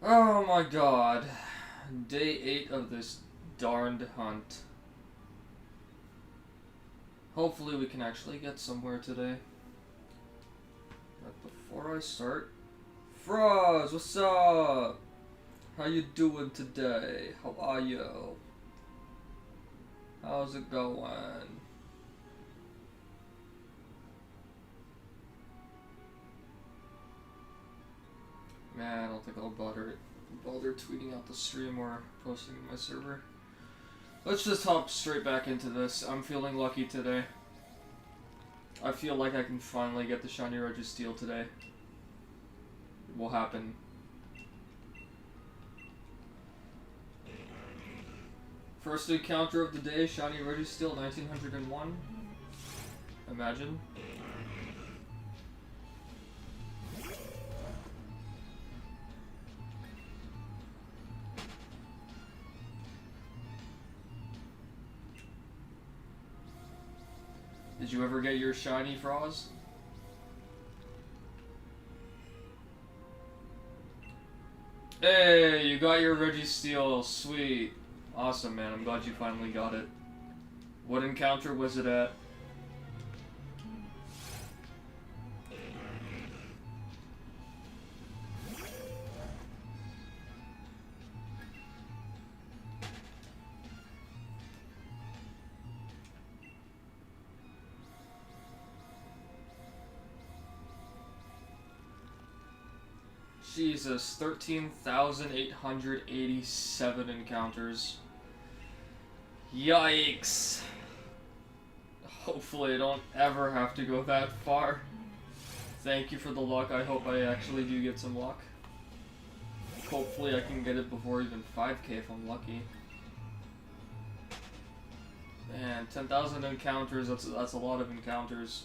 Oh my god. Day 8 of this darned hunt. Hopefully we can actually get somewhere today. But before I start, Froz, what's up? How you doing today? How are you? How's it going? Man, I don't think I'll bother tweeting out the stream or posting in my server. Let's just hop straight back into this. I'm feeling lucky today. I feel like I can finally get the shiny Registeel today. It will happen. First encounter of the day, shiny Registeel 1901. Imagine. Did you ever get your shiny, Froz? Hey, you got your Registeel. Sweet. Awesome, man. I'm glad you finally got it. What encounter was it at? Jesus, 13,887 encounters. Yikes. Hopefully I don't ever have to go that far. Thank you for the luck. I hope I actually do get some luck. Hopefully I can get it before even 5k if I'm lucky. Man, 10,000 encounters, that's a lot of encounters.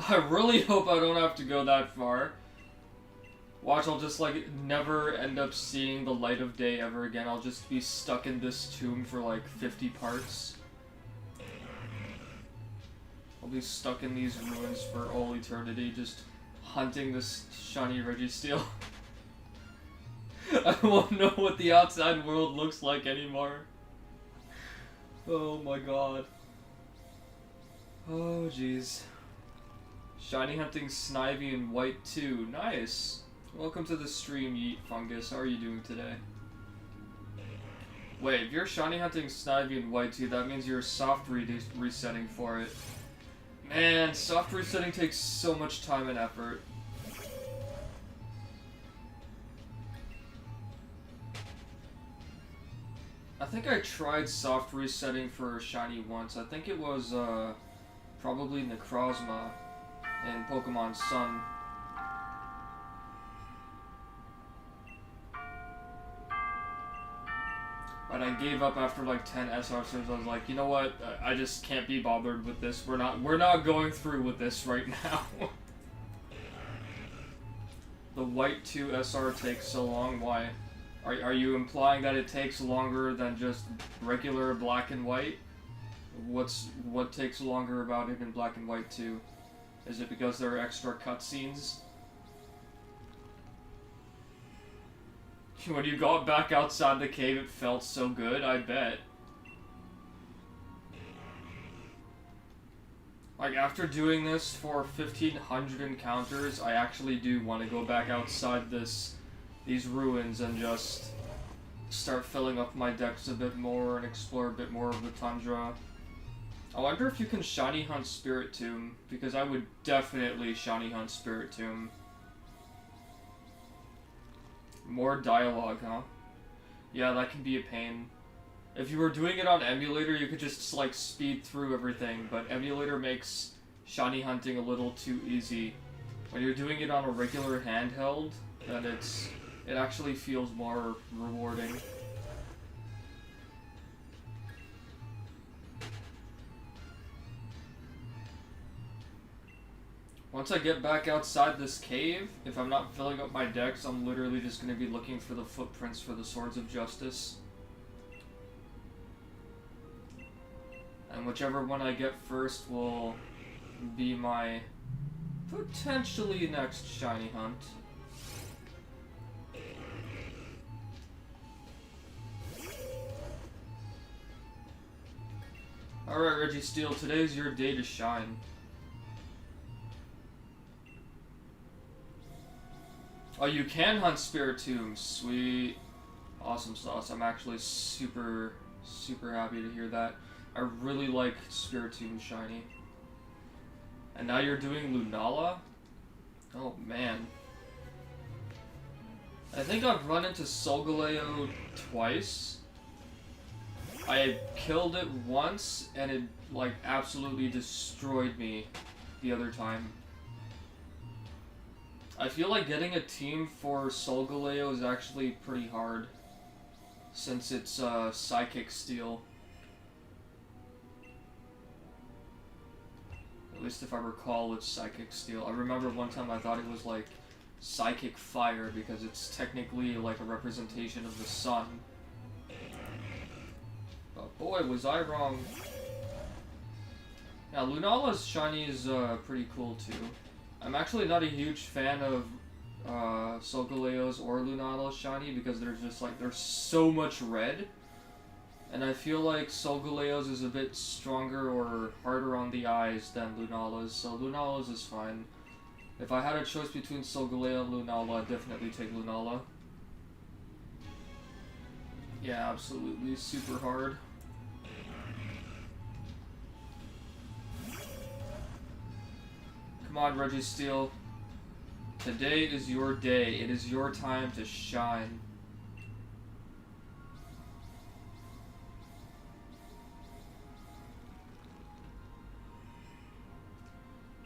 I really hope I don't have to go that far. Watch, I'll just like never end up seeing the light of day ever again. I'll just be stuck in this tomb for like 50 parts. I'll be stuck in these ruins for all eternity, just hunting this shiny Registeel. I won't know what the outside world looks like anymore. Oh my god. Oh jeez. Shiny hunting Snivy in white too. Nice. Welcome to the stream, Yeet Fungus. How are you doing today? Wait, if you're shiny hunting Snivy in white too, that means you're soft resetting for it. Man, soft resetting takes so much time and effort. I think I tried soft resetting for shiny once. I think it was probably Necrozma in Pokemon Sun. But I gave up after like 10 SR serves. I was like, you know what? I just can't be bothered with this. We're not going through with this right now. The white 2 SR takes so long. Why? Are you implying that it takes longer than just regular black and white? What takes longer about it in black and white too? Is it because there are extra cutscenes? When you got back outside the cave, it felt so good, I bet. Like, after doing this for 1,500 encounters, I actually do want to go back outside these ruins and just start filling up my decks a bit more and explore a bit more of the tundra. I wonder if you can shiny hunt Spirit Tomb, because I would definitely shiny hunt Spirit Tomb. More dialogue, huh? Yeah, that can be a pain. If you were doing it on emulator, you could just like speed through everything, but emulator makes shiny hunting a little too easy. When you're doing it on a regular handheld, then it actually feels more rewarding. Once I get back outside this cave, if I'm not filling up my decks, I'm literally just going to be looking for the footprints for the Swords of Justice. And whichever one I get first will be my potentially next shiny hunt. Alright, Registeel, today's your day to shine. Oh, you can hunt Spiritombs. Sweet. Awesome sauce. I'm actually super happy to hear that. I really like Spiritomb shiny. And now you're doing Lunala? Oh, man. I think I've run into Solgaleo twice. I killed it once, and it, like, absolutely destroyed me the other time. I feel like getting a team for Solgaleo is actually pretty hard, since it's, Psychic Steel. At least if I recall, it's Psychic Steel. I remember one time I thought it was, like, Psychic Fire, because it's technically, like, a representation of the sun. But boy, was I wrong. Yeah, Lunala's shiny is pretty cool too. I'm actually not a huge fan of Solgaleo's or Lunala's shiny because there's just like there's so much red, and I feel like Solgaleo's is a bit stronger or harder on the eyes than Lunala's, so Lunala's is fine. If I had a choice between Solgaleo and Lunala, I'd definitely take Lunala. Yeah, absolutely, super hard. Come on, Registeel. Today is your day. It is your time to shine.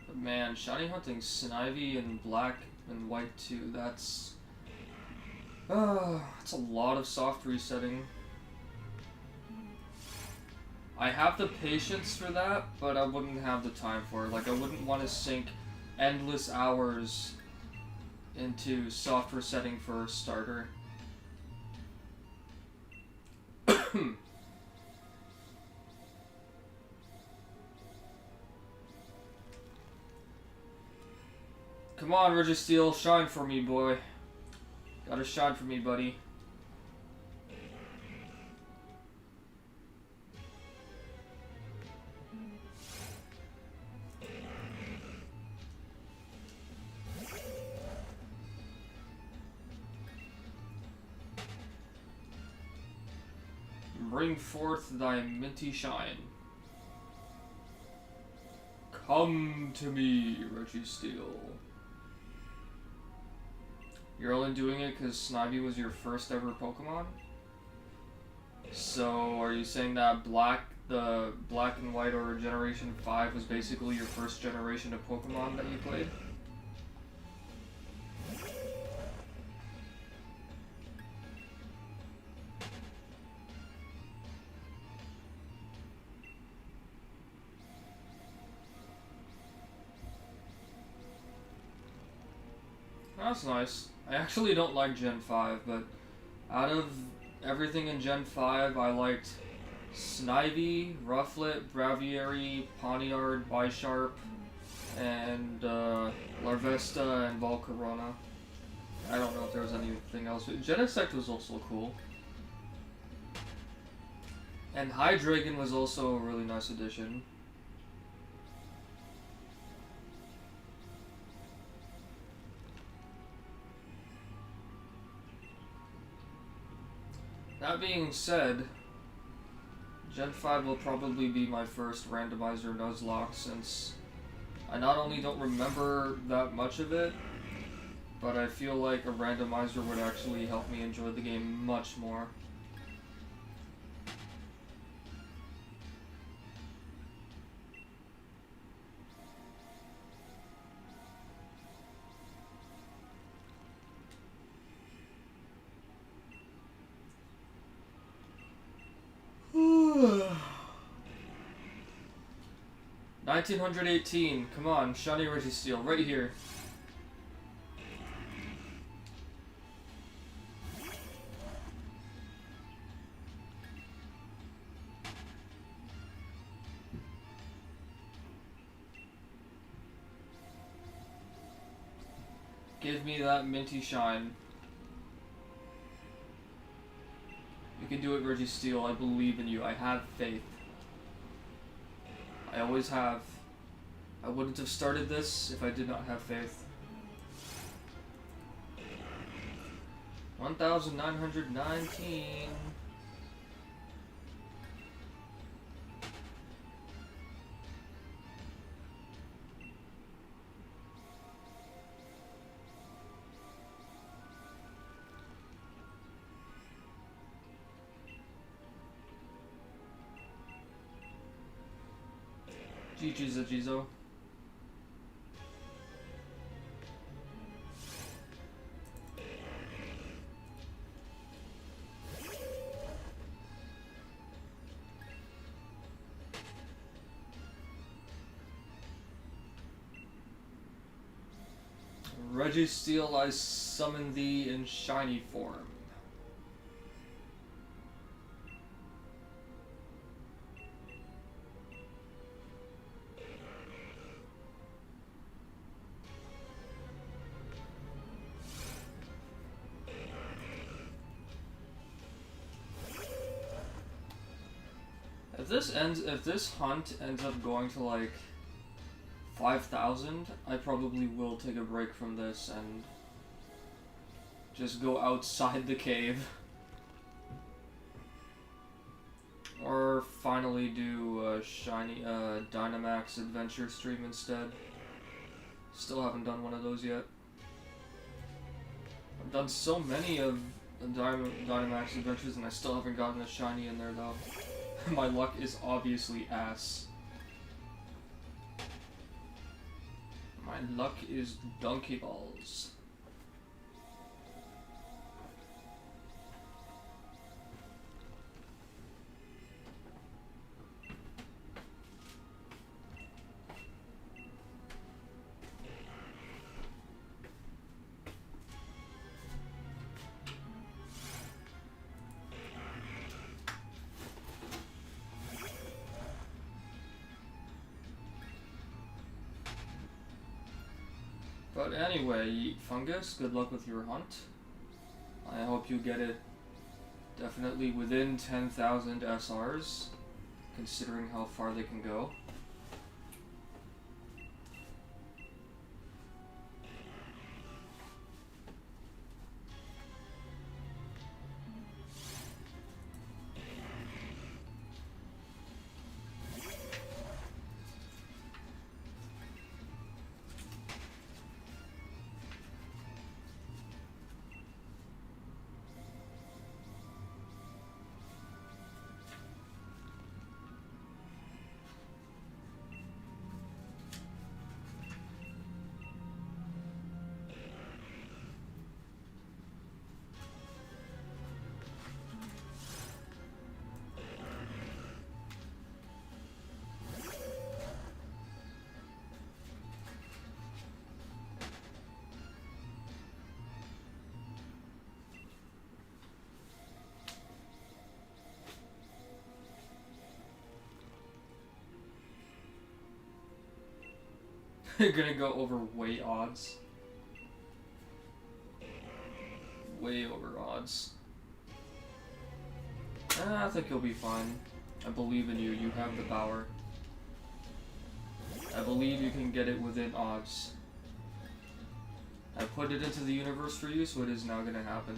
But man, shiny hunting Snivy in black and white too, that's a lot of soft resetting. I have the patience for that, but I wouldn't have the time for it. Like, I wouldn't want to sink endless hours into soft resetting for a starter. Come on, Registeel, shine for me, boy. Gotta shine for me, buddy. Bring forth thy minty shine. Come to me, Registeel. You're only doing it because Snivy was your first ever Pokemon? So, are you saying that the Black and White or Generation 5 was basically your first generation of Pokemon that you played? That's nice. I actually don't like Gen 5, but out of everything in Gen 5, I liked Snivy, Rufflet, Braviary, Pawniard, Bisharp, and Larvesta and Volcarona. I don't know if there was anything else. Genesect was also cool. And Hydreigon was also a really nice addition. That being said, Gen 5 will probably be my first randomizer Nuzlocke since I not only don't remember that much of it, but I feel like a randomizer would actually help me enjoy the game much more. $1918. Come on, shiny Registeel, right here. Give me that minty shine. You can do it, Registeel. I believe in you. I have faith. I always have. I wouldn't have started this if I did not have faith. 1919. GG's a Jizo. Registeel, I summon thee in shiny form. If this hunt ends up going to like 5,000, I probably will take a break from this and just go outside the cave. Or finally do a shiny Dynamax adventure stream instead. Still haven't done one of those yet. I've done so many of the Dynamax adventures and I still haven't gotten a shiny in there though. My luck is obviously ass. My luck is donkey balls. But anyway, Fungus, good luck with your hunt. I hope you get it definitely within 10,000 SRs, considering how far they can go. You're gonna go over way odds. Way over odds. I think you'll be fine. I believe in you. You have the power. I believe you can get it within odds. I put it into the universe for you, so it is now gonna happen.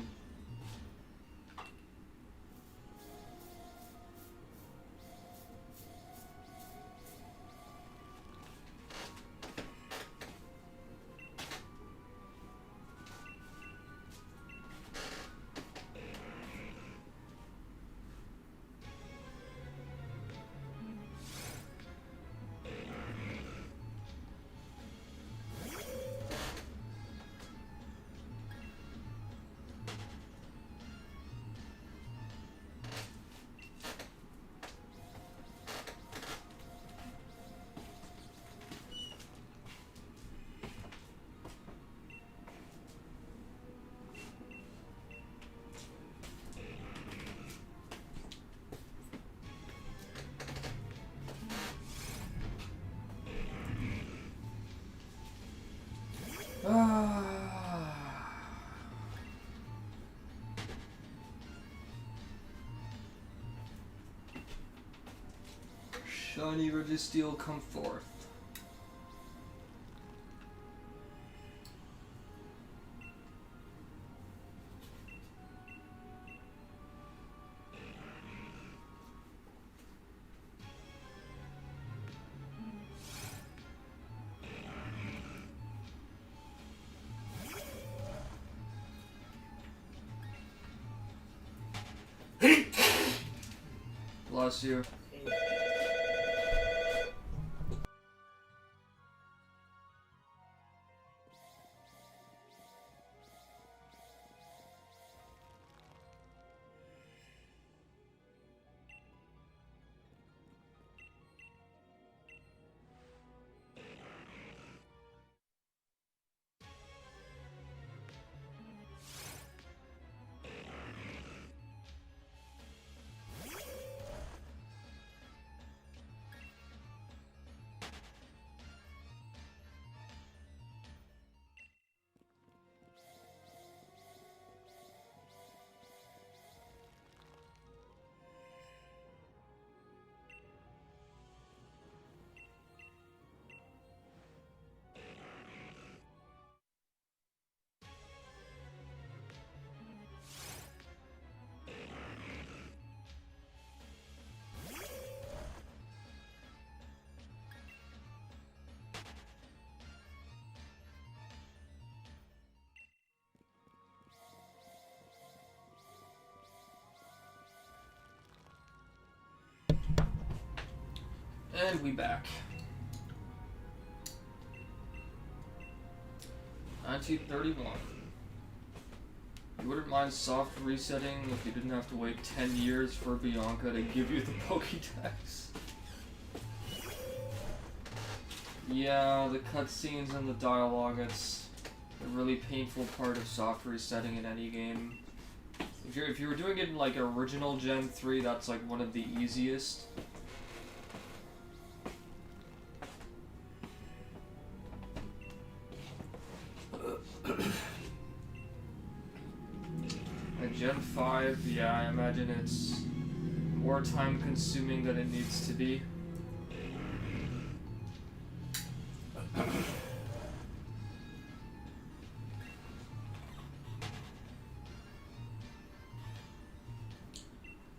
Shiny Registeel, come forth. Bless you. And we back. 1931. You wouldn't mind soft resetting if you didn't have to wait 10 years for Bianca to give you the Pokédex. Yeah, the cutscenes and the dialogue, it's a really painful part of soft resetting in any game. If you were doing it in like original Gen 3, that's like one of the easiest. At Gen 5, yeah, I imagine it's more time consuming than it needs to be.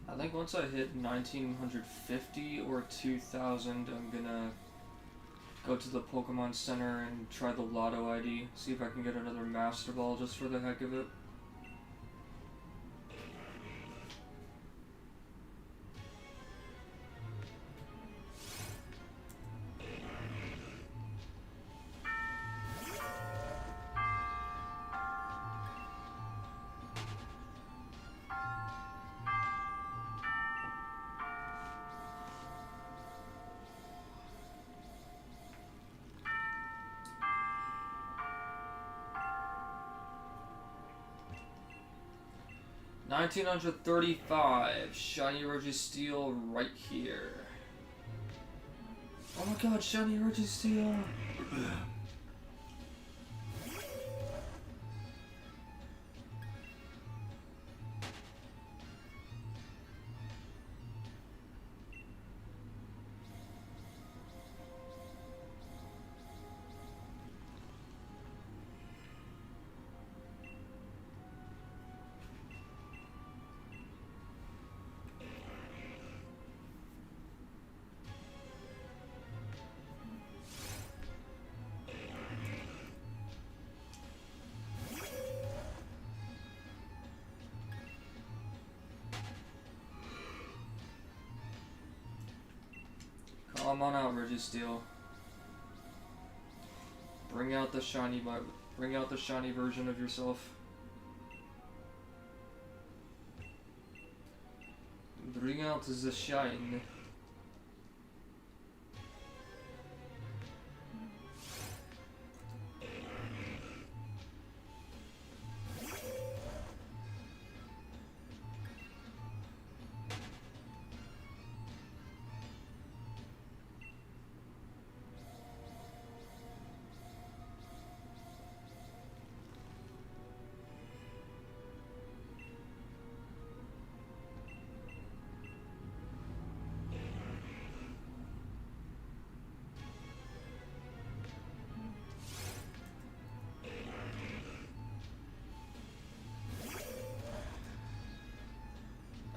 I think once I hit 1950 or 2000, I'm gonna go to the Pokémon Center and try the Lotto ID, see if I can get another Master Ball just for the heck of it. $1935, shiny Registeel right here. Oh my god, shiny Registeel! Come on out, Registeel. Bring out the shiny version of yourself. Bring out the shine.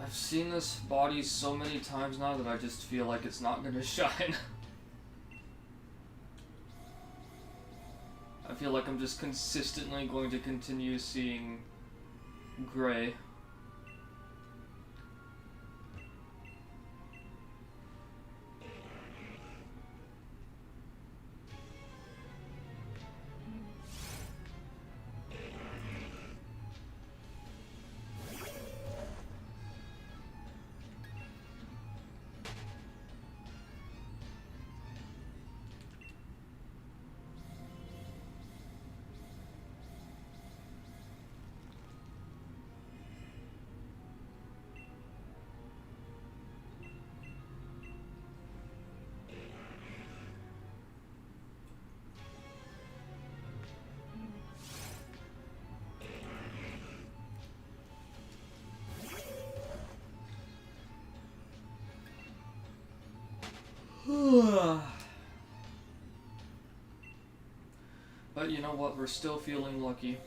I've seen this body so many times now that I just feel like it's not gonna shine. I feel like I'm just consistently going to continue seeing gray. But you know what? We're still feeling lucky.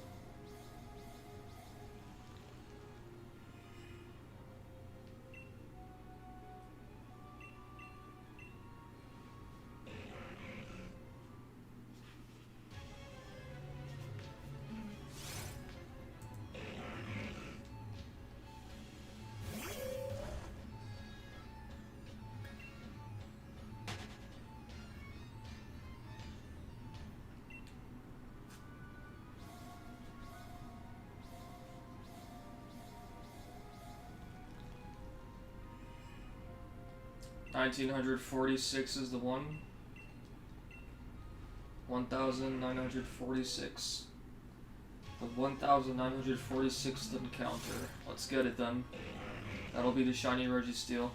$1,946 is the one. 1,946. The 1,946th encounter. Let's get it then. That'll be the shiny Registeel.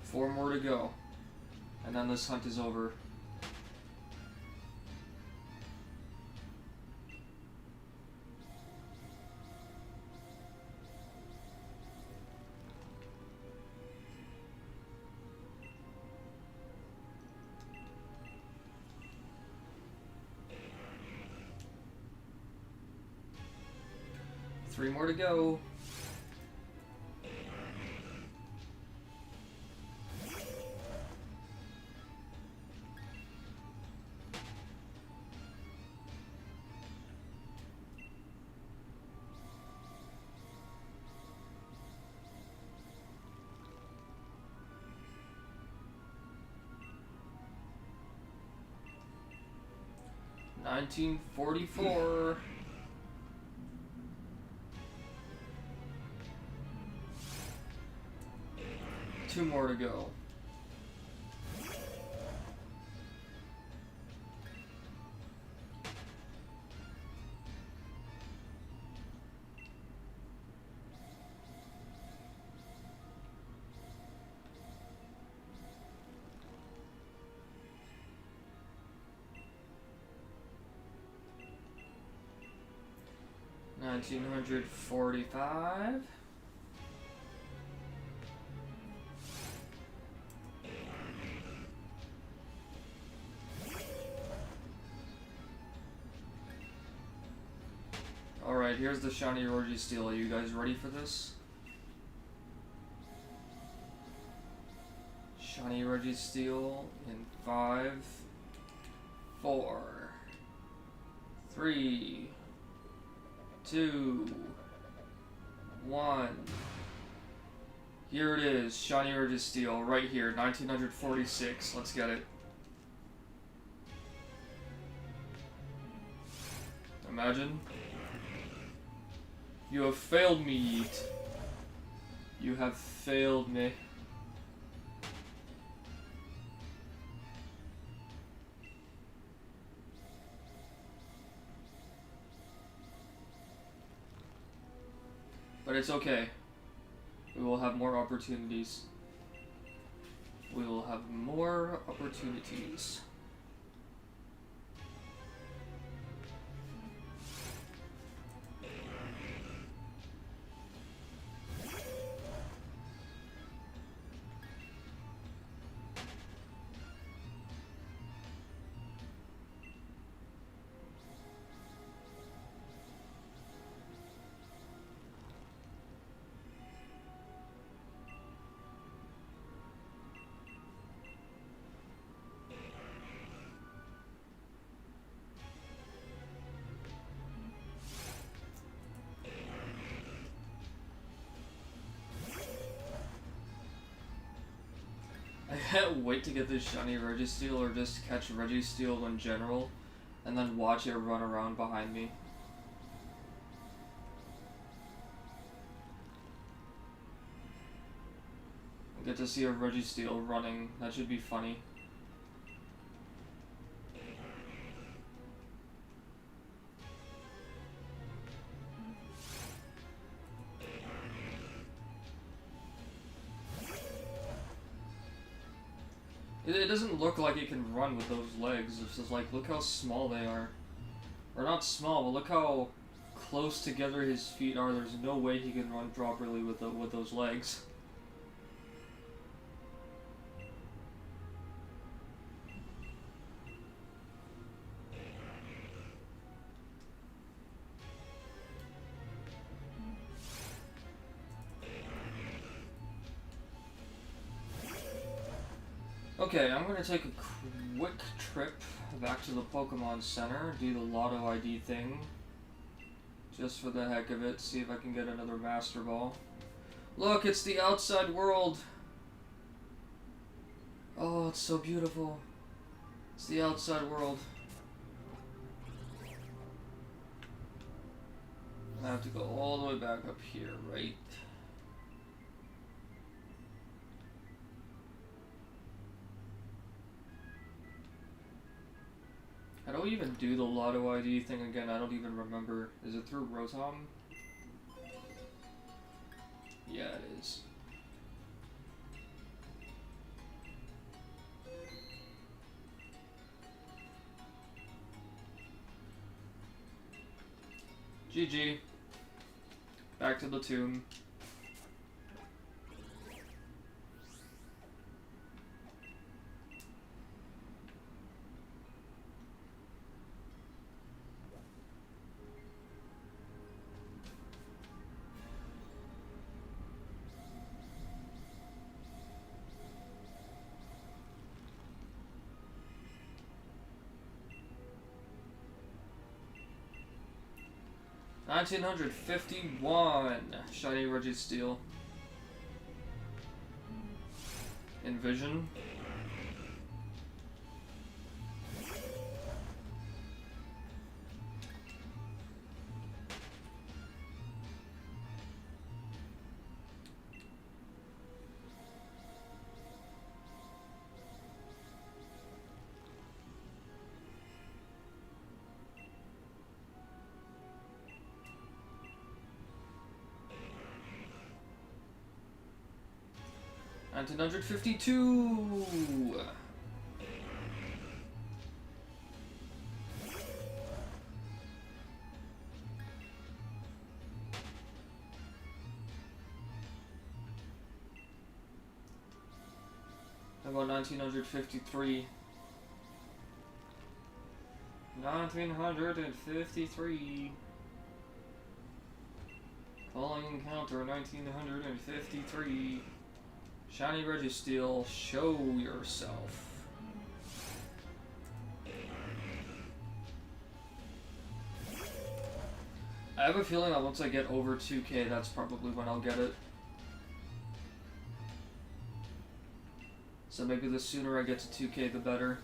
4 more to go. And then this hunt is over. Three more to go. $19.44. Two more to go. $1,945. Alright, here's the shiny Registeel. Are you guys ready for this? Shiny Registeel in 5, 4, 3, 2, 1. Here it is, shiny Registeel, right here, 1946. Let's get it. Imagine. You have failed me, Yeet. You have failed me. But it's okay. We will have more opportunities. We will have more opportunities. can't wait to get this shiny Registeel or just catch Registeel in general and then watch it run around behind me. I get to see a Registeel running. That should be funny. It doesn't look like it can run with those legs. It's just like, look how small they are. Or not small, but look how close together his feet are. There's no way he can run properly with those legs. Okay, I'm gonna take a quick trip back to the Pokémon Center, do the Lotto ID thing, just for the heck of it, see if I can get another Master Ball. Look, it's the outside world! Oh, it's so beautiful. It's the outside world. I have to go all the way back up here, right? How do we even do the Lotto ID thing again? I don't even remember. Is it through Rotom? Yeah, it is. GG. Back to the tomb. $1951 shiny Registeel. Envision. $1952. How about 1953? 1953. Calling encounter 1953. Shiny Registeel, show yourself. I have a feeling that once I get over 2K, that's probably when I'll get it. So maybe the sooner I get to 2K, the better.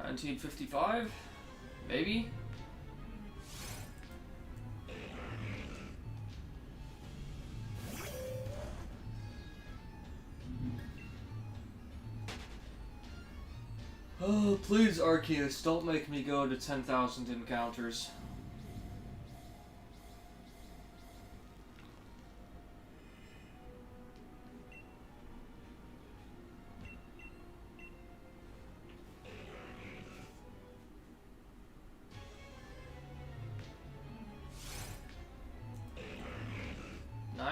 $1955? Maybe? Oh, please, Arceus, don't make me go to 10,000 encounters.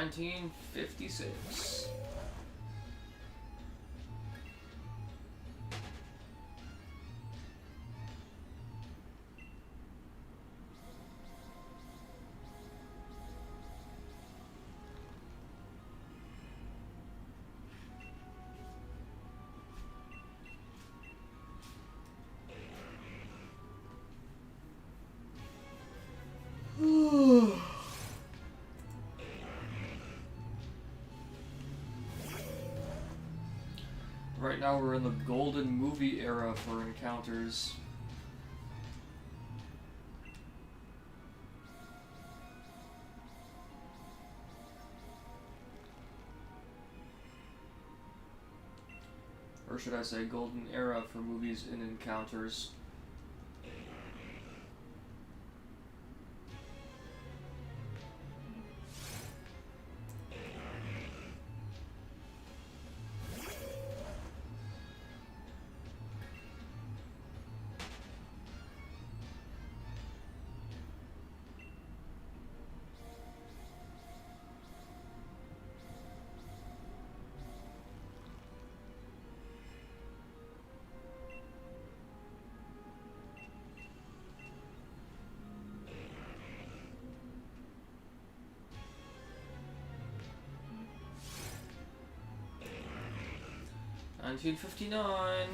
1956. Right now we're in the golden movie era for encounters. Or should I say golden era for movies and encounters. 1959.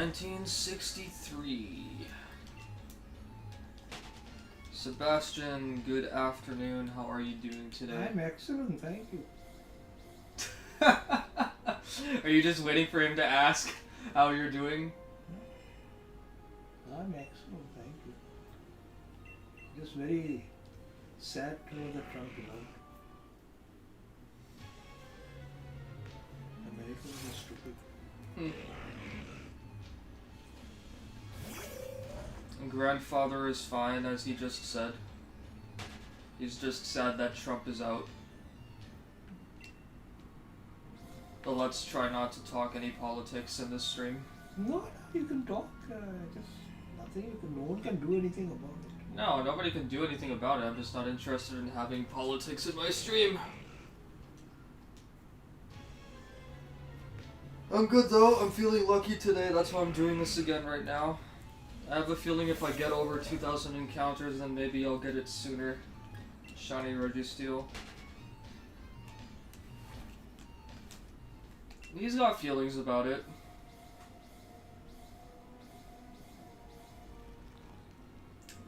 $1963. Sebastian, good afternoon. How are you doing today? I'm excellent, thank you. Are you just waiting for him to ask how you're doing? I'm excellent, thank you. Just very sad to know that Trump is out. Americans are stupid. Grandfather is fine, as he just said. He's just sad that Trump is out. But let's try not to talk any politics in this stream. No, you can talk. Just nothing. No one can do anything about it. No, nobody can do anything about it. I'm just not interested in having politics in my stream. I'm good though. I'm feeling lucky today. That's why I'm doing this again right now. I have a feeling if I get over 2,000 encounters, then maybe I'll get it sooner. Shiny Registeel. He's got feelings about it.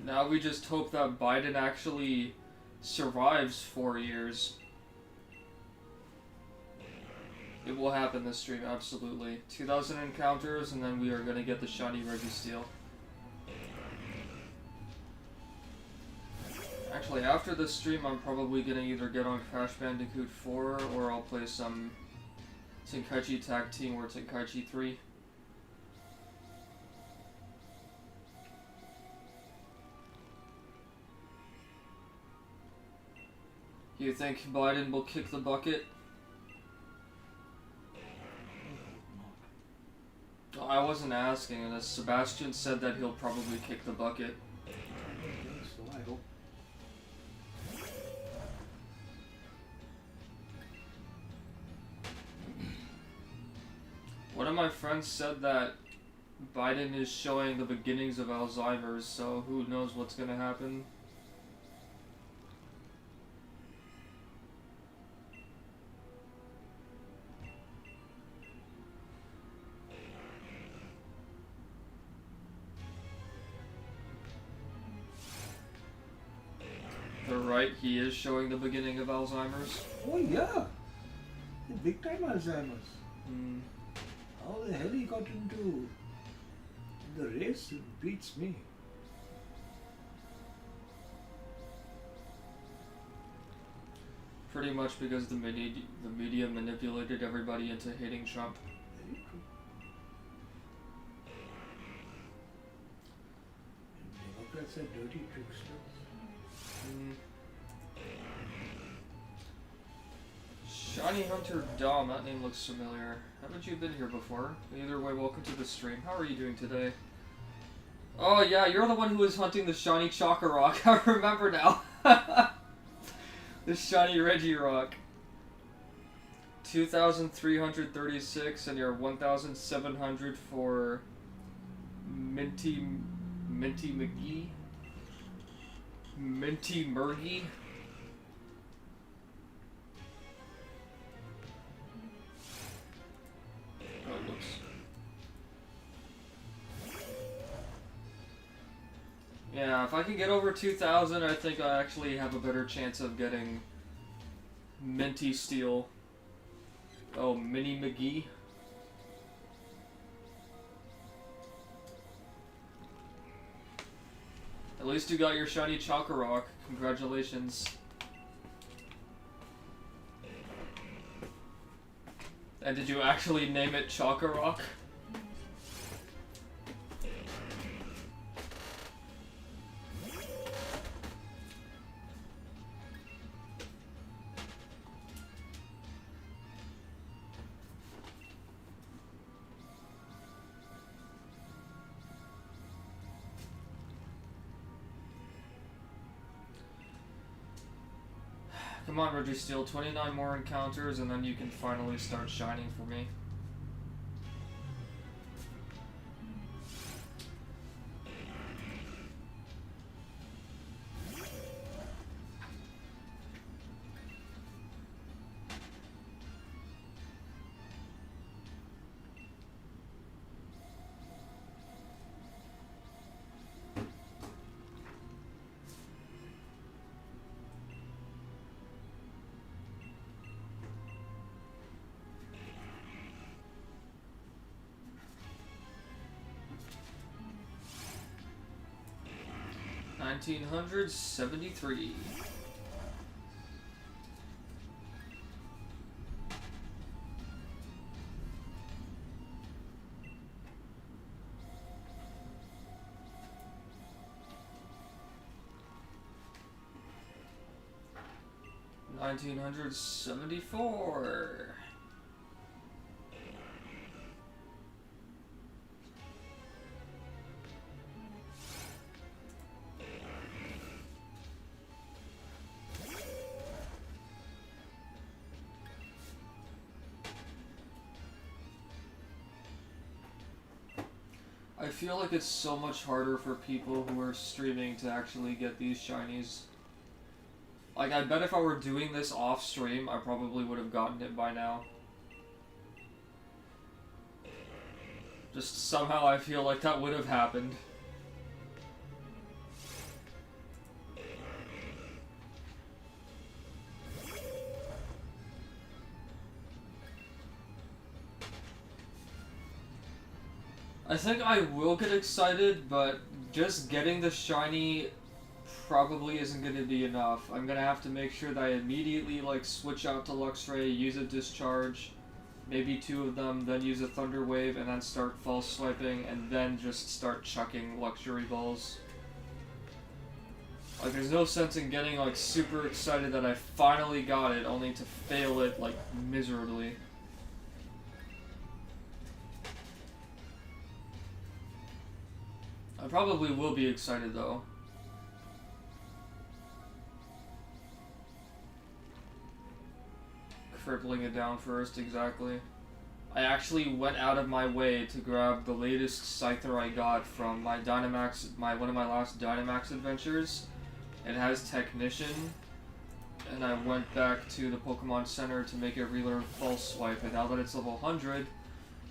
Now we just hope that Biden actually survives 4 years. It will happen this stream, absolutely. 2,000 encounters, and then we are gonna get the shiny Registeel. Actually, after this stream, I'm probably gonna either get on Crash Bandicoot 4, or I'll play some Tenkaichi Tag Team or Tenkaichi 3. You think Biden will kick the bucket? Oh, I wasn't asking, and as Sebastian said that he'll probably kick the bucket. I think so, I hope. One of my friends said that Biden is showing the beginnings of Alzheimer's, so who knows what's gonna happen. They're right, he is showing the beginning of Alzheimer's. Oh yeah, big time Alzheimer's. Hmm. How the hell he got into the race? It beats me. Pretty much because the media manipulated everybody into hating Trump. Very true. And Democrats are dirty tricksters. Hmm. Shiny Hunter Dom, that name looks familiar. Haven't you been here before? Either way, welcome to the stream. How are you doing today? Oh yeah, you're the one who was hunting the shiny Chocorok. I remember now. The shiny Regirock. 2,336 and you're 1,700 for Minty McGee? Minty Murgy? Oh, whoops. Yeah, if I can get over 2,000, I think I actually have a better chance of getting Minty Steel. Oh, Mini McGee. At least you got your shiny Chocorok. Congratulations. And did you actually name it Chocorok? Come on, Registeel, 29 more encounters and then you can finally start shining for me. $1,973. $1,974. I feel like it's so much harder for people who are streaming to actually get these shinies. Like, I bet if I were doing this off stream, I probably would have gotten it by now. Just somehow I feel like that would have happened. I think I will get excited, but just getting the shiny probably isn't going to be enough. I'm going to have to make sure that I immediately like switch out to Luxray, use a discharge, maybe 2 of them, then use a Thunder Wave, and then start false swiping, and then just start chucking luxury balls. Like, there's no sense in getting like super excited that I finally got it, only to fail it like miserably. I probably will be excited though. Crippling it down first, exactly. I actually went out of my way to grab the latest Scyther I got from my Dynamax, one of my last Dynamax adventures. It has Technician, and I went back to the Pokemon Center to make it relearn False Swipe, and now that it's level 100,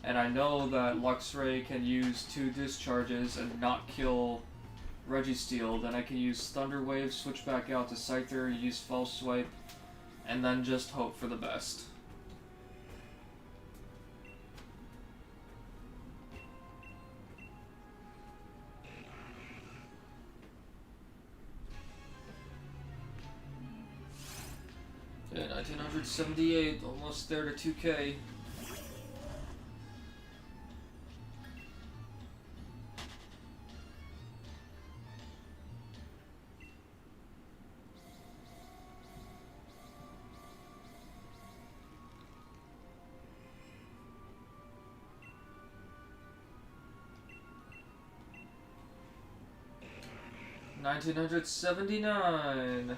and I know that Luxray can use 2 discharges and not kill Registeel, then I can use Thunder Wave, switch back out to Scyther, use False Swipe, and then just hope for the best. Yeah, 1978, almost there to 2K. $1979.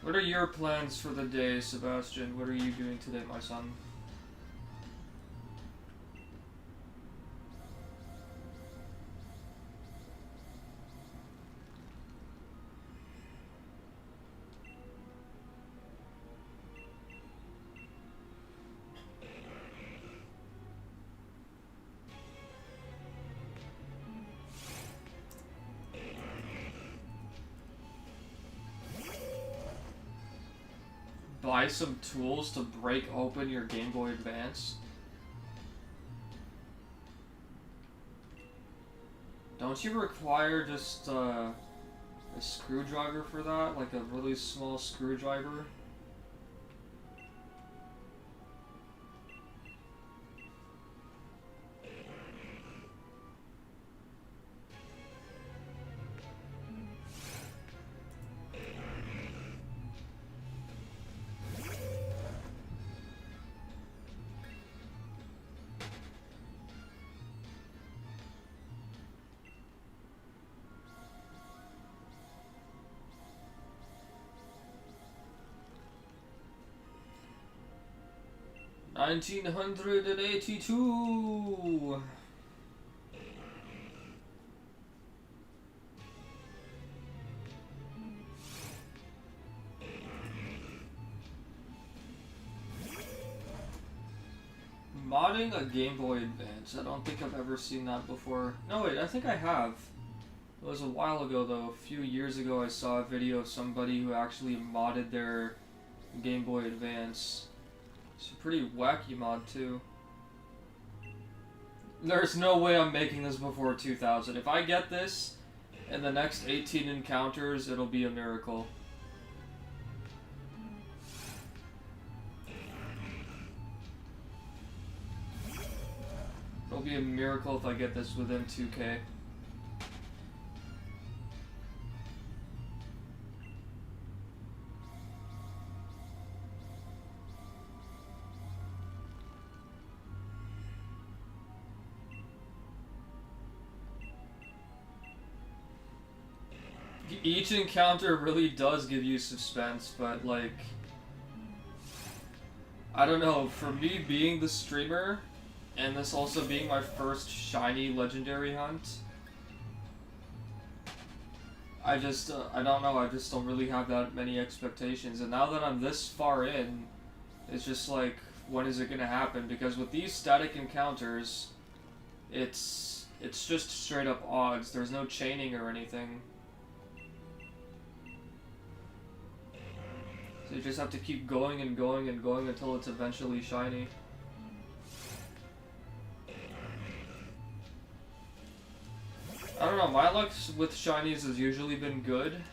What are your plans for the day, Sebastian? What are you doing today, my son? Buy some tools to break open your Game Boy Advance? Don't you require just a screwdriver for that? Like a really small screwdriver? $1982. Modding a Game Boy Advance. I don't think I've ever seen that before. No, wait, I think I have. It was a while ago, though. A few years ago, I saw a video of somebody who actually modded their Game Boy Advance. It's a pretty wacky mod, too. There's no way I'm making this before 2000. If I get this in the next 18 encounters, it'll be a miracle. It'll be a miracle if I get this within 2K. Each encounter really does give you suspense, but like, I don't know, for me being the streamer, and this also being my first shiny legendary hunt, I don't know, I just don't really have that many expectations, and now that I'm this far in, it's just like, when is it gonna happen? Because with these static encounters, it's just straight up odds, there's no chaining or anything. So you just have to keep going and going and going until it's eventually shiny. I don't know, my luck with shinies has usually been good.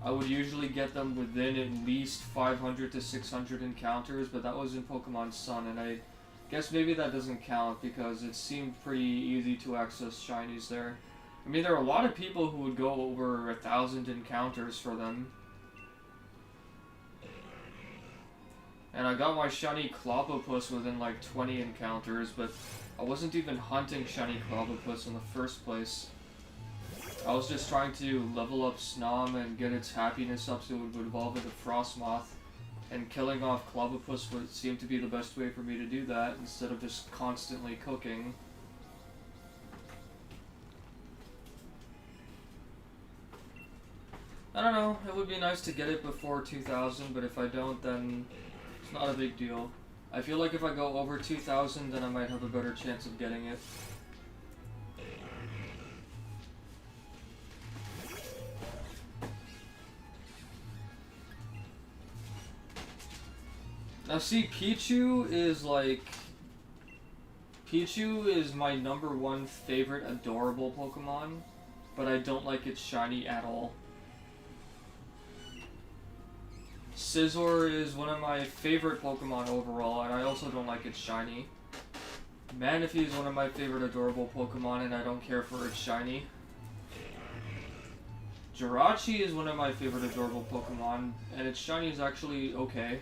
I would usually get them within at least 500 to 600 encounters, but that was in Pokemon Sun, and I guess maybe that doesn't count because it seemed pretty easy to access shinies there. I mean, there are a lot of people who would go over 1,000 encounters for them. And I got my shiny Clobbopus within like 20 encounters, but I wasn't even hunting shiny Clobbopus in the first place. I was just trying to level up Snom and get its happiness up so it would evolve into Frostmoth. And killing off Clobbopus would seem to be the best way for me to do that, instead of just constantly cooking. I don't know, it would be nice to get it before 2000, but if I don't, then it's not a big deal. I feel like if I go over 2000, then I might have a better chance of getting it. Now see, Pichu is like... Pichu is my #1 favorite adorable Pokemon, but I don't like its shiny at all. Scizor is one of my favorite Pokemon overall, and I also don't like its shiny. Manaphy is one of my favorite adorable Pokemon, and I don't care for its shiny. Jirachi is one of my favorite adorable Pokemon, and its shiny is actually okay.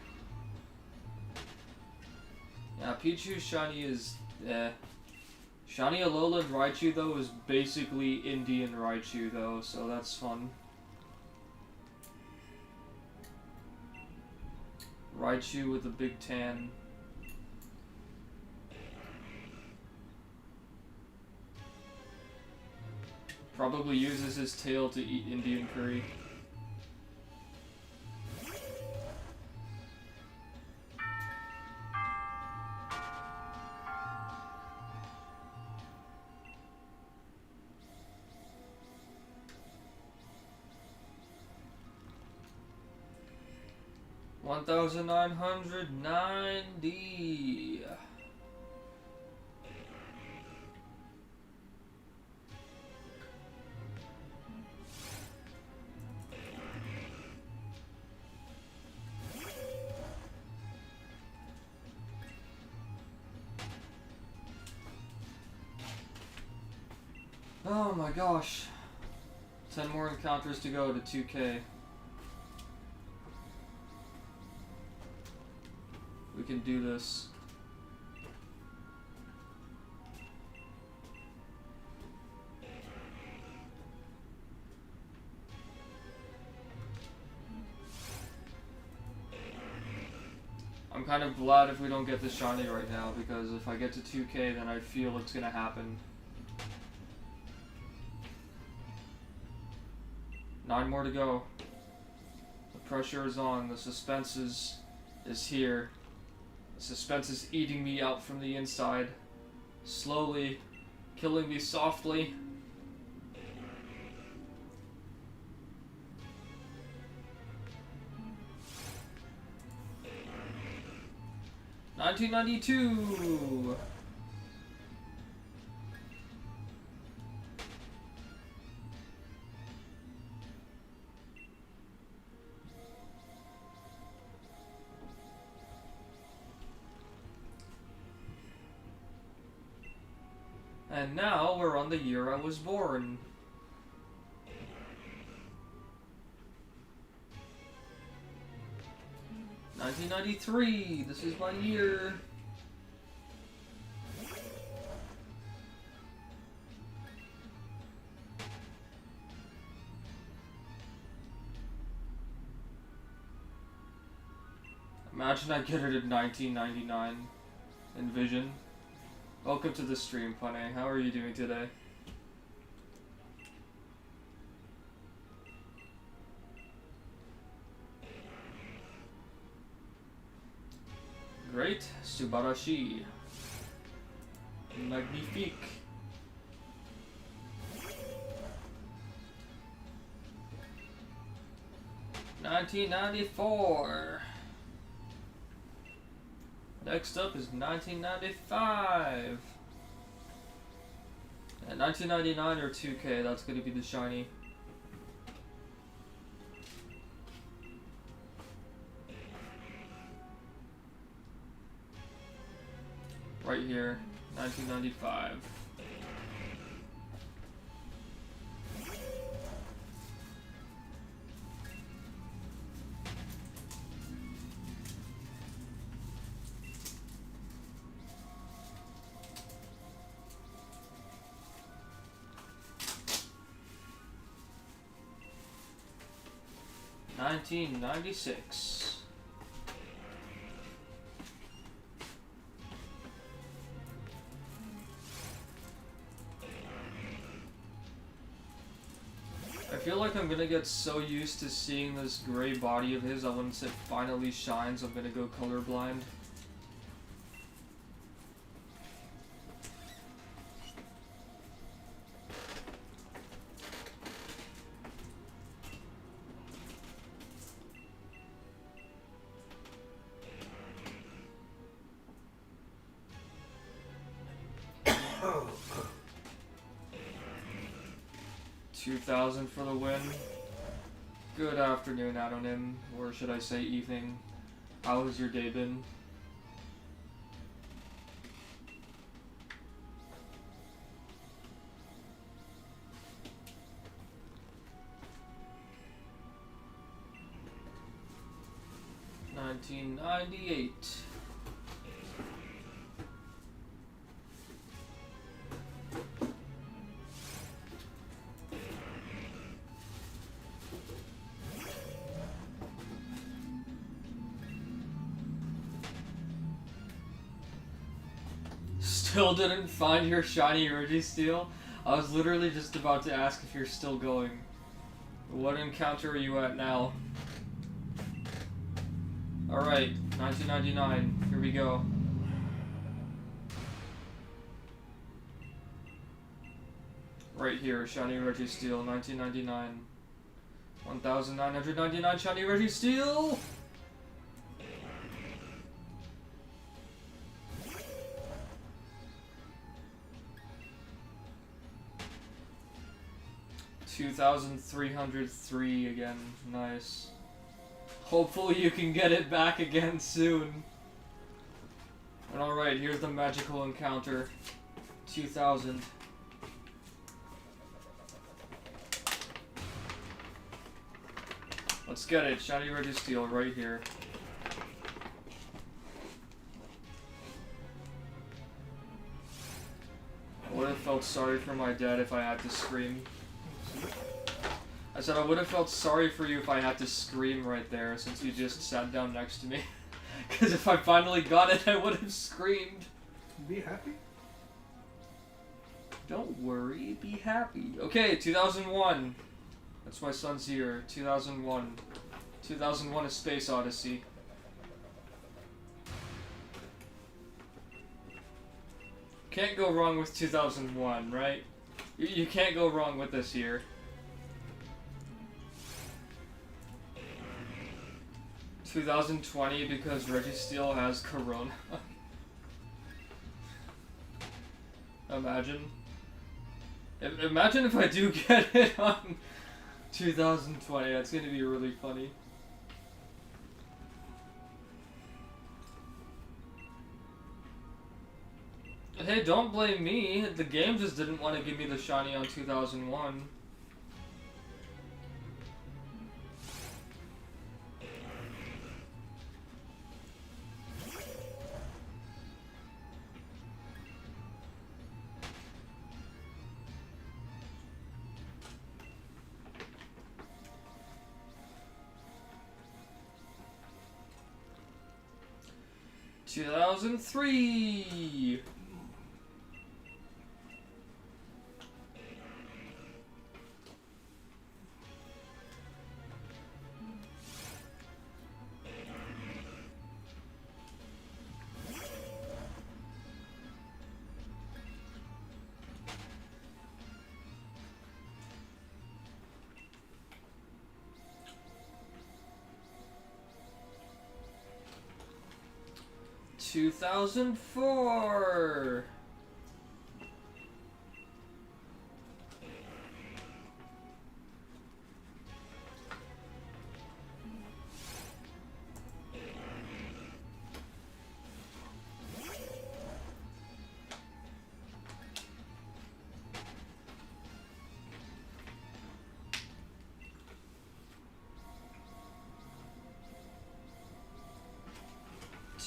Yeah, Pichu's shiny is eh. Shiny Alolan Raichu, though, is basically Indian Raichu, though, so that's fun. Raichu with a big tan. Probably uses his tail to eat Indian curry. $1,990. Oh my gosh. 10 more encounters to go to 2K. We can do this. I'm kind of glad if we don't get the shiny right now, because if I get to 2K, then I feel it's gonna happen. 9 more to go. The pressure is on. The suspense is here. The suspense is eating me out from the inside. Slowly. Killing me softly. $19.92. And now we're on the year I was born. $1993. This is my year. Imagine I get it in 1999. Envision. Welcome to the stream, Punny. How are you doing today? Great. Subarashi. Magnifique. 1994. Next up is 1995. And 1999 or 2K, that's gonna be the shiny. Right here, 1995. $19.96. I feel like I'm gonna get so used to seeing this gray body of his that once it finally shines, I'm gonna go colorblind. $2,000 for the win. Good afternoon, Anonym, or should I say evening. How has your day been? $19.98. Still didn't find your shiny Registeel? I was literally just about to ask if you're still going. What encounter are you at now? Alright, 1999. Here we go. Right here, shiny Registeel, 1999. 1,999 shiny Registeel! $2,303 again. Nice. Hopefully you can get it back again soon. And alright, here's the magical encounter. 2,000. Let's get it. Shiny Registeel right here. I would have felt sorry for my dad if I had to scream. I said I would have felt sorry for you if I had to scream right there, since you just sat down next to me. Because if I finally got it, I would have screamed. Be happy? Don't worry, be happy. Okay, 2001. That's my son's year. 2001. 2001: A Space Odyssey. Can't go wrong with 2001, right? You can't go wrong with this year. 2020 because Registeel has Corona. Imagine. Imagine if I do get it on 2020. That's gonna be really funny. Hey, don't blame me. The game just didn't want to give me the shiny on 2001. $2,003. 2004.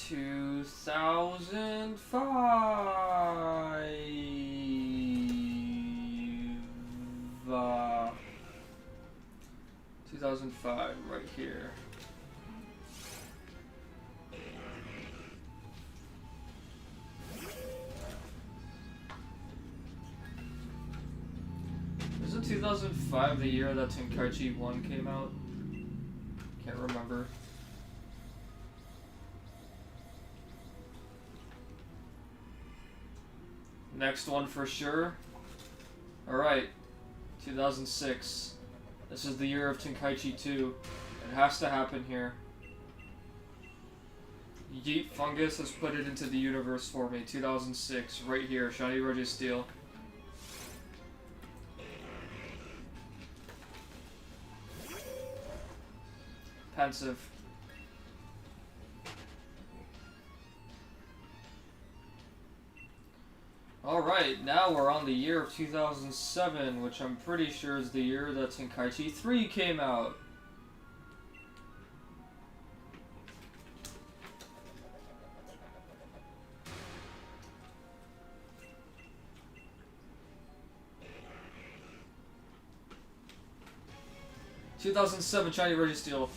Two thousand five. 2005, right here. Isn't 2005 the year that Tenkaichi 1 came out? Can't remember. Next one for sure. Alright, 2006. This is the year of Tenkaichi 2. It has to happen here. Yeet Fungus has put it into the universe for me. 2006, right here. Shiny Registeel. Pensive. Alright, now we're on the year of 2007, which I'm pretty sure is the year that Tenkaichi 3 came out. (2007) Shiny Registeel.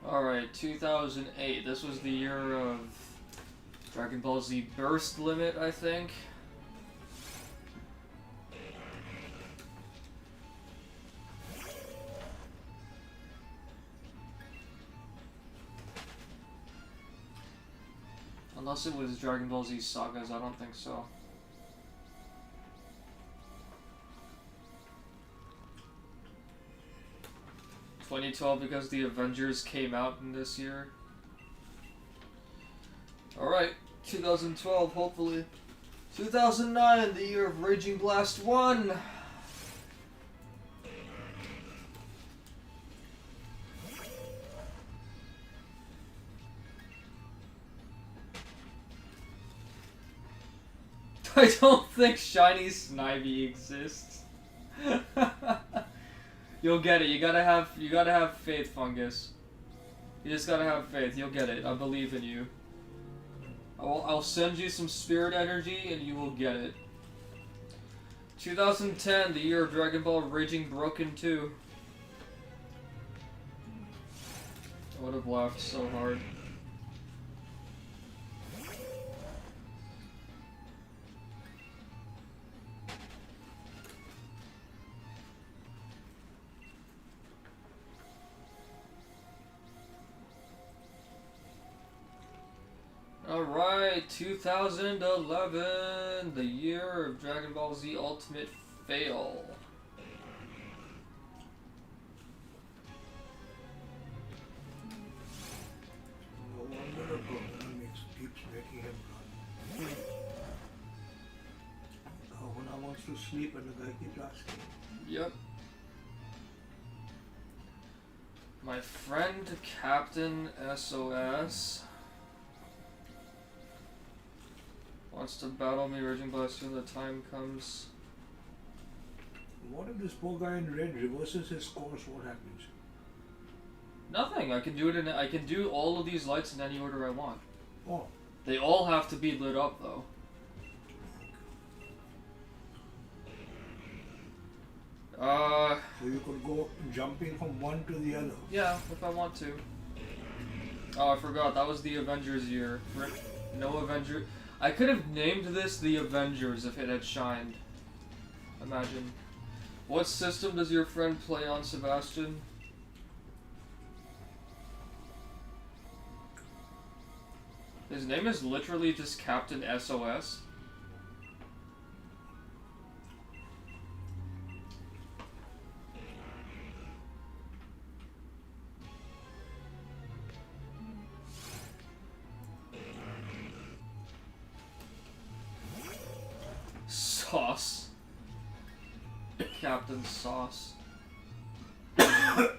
Alright, 2008. This was the year of Dragon Ball Z Burst Limit, I think. Unless it was Dragon Ball Z Sagas, I don't think so. (2012) because the Avengers came out in this year. Alright, 2012, hopefully. 2009, the year of Raging Blast 1! I don't think Shiny Snivy exists. You'll get it. You gotta have faith, Fungus. You just gotta have faith. You'll get it. I believe in you. I'll send you some spirit energy and you will get it. 2010, the year of Dragon Ball Raging Broken 2. I would have laughed so hard. Alright, 2011, the year of Dragon Ball Z Ultimate Fail. No wonder the program keeps making him run. Kahuna wants to sleep and the guy keeps asking. Yep. My friend Captain SOS wants to battle me, Raging Blast, when the time comes. What if this poor guy in red reverses his course? What happens? Nothing. I can do it in. I can do all of these lights in any order I want. Oh. They all have to be lit up, though. So you could go jumping from one to the other. Yeah, if I want to. Oh, I forgot. That was the Avengers year. No Avenger. I could have named this the Avengers if it had shined. Imagine. What system does your friend play on, Sebastian? His name is literally just Captain SOS. Sauce. Captain Sauce. But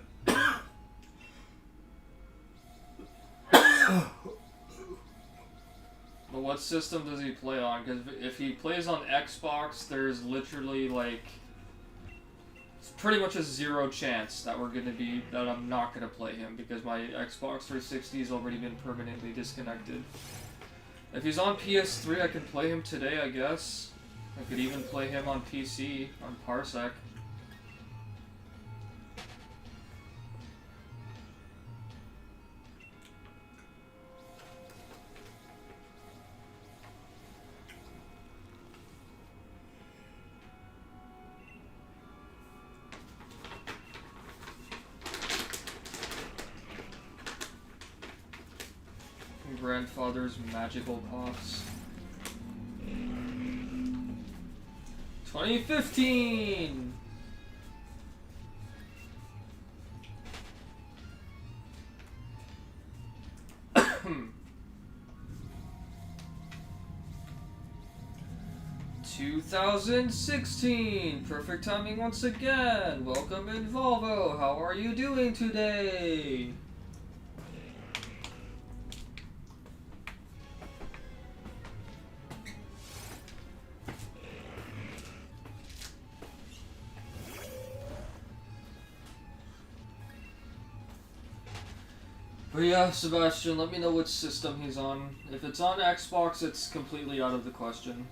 what system does he play on? Because if he plays on Xbox, there's literally like... It's pretty much a 0 chance that that I'm not gonna play him because my Xbox 360 has already been permanently disconnected. If he's on PS3, I can play him today, I guess. I could even play him on PC, on Parsec. Grandfather's magical pops. 2015! (2016) Perfect timing once again. Welcome in Volvo. How are you doing today? But yeah, Sebastian, let me know which system he's on. If it's on Xbox, it's completely out of the question.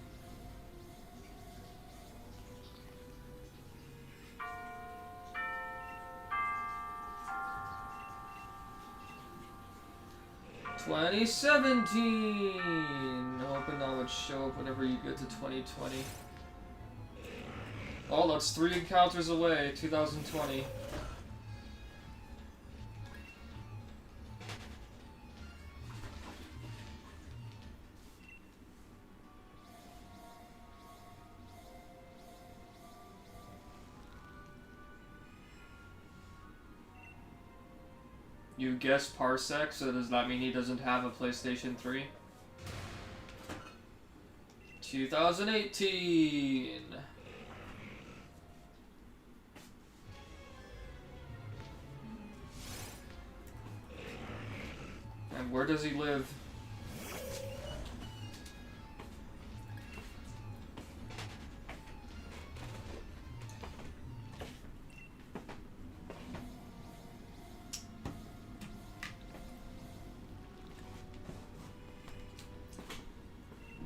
(2017) Hoping that would show up whenever you get to 2020. Oh, that's 3 encounters away, 2020. You guessed Parsec, so does that mean he doesn't have a PlayStation 3? 2018! And where does he live?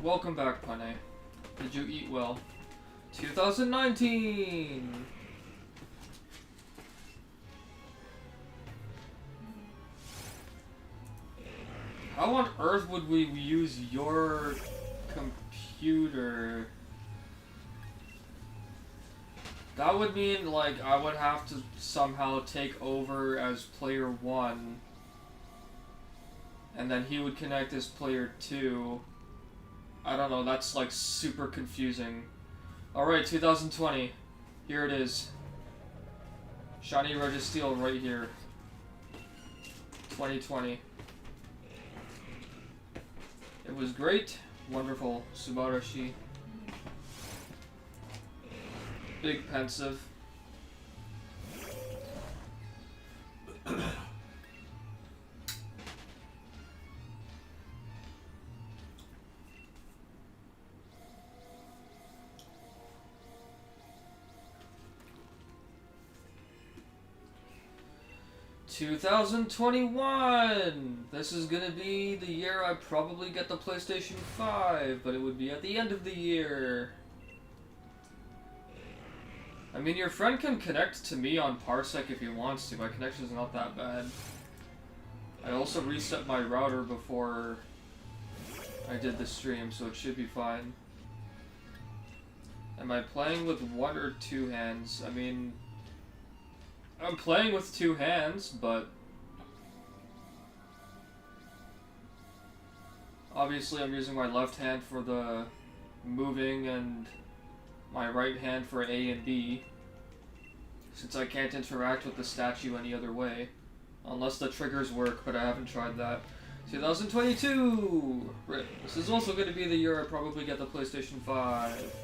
Welcome back, Pane. Did you eat well? 2019! How on earth would we use your computer? That would mean, like, I would have to somehow take over as player 1. And then he would connect as player 2. I don't know, that's like super confusing. Alright, 2020. Here it is. Shiny Registeel right here. 2020. It was great. Wonderful. Subarashi. Big pensive. 2021! This is gonna be the year I probably get the PlayStation 5, but it would be at the end of the year. I mean, your friend can connect to me on Parsec if he wants to. My connection's not that bad. I also reset my router before I did the stream, so it should be fine. Am I playing with one or two hands? I mean, I'm playing with two hands, but obviously I'm using my left hand for the moving and my right hand for A and B, since I can't interact with the statue any other way. Unless the triggers work, but I haven't tried that. 2022! Right. This is also going to be the year I probably get the PlayStation 5.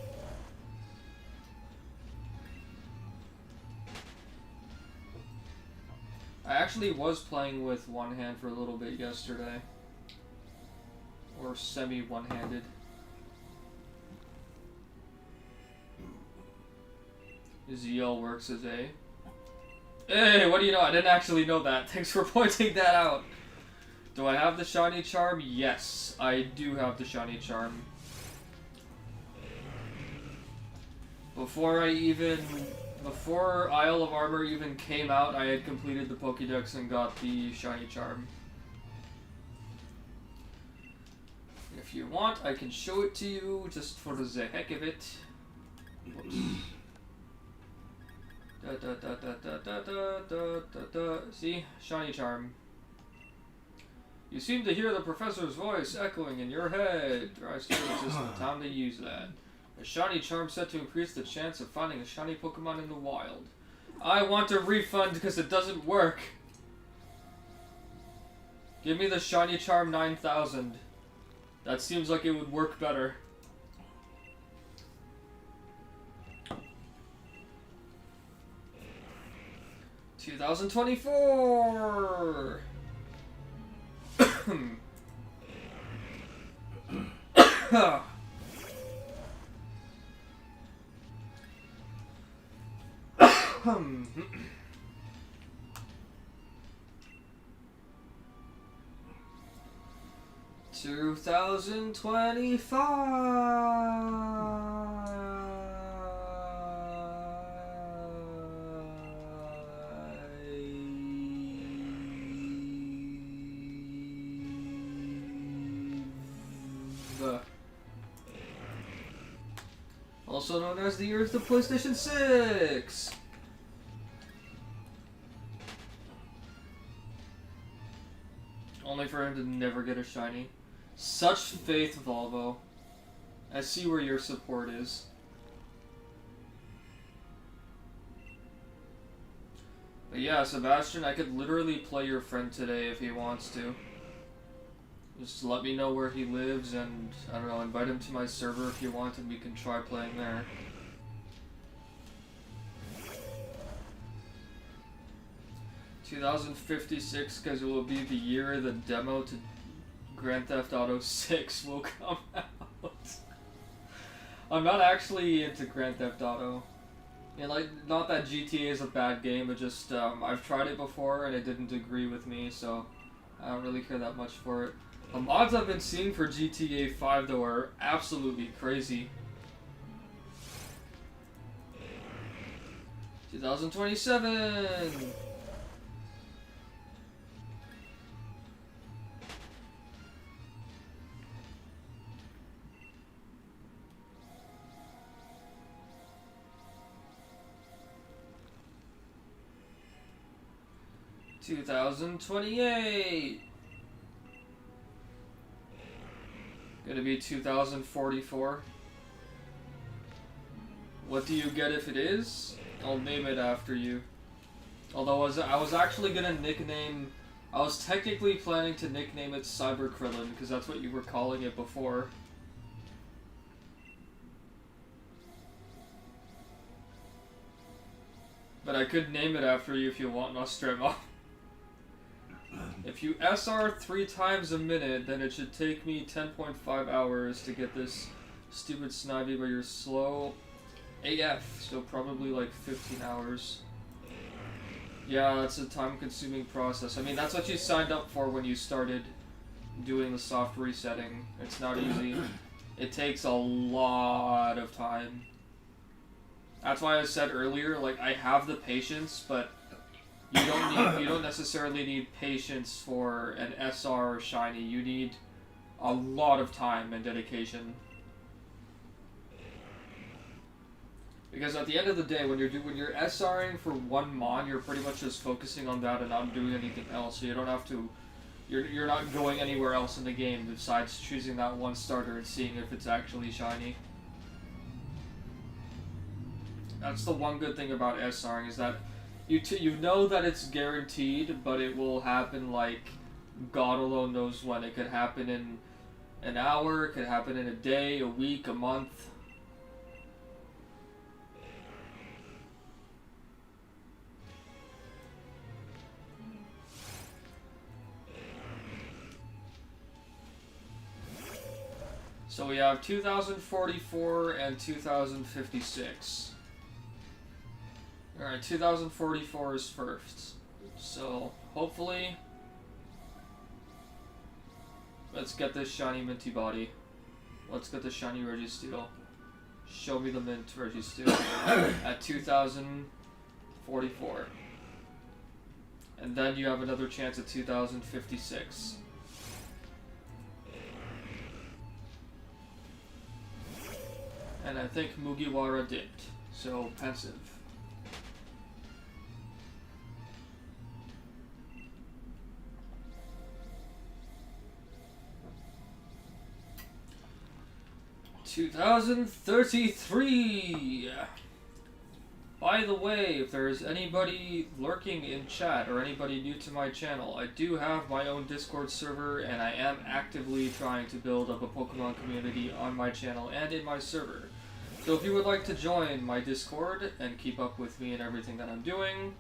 I actually was playing with one hand for a little bit yesterday. Or semi-one-handed. ZL works as A. Hey, what do you know? I didn't actually know that. Thanks for pointing that out. Do I have the shiny charm? Yes, I do have the shiny charm. Before Isle of Armor even came out, I had completed the Pokédex and got the shiny charm. If you want, I can show it to you just for the heck of it. Whoops. See? Shiny charm. You seem to hear the professor's voice echoing in your head. Try students, this is the time to use that. A shiny charm set to increase the chance of finding a shiny Pokemon in the wild. I want a refund because it doesn't work. Give me the shiny charm 9000. That seems like it would work better. $2024. 2025. Also known as the year of the PlayStation 6. Only for him to never get a shiny. Such faith, Volvo. I see where your support is. But yeah, Sebastian, I could literally play your friend today if he wants to. Just let me know where he lives and, I don't know, invite him to my server if you want and we can try playing there. $2056, because it will be the year the demo to Grand Theft Auto 6 will come out. I'm not actually into Grand Theft Auto. And like, not that GTA is a bad game, but just, I've tried it before and it didn't agree with me, so I don't really care that much for it. The mods I've been seeing for GTA 5 though are absolutely crazy. 2027! $2028. Gonna be 2044. What do you get if it is? I'll name it after you. Although I was actually gonna nickname... I was technically planning to nickname it Cyber Krillin, because that's what you were calling it before. But I could name it after you if you want, Nostromo. If you SR 3 times a minute, then it should take me 10.5 hours to get this stupid Snivy, but you're slow AF, so probably like 15 hours. Yeah, that's a time-consuming process. I mean, that's what you signed up for when you started doing the soft resetting. It's not easy. It takes a lot of time. That's why I said earlier, like, I have the patience, but you don't necessarily need patience for an SR shiny. You need a lot of time and dedication. Because at the end of the day, when you're SRing for one mon, you're pretty much just focusing on that and not doing anything else. So you don't have to. You're not going anywhere else in the game besides choosing that one starter and seeing if it's actually shiny. That's the one good thing about SRing, is that you know that it's guaranteed, but it will happen like God alone knows when. It could happen in an hour, it could happen in a day, a week, a month. So we have 2044 and 2056. Alright, 2044 is first. So, hopefully, let's get this shiny minty body. Let's get the shiny Registeel. Show me the mint Registeel at 2044. And then you have another chance at 2056. And I think Mugiwara dipped, so pensive. $2033. By the way, if there's anybody lurking in chat or anybody new to my channel, I do have my own Discord server, and I am actively trying to build up a Pokemon community on my channel and in my server. So if you would like to join my Discord and keep up with me and everything that I'm doing,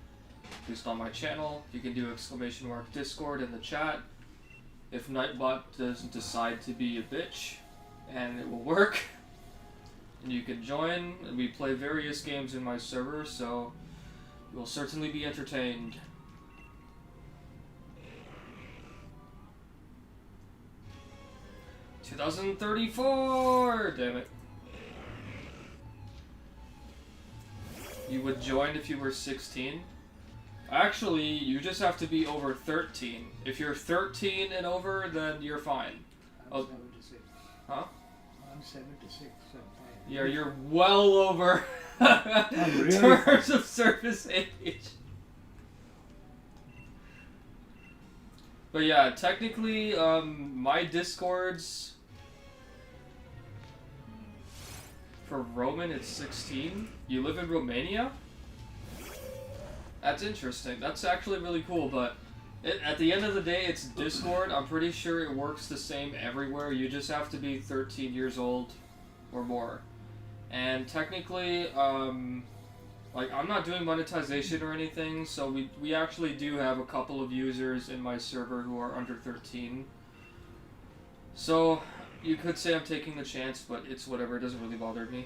just on my channel, you can do !Discord in the chat. If Nightbot doesn't decide to be a bitch, and it will work, and you can join. We play various games in my server, so you will certainly be entertained. $2034! Damn it. You would join if you were 16? Actually, you just have to be over 13. If you're 13 and over, then you're fine. I'm 76. Huh? I'm 76, so I'm fine. Yeah, you're well over really terms of service age. But yeah, technically, my Discords for Roman, it's 16. You live in Romania? That's interesting. That's actually really cool, but at the end of the day, it's Discord. I'm pretty sure it works the same everywhere. You just have to be 13 years old or more. And technically, like, I'm not doing monetization or anything, so we actually do have a couple of users in my server who are under 13. So, you could say I'm taking the chance, but it's whatever. It doesn't really bother me.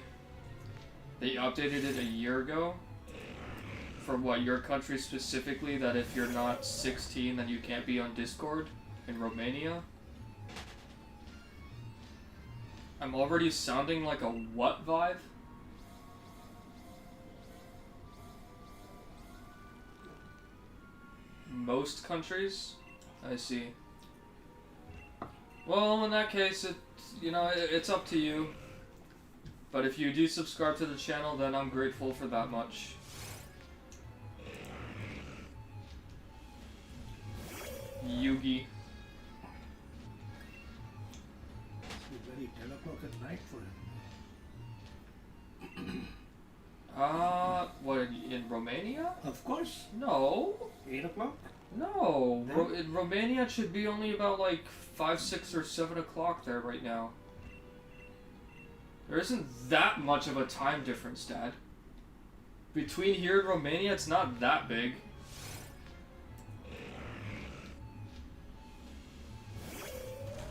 They updated it a year ago. For what, your country specifically, that if you're not 16, then you can't be on Discord in Romania? I'm already sounding like a what vibe? Most countries? I see. Well, in that case, it's up to you. But if you do subscribe to the channel, then I'm grateful for that much. Yugi. It's bloody 10 o'clock at night for him. What, in Romania? Of course. No. 8 o'clock? No. In Romania, it should be only about like 5, 6, or 7 o'clock there right now. There isn't that much of a time difference, Dad. Between here and Romania, it's not that big.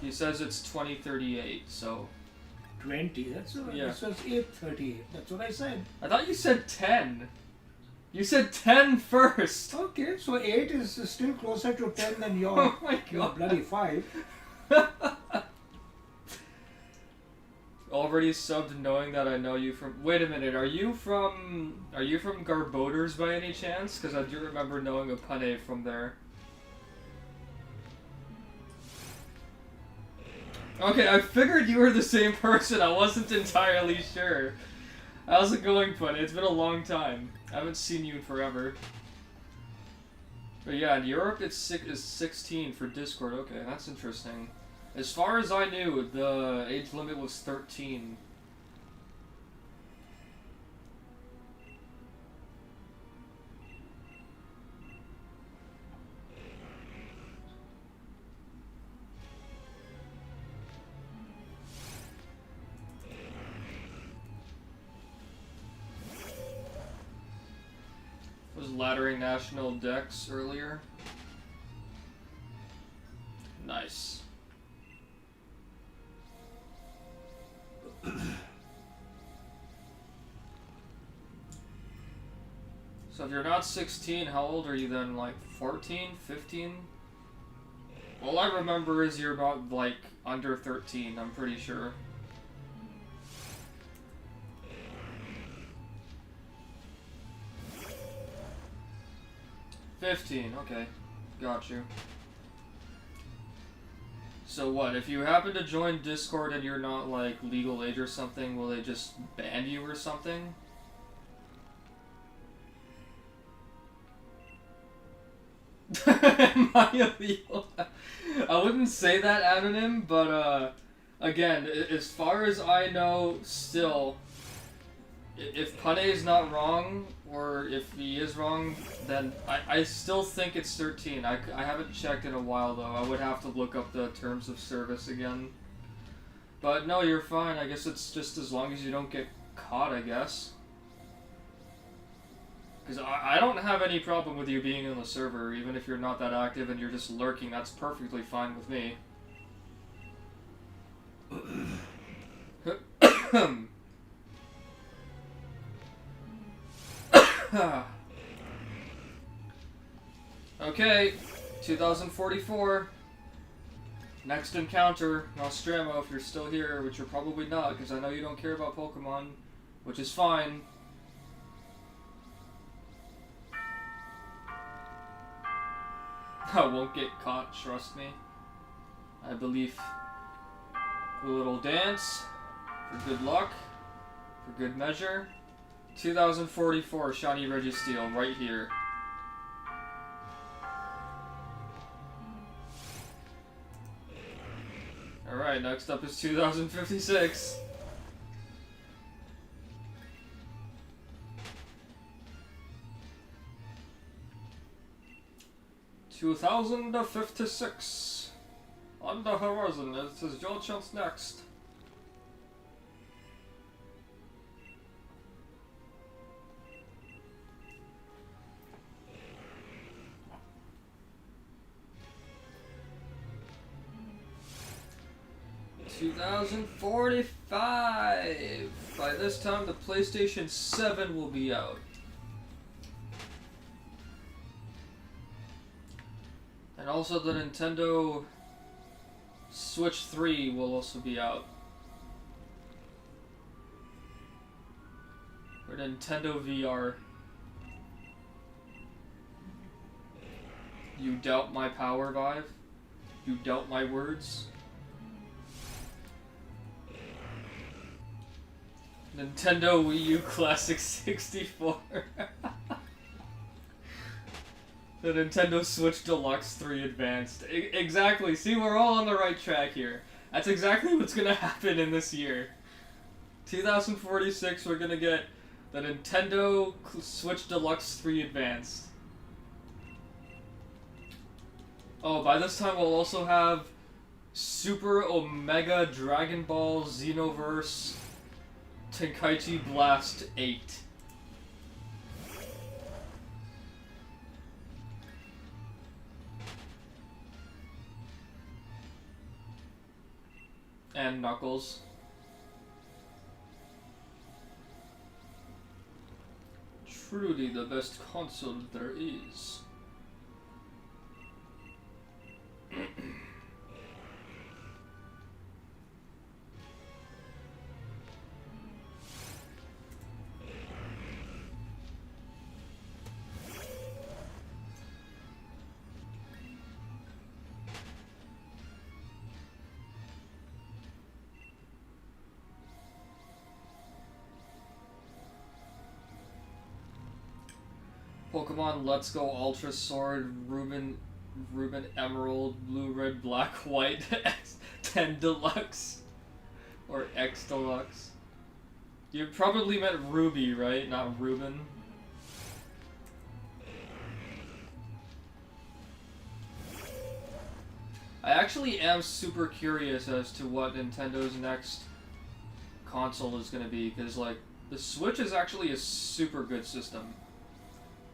He says it's 2038, so... 20, that's what Yeah. This was 8:38, that's what I said. I thought you said 10. You said 10 first. Okay, so 8 is still closer to 10 than your, Oh my your God. bloody 5. Already subbed knowing that I know you from... Wait a minute, are you from Garboders by any chance? Because I do remember knowing a Pane from there. Okay, I figured you were the same person. I wasn't entirely sure. How's it going, Funny? It's been a long time. I haven't seen you in forever. But yeah, in Europe it's 16 for Discord. Okay, that's interesting. As far as I knew, the age limit was 13. Was laddering national decks earlier. Nice. So if you're not 16, how old are you then? Like 14, 15? All I remember is you're about like under 13, I'm pretty sure. Okay, got you. So what, if you happen to join Discord and you're not like legal age or something, will they just ban you or something? Am I illegal? I wouldn't say that, Anonym, but again, as far as I know, still, if Pane is not wrong, or if he is wrong, then I still think it's 13. I haven't checked in a while, though. I would have to look up the terms of service again. But no, you're fine. I guess it's just as long as you don't get caught, I guess. Because I don't have any problem with you being on the server, even if you're not that active and you're just lurking. That's perfectly fine with me. Okay, 2044. Next encounter, Nostromo, if you're still here, which you're probably not, because I know you don't care about Pokemon, which is fine. I won't get caught, trust me. I believe. A little dance, for good luck, for good measure. 2044 Shiny Registeel, right here. Alright, next up is 2056. $2,056 on the horizon. It is your chance next. $2,045. By this time, the PlayStation 7 will be out. And also the Nintendo Switch 3 will also be out. Or Nintendo VR. You doubt my power, Vive? You doubt my words? Nintendo Wii U Classic 64. The Nintendo Switch Deluxe 3 Advanced. Exactly. See, we're all on the right track here. That's exactly what's gonna happen in this year. 2046, we're gonna get the Nintendo Switch Deluxe 3 Advanced. Oh, by this time we'll also have Super Omega Dragon Ball Xenoverse Tenkaichi Blast 8. And Knuckles. Truly the best console there is. Pokemon Let's Go Ultra Sword, Ruben Emerald, Blue Red Black White, X10 Deluxe, or X Deluxe. You probably meant Ruby, right? Not Ruben. I actually am super curious as to what Nintendo's next console is going to be, because, like, the Switch is actually a super good system.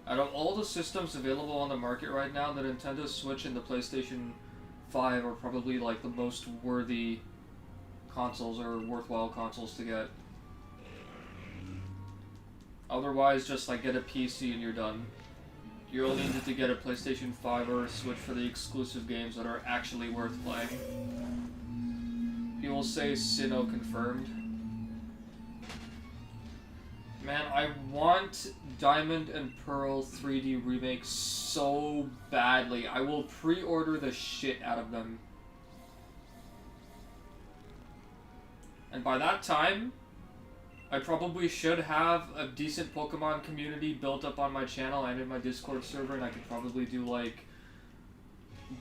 Out of all the systems available on the market right now, the Nintendo Switch and the PlayStation 5 are probably, like, the most worthy consoles, or worthwhile consoles to get. Otherwise, just, like, get a PC and you're done. You only need to get a PlayStation 5 or a Switch for the exclusive games that are actually worth playing. People say Sinnoh confirmed. Man, I want Diamond and Pearl 3D remakes so badly. I will pre-order the shit out of them. And by that time, I probably should have a decent Pokemon community built up on my channel and in my Discord server, and I could probably do, like,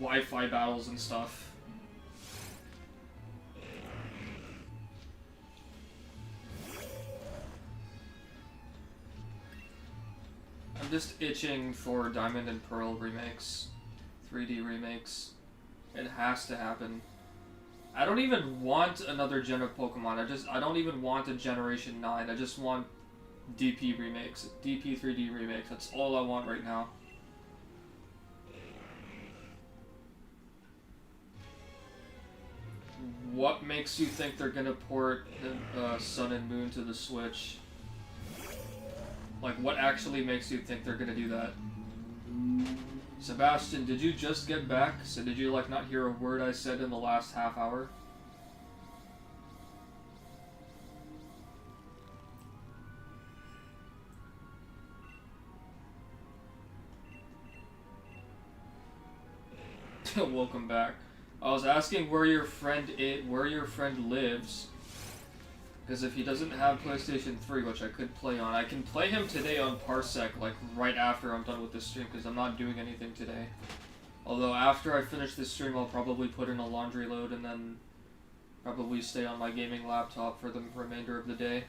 Wi-Fi battles and stuff. I'm just itching for Diamond and Pearl remakes. 3D remakes. It has to happen. I don't even want another gen of Pokemon. I don't even want a Generation 9. I just want DP remakes. DP 3D remakes. That's all I want right now. What makes you think they're gonna port Sun and Moon to the Switch? Like, what actually makes you think they're gonna do that? Sebastian, did you just get back? So did you, like, not hear a word I said in the last half hour? Welcome back. I was asking where your friend lives. Because if he doesn't have PlayStation 3, which I could play on, I can play him today on Parsec, like, right after I'm done with this stream, because I'm not doing anything today. Although, after I finish this stream, I'll probably put in a laundry load, and then probably stay on my gaming laptop for the remainder of the day.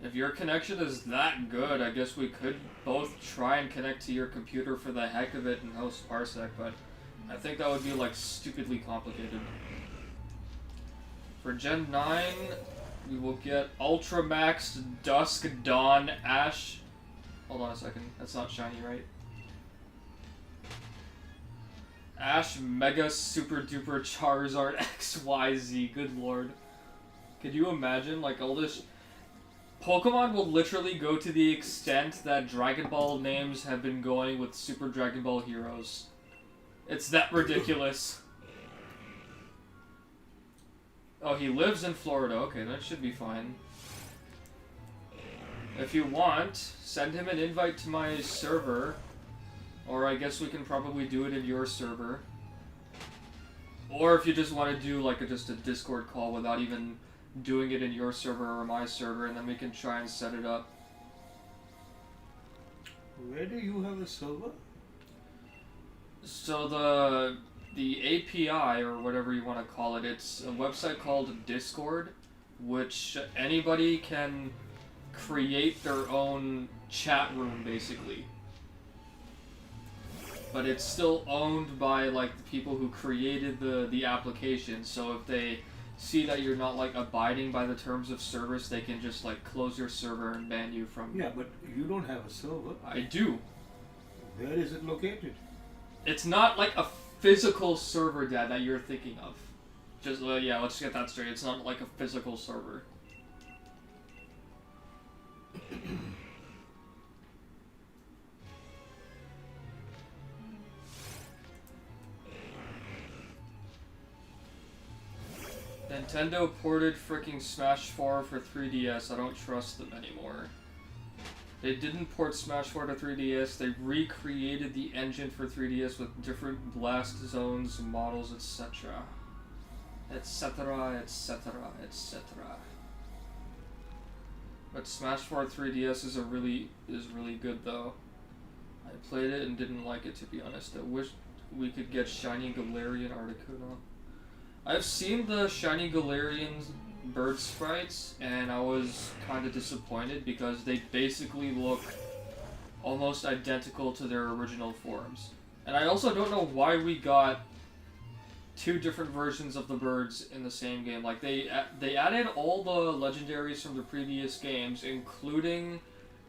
If your connection is that good, I guess we could both try and connect to your computer for the heck of it and host Parsec, but I think that would be, like, stupidly complicated. For Gen 9, we will get Ultra Max Dusk Dawn Ash. Hold on a second. That's not shiny, right? Ash Mega Super Duper Charizard XYZ. Good lord. Could you imagine, like, all this... Pokemon will literally go to the extent that Dragon Ball names have been going with Super Dragon Ball Heroes. It's that ridiculous. Oh, he lives in Florida. Okay, that should be fine. If you want, send him an invite to my server. Or I guess we can probably do it in your server. Or if you just want to do, like, just a Discord call without even doing it in your server or my server, and then we can try and set it up. Where do you have a server? So the API, or whatever you want to call it, it's a website called Discord, which anybody can create their own chat room, basically. But it's still owned by, like, the people who created the application, so if they see that you're not, like, abiding by the terms of service, they can just, like, close your server and ban you from... Yeah, but you don't have a server. I do. Where is it located? It's not, like, a physical server, Dad, that you're thinking of. Just, yeah, let's get that straight. It's not, like, a physical server. Nintendo ported fricking Smash 4 for 3DS. I don't trust them anymore. They didn't port Smash 4 to 3DS. They recreated the engine for 3DS with different blast zones, models, etc. Etc, etc, etc. But Smash 4 3DS is really good though. I played it and didn't like it, to be honest. I wish we could get Shiny Galarian Articuno. I've seen the Shiny Galarian bird sprites, and I was kind of disappointed because they basically look almost identical to their original forms. And I also don't know why we got two different versions of the birds in the same game. Like, they added all the legendaries from the previous games, including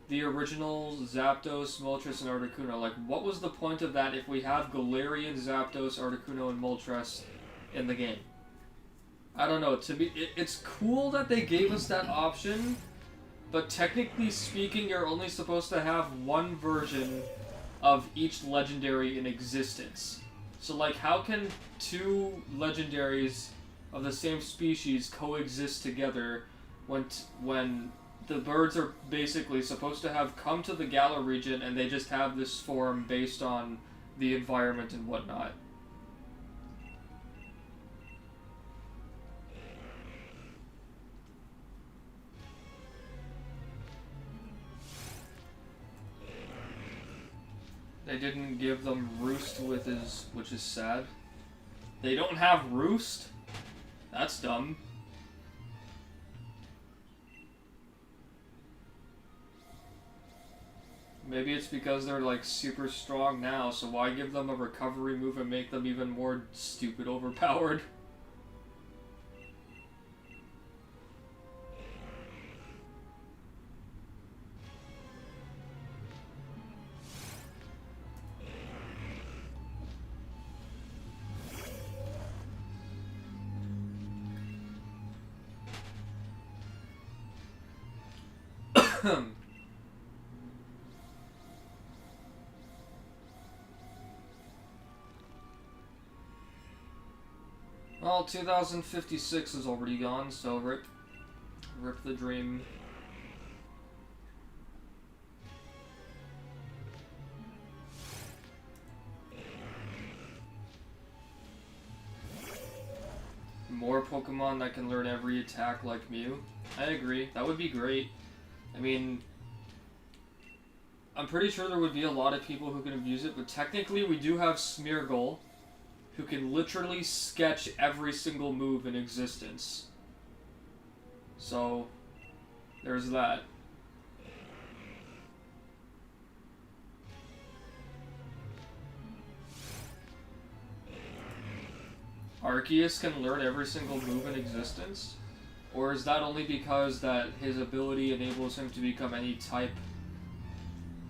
the original Zapdos, Moltres, and Articuno. Like, what was the point of that if we have Galarian, Zapdos, Articuno, and Moltres in the game? I don't know. To me, it's cool that they gave us that option, but technically speaking, you're only supposed to have one version of each legendary in existence. So, like, how can two legendaries of the same species coexist together when the birds are basically supposed to have come to the Galar region and they just have this form based on the environment and whatnot? They didn't give them Roost which is sad. They don't have Roost? That's dumb. Maybe it's because they're like super strong now, so why give them a recovery move and make them even more stupid overpowered? Well, 2056 is already gone, so rip the dream. More Pokemon that can learn every attack like Mew. I agree. That would be great. I mean, I'm pretty sure there would be a lot of people who can abuse it, but technically we do have Smeargle, who can literally sketch every single move in existence. So, there's that. Arceus can learn every single move in existence? Or is that only because that his ability enables him to become any type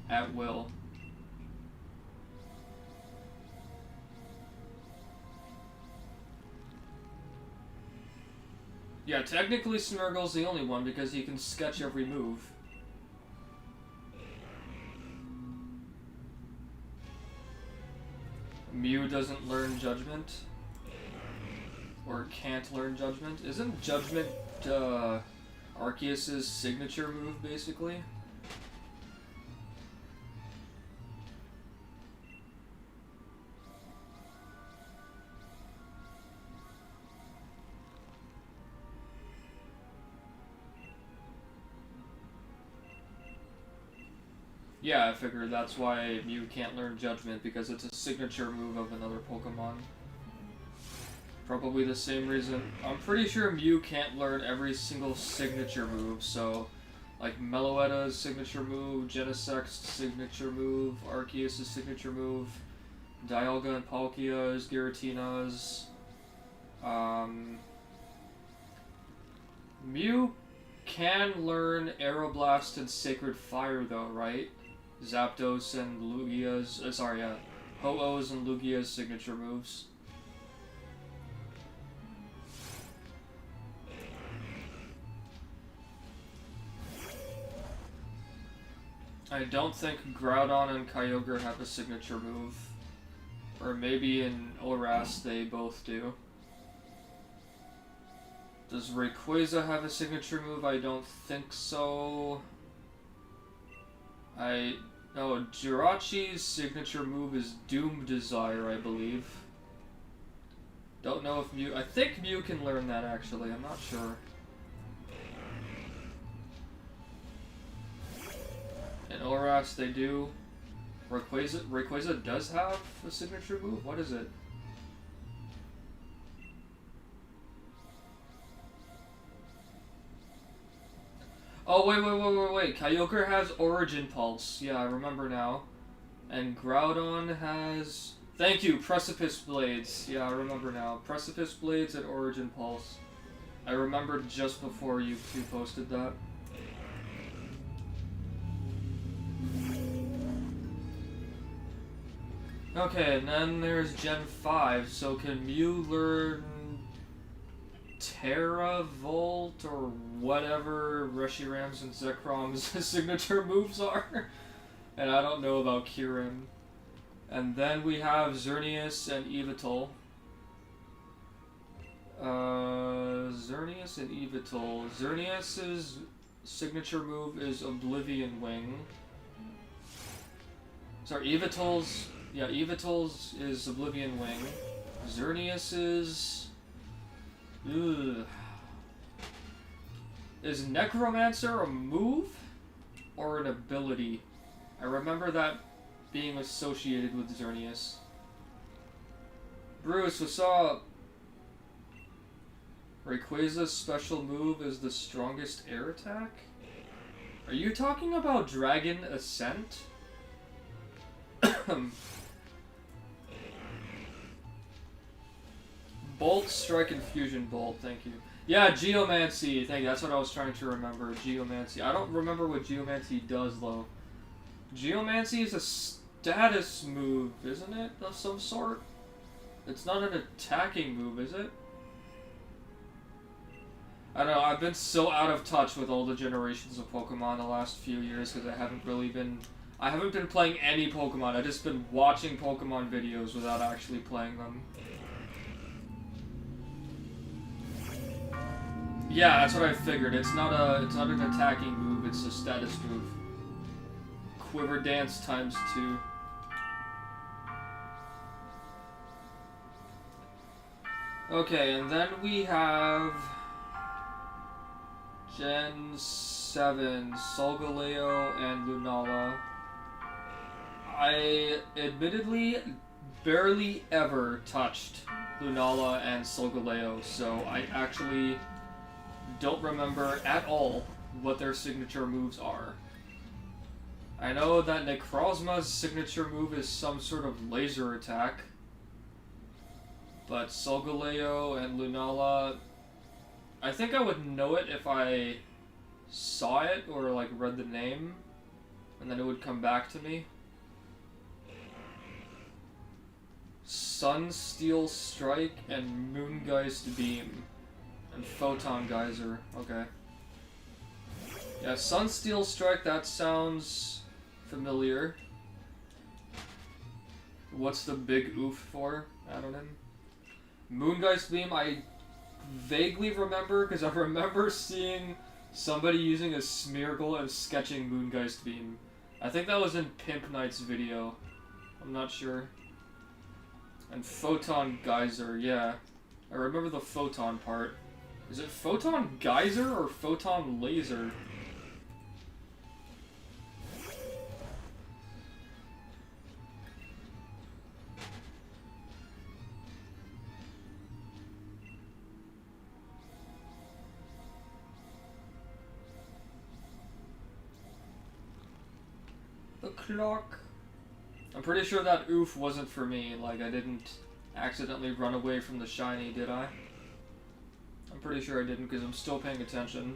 at will? Yeah, technically Smeargle's the only one because he can sketch every move. Mew doesn't learn Judgment. Or can't learn Judgment. Isn't Judgment Arceus' signature move, basically? Yeah, I figured that's why Mew can't learn Judgment, because it's a signature move of another Pokemon. Probably the same reason. I'm pretty sure Mew can't learn every single signature move, so like Meloetta's signature move, Genesect's signature move, Arceus' signature move, Dialga and Palkia's, Giratina's. Mew can learn Aeroblast and Sacred Fire though, right? Zapdos and Lugia's, Ho-Oh's and Lugia's signature moves. I don't think Groudon and Kyogre have a signature move. Or maybe in Oras they both do. Does Rayquaza have a signature move? I don't think so. No, Jirachi's signature move is Doom Desire, I believe. Don't know if Mew... I think Mew can learn that, actually. I'm not sure. In Oras they do. Rayquaza does have a signature move? What is it? Oh, wait. Kyogre has Origin Pulse. Yeah, I remember now. And Groudon has... Thank you, Precipice Blades. Yeah, I remember now. Precipice Blades and Origin Pulse. I remembered just before you two posted that. Okay, and then there's Gen 5, so can Mew learn Terra Volt or whatever Reshiram's and Zekrom's signature moves are? And I don't know about Kyurem. And then we have Xerneas and Yveltal. Xerneas and Yveltal. Xerneas' signature move is Oblivion Wing. Sorry, Yveltal's... Yeah, Yveltal's is Oblivion Wing. Xerneas's... Ugh. Is Necromancer a move? Or an ability? I remember that being associated with Xerneas. Bruce, we saw... Rayquaza's special move is the strongest air attack? Are you talking about Dragon Ascent? Bolt, Strike, and Fusion Bolt, thank you. Yeah, Geomancy, thank you, that's what I was trying to remember, Geomancy. I don't remember what Geomancy does, though. Geomancy is a status move, isn't it, of some sort? It's not an attacking move, is it? I don't know, I've been so out of touch with all the generations of Pokemon the last few years, because I haven't been playing any Pokemon, I've just been watching Pokemon videos without actually playing them. Yeah, that's what I figured. It's not an attacking move, it's a status move. Quiver Dance times 2. Okay, and then we have Gen 7, Solgaleo and Lunala. I admittedly barely ever touched Lunala and Solgaleo, so I actually don't remember at all what their signature moves are. I know that Necrozma's signature move is some sort of laser attack, but Solgaleo and Lunala, I think I would know it if I saw it or like read the name, and then it would come back to me. Sunsteel Strike and Moongeist Beam. And Photon Geyser, okay. Yeah, Sunsteel Strike, that sounds familiar. What's the big oof for? I don't know. Moongeist Beam, I vaguely remember, because I remember seeing somebody using a Smeargle and sketching Moongeist Beam. I think that was in Pimp Knight's video. I'm not sure. And Photon Geyser, yeah. I remember the Photon part. Is it Photon Geyser or Photon Laser? The clock. I'm pretty sure that oof wasn't for me, like I didn't accidentally run away from the shiny, did I? I'm pretty sure I didn't, because I'm still paying attention.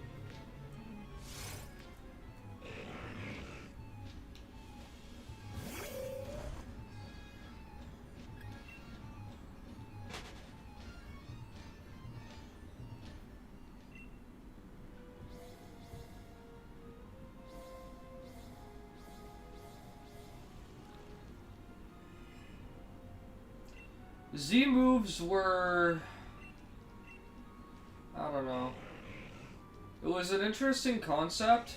Z moves were... I don't know. It was an interesting concept,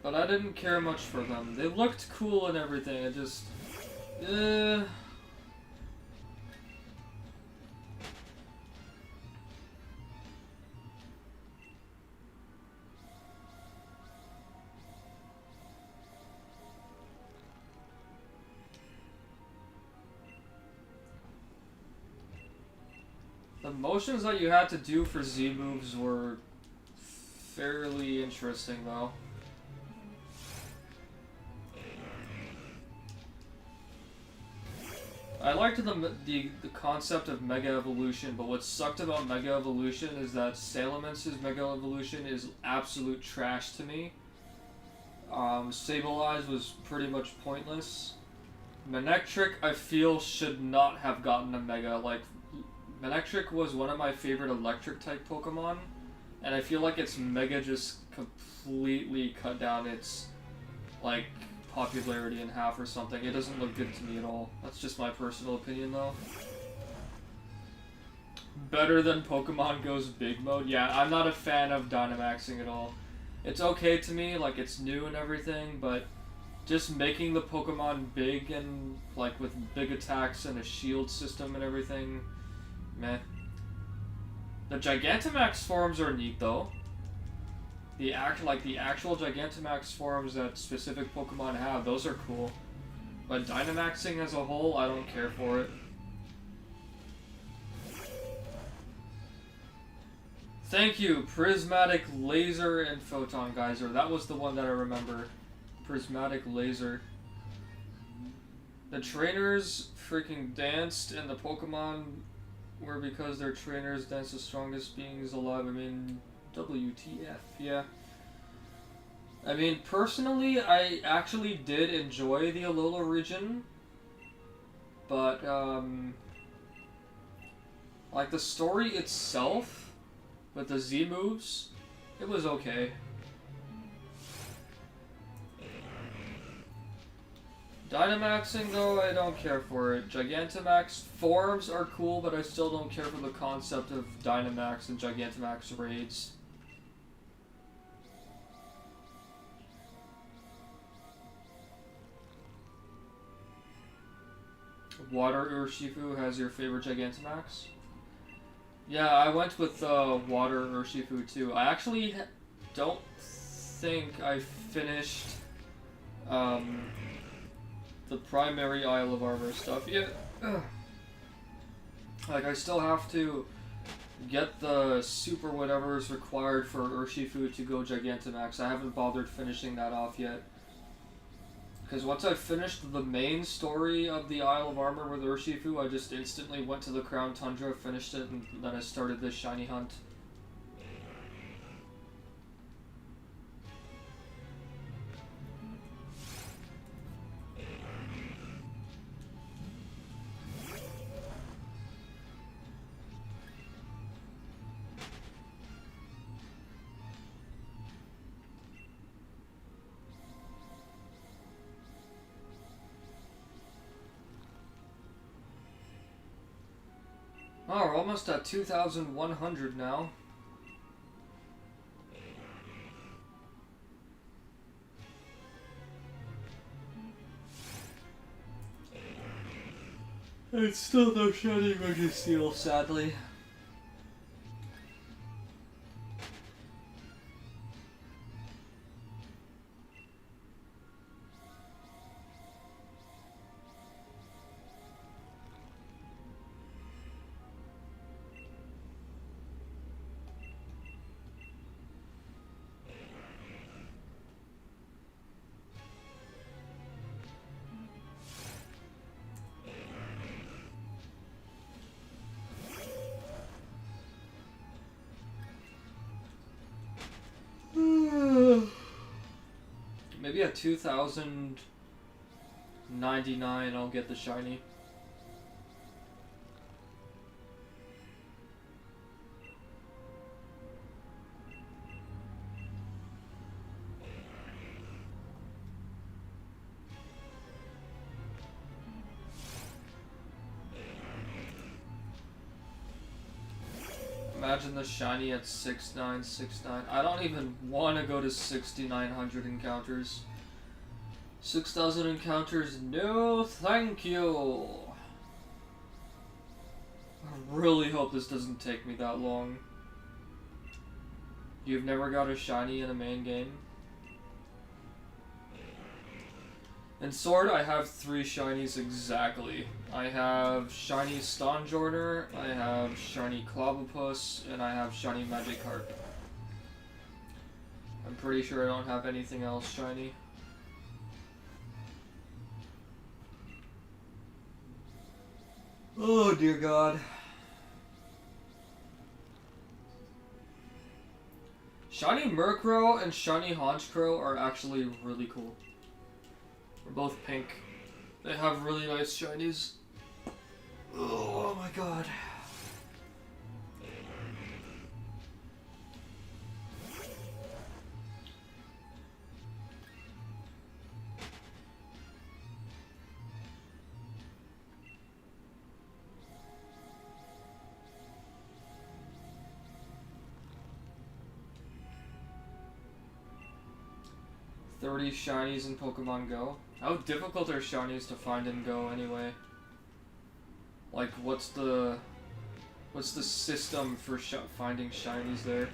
but I didn't care much for them. They looked cool and everything, it just... The motions that you had to do for Z moves were fairly interesting, though. I liked the concept of Mega Evolution, but what sucked about Mega Evolution is that Salamence' Mega Evolution is absolute trash to me. Sableye was pretty much pointless. Manectric, I feel, should not have gotten a Mega. Like, Manectric was one of my favorite Electric-type Pokemon, and I feel like its Mega just completely cut down its, like, popularity in half or something. It doesn't look good to me at all. That's just my personal opinion, though. Better than Pokemon Go's Big Mode? Yeah, I'm not a fan of Dynamaxing at all. It's okay to me, like, it's new and everything, but just making the Pokemon big and, like, with big attacks and a shield system and everything, meh. The Gigantamax forms are neat, though. The actual Gigantamax forms that specific Pokemon have, those are cool. But Dynamaxing as a whole, I don't care for it. Thank you, Prismatic Laser and Photon Geyser. That was the one that I remember. Prismatic Laser. The trainers freaking danced, and the Pokemon were because their trainers dance the strongest beings alive. I mean, WTF, yeah. I mean, personally, I actually did enjoy the Alola region, but, like, the story itself, with the Z moves, it was okay. Dynamaxing, though, I don't care for it. Gigantamax forms are cool, but I still don't care for the concept of Dynamax and Gigantamax raids. Water Urshifu has your favorite Gigantamax? Yeah, I went with Water Urshifu too. I actually don't think I finished the primary Isle of Armor stuff yet. Like, I still have to get the super whatever is required for Urshifu to go Gigantamax. I haven't bothered finishing that off yet. Because once I finished the main story of the Isle of Armor with Urshifu, I just instantly went to the Crown Tundra, finished it, and then I started this shiny hunt. Oh, we're almost at 2,100 now. It's still no shiny Registeel, sadly. Maybe at 2,099 I'll get the shiny. Imagine the shiny at 6,969. I don't even want to go to 6,900 encounters. 6,000 encounters, no thank you! I really hope this doesn't take me that long. You've never got a shiny in a main game? In Sword, I have 3 shinies exactly. I have shiny Stonjourner, I have shiny Clobbopus, and I have shiny Magikarp. I'm pretty sure I don't have anything else shiny. Oh dear God. Shiny Murkrow and shiny Honchkrow are actually really cool. They're both pink. They have really nice shinies. Oh my god. $30 shinies in Pokemon Go. How difficult are shinies to find in Go anyway? Like, what's the system for finding shinies there?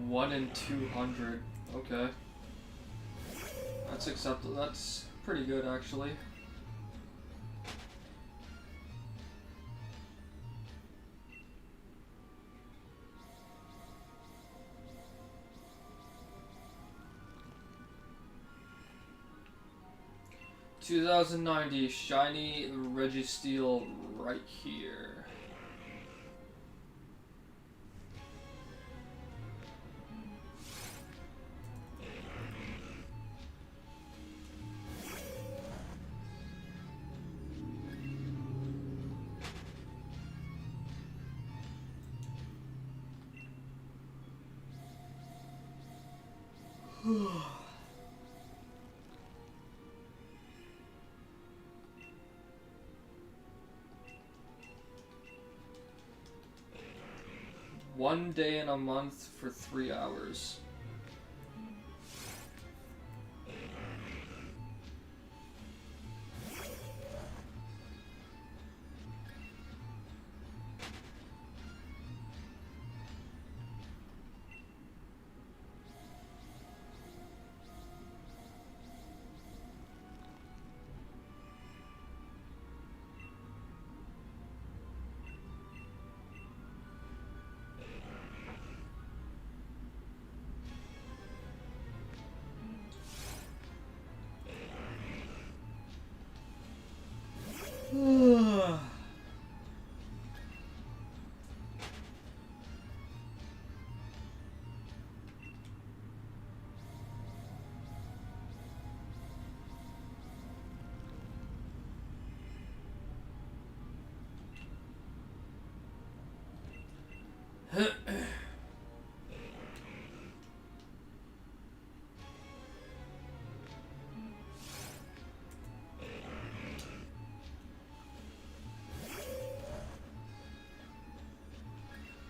One in 200. Okay. That's acceptable. That's pretty good, actually. $2,090 shiny Registeel right here. One day in a month for 3 hours.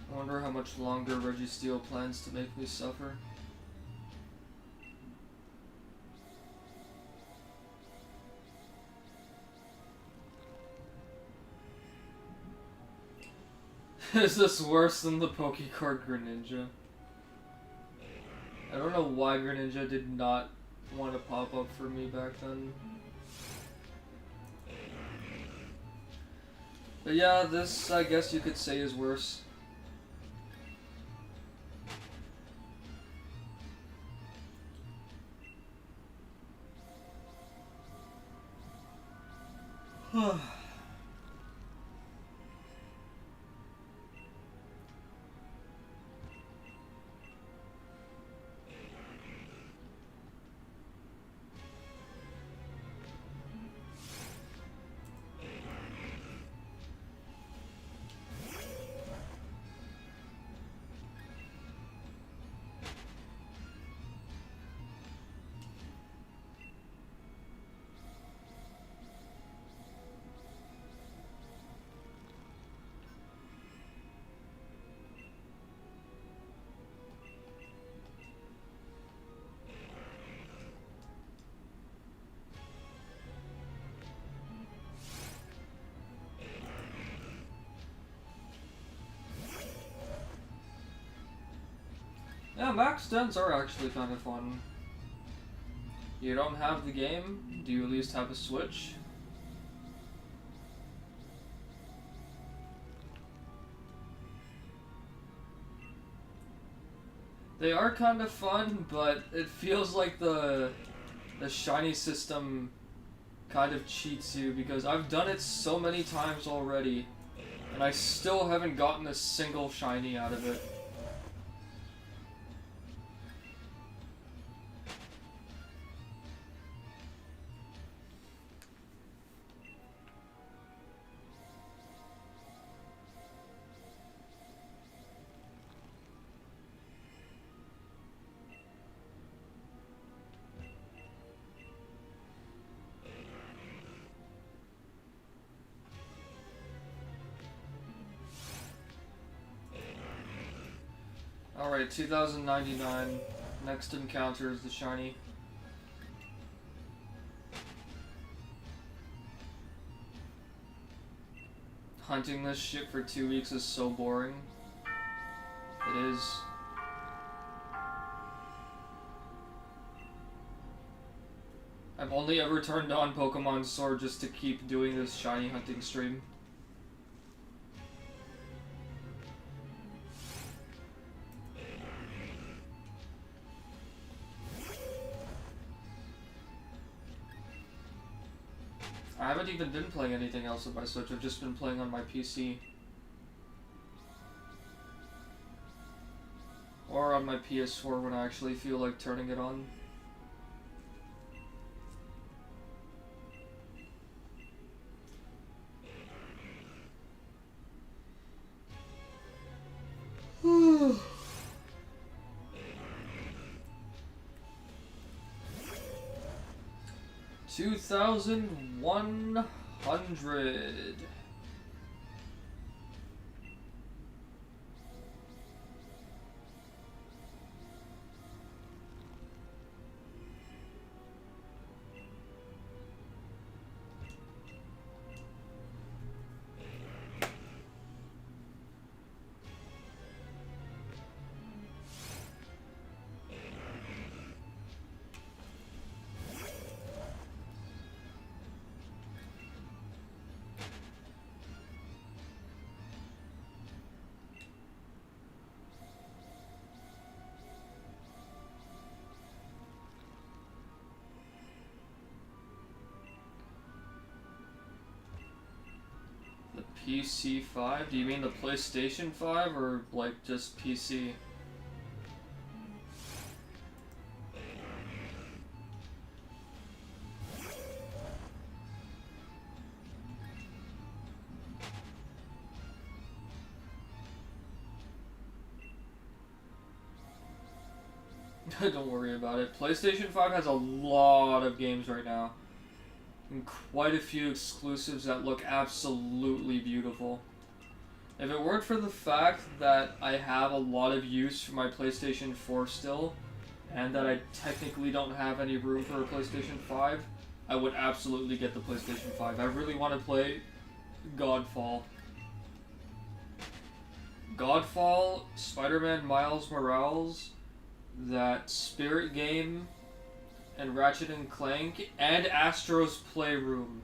I wonder how much longer Registeel plans to make me suffer. Is this worse than the Pokécard Greninja? I don't know why Greninja did not want to pop up for me back then. But yeah, this I guess you could say is worse. Yeah, max dens are actually kind of fun. You don't have the game, do you at least have a Switch? They are kind of fun, but it feels like the shiny system kind of cheats you, because I've done it so many times already, and I still haven't gotten a single shiny out of it. Alright, 2099. Next encounter is the shiny. Hunting this shit for 2 weeks is so boring. It is. I've only ever turned on Pokemon Sword just to keep doing this shiny hunting stream. I haven't even been playing anything else on my Switch, I've just been playing on my PC. Or on my PS4 when I actually feel like turning it on. $2,100. PC 5? Do you mean the PlayStation 5 or like just PC? Don't worry about it. PlayStation 5 has a lot of games right now. And quite a few exclusives that look absolutely beautiful. If it weren't for the fact that I have a lot of use for my PlayStation 4 still, and that I technically don't have any room for a PlayStation 5, I would absolutely get the PlayStation 5. I really want to play Godfall. Godfall, Spider-Man Miles Morales, that Spirit game, and Ratchet and Clank, and Astro's Playroom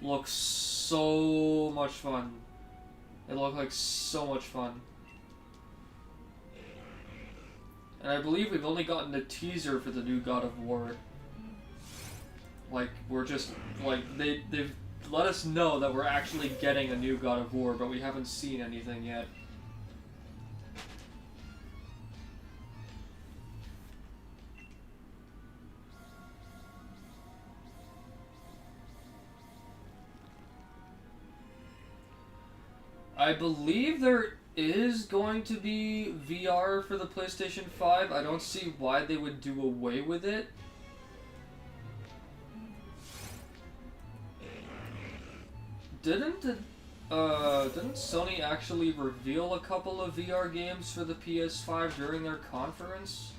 look so much fun. They look like so much fun. And I believe we've only gotten a teaser for the new God of War. Like, we're just, like, they've let us know that we're actually getting a new God of War, but we haven't seen anything yet. I believe there is going to be VR for the PlayStation 5. I don't see why they would do away with it. Didn't Sony actually reveal a couple of VR games for the PS5 during their conference?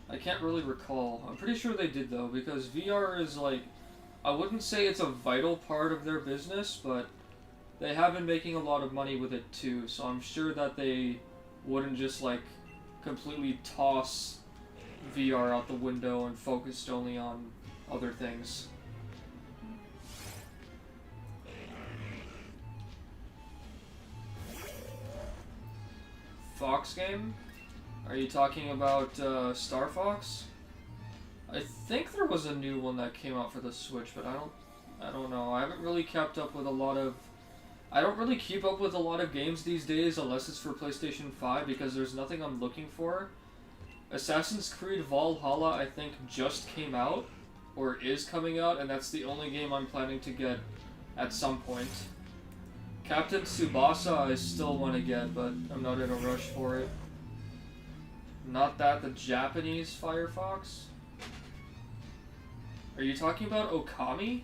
I can't really recall. I'm pretty sure they did though, because VR is like, I wouldn't say it's a vital part of their business, but they have been making a lot of money with it too, so I'm sure that they wouldn't just like completely toss VR out the window and focused only on other things. Fox game? Are you talking about Star Fox? I think there was a new one that came out for the Switch, but I don't know. I haven't really kept up with a lot of... I don't really keep up with a lot of games these days unless it's for PlayStation 5 because there's nothing I'm looking for. Assassin's Creed Valhalla I think just came out, or is coming out, and that's the only game I'm planning to get at some point. Captain Tsubasa I still want to get, but I'm not in a rush for it. Not that, the Japanese Firefox? Are you talking about Okami?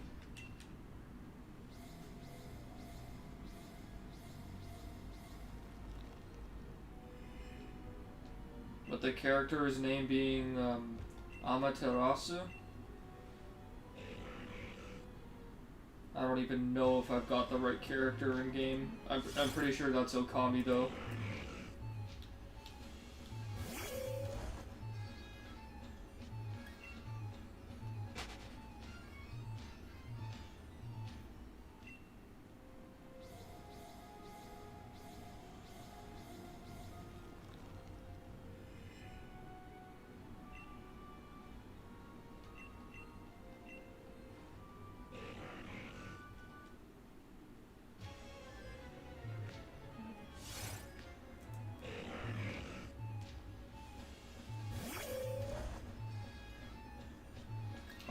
With the character's name being Amaterasu? I don't even know if I've got the right character in game. I'm pretty sure that's Okami though.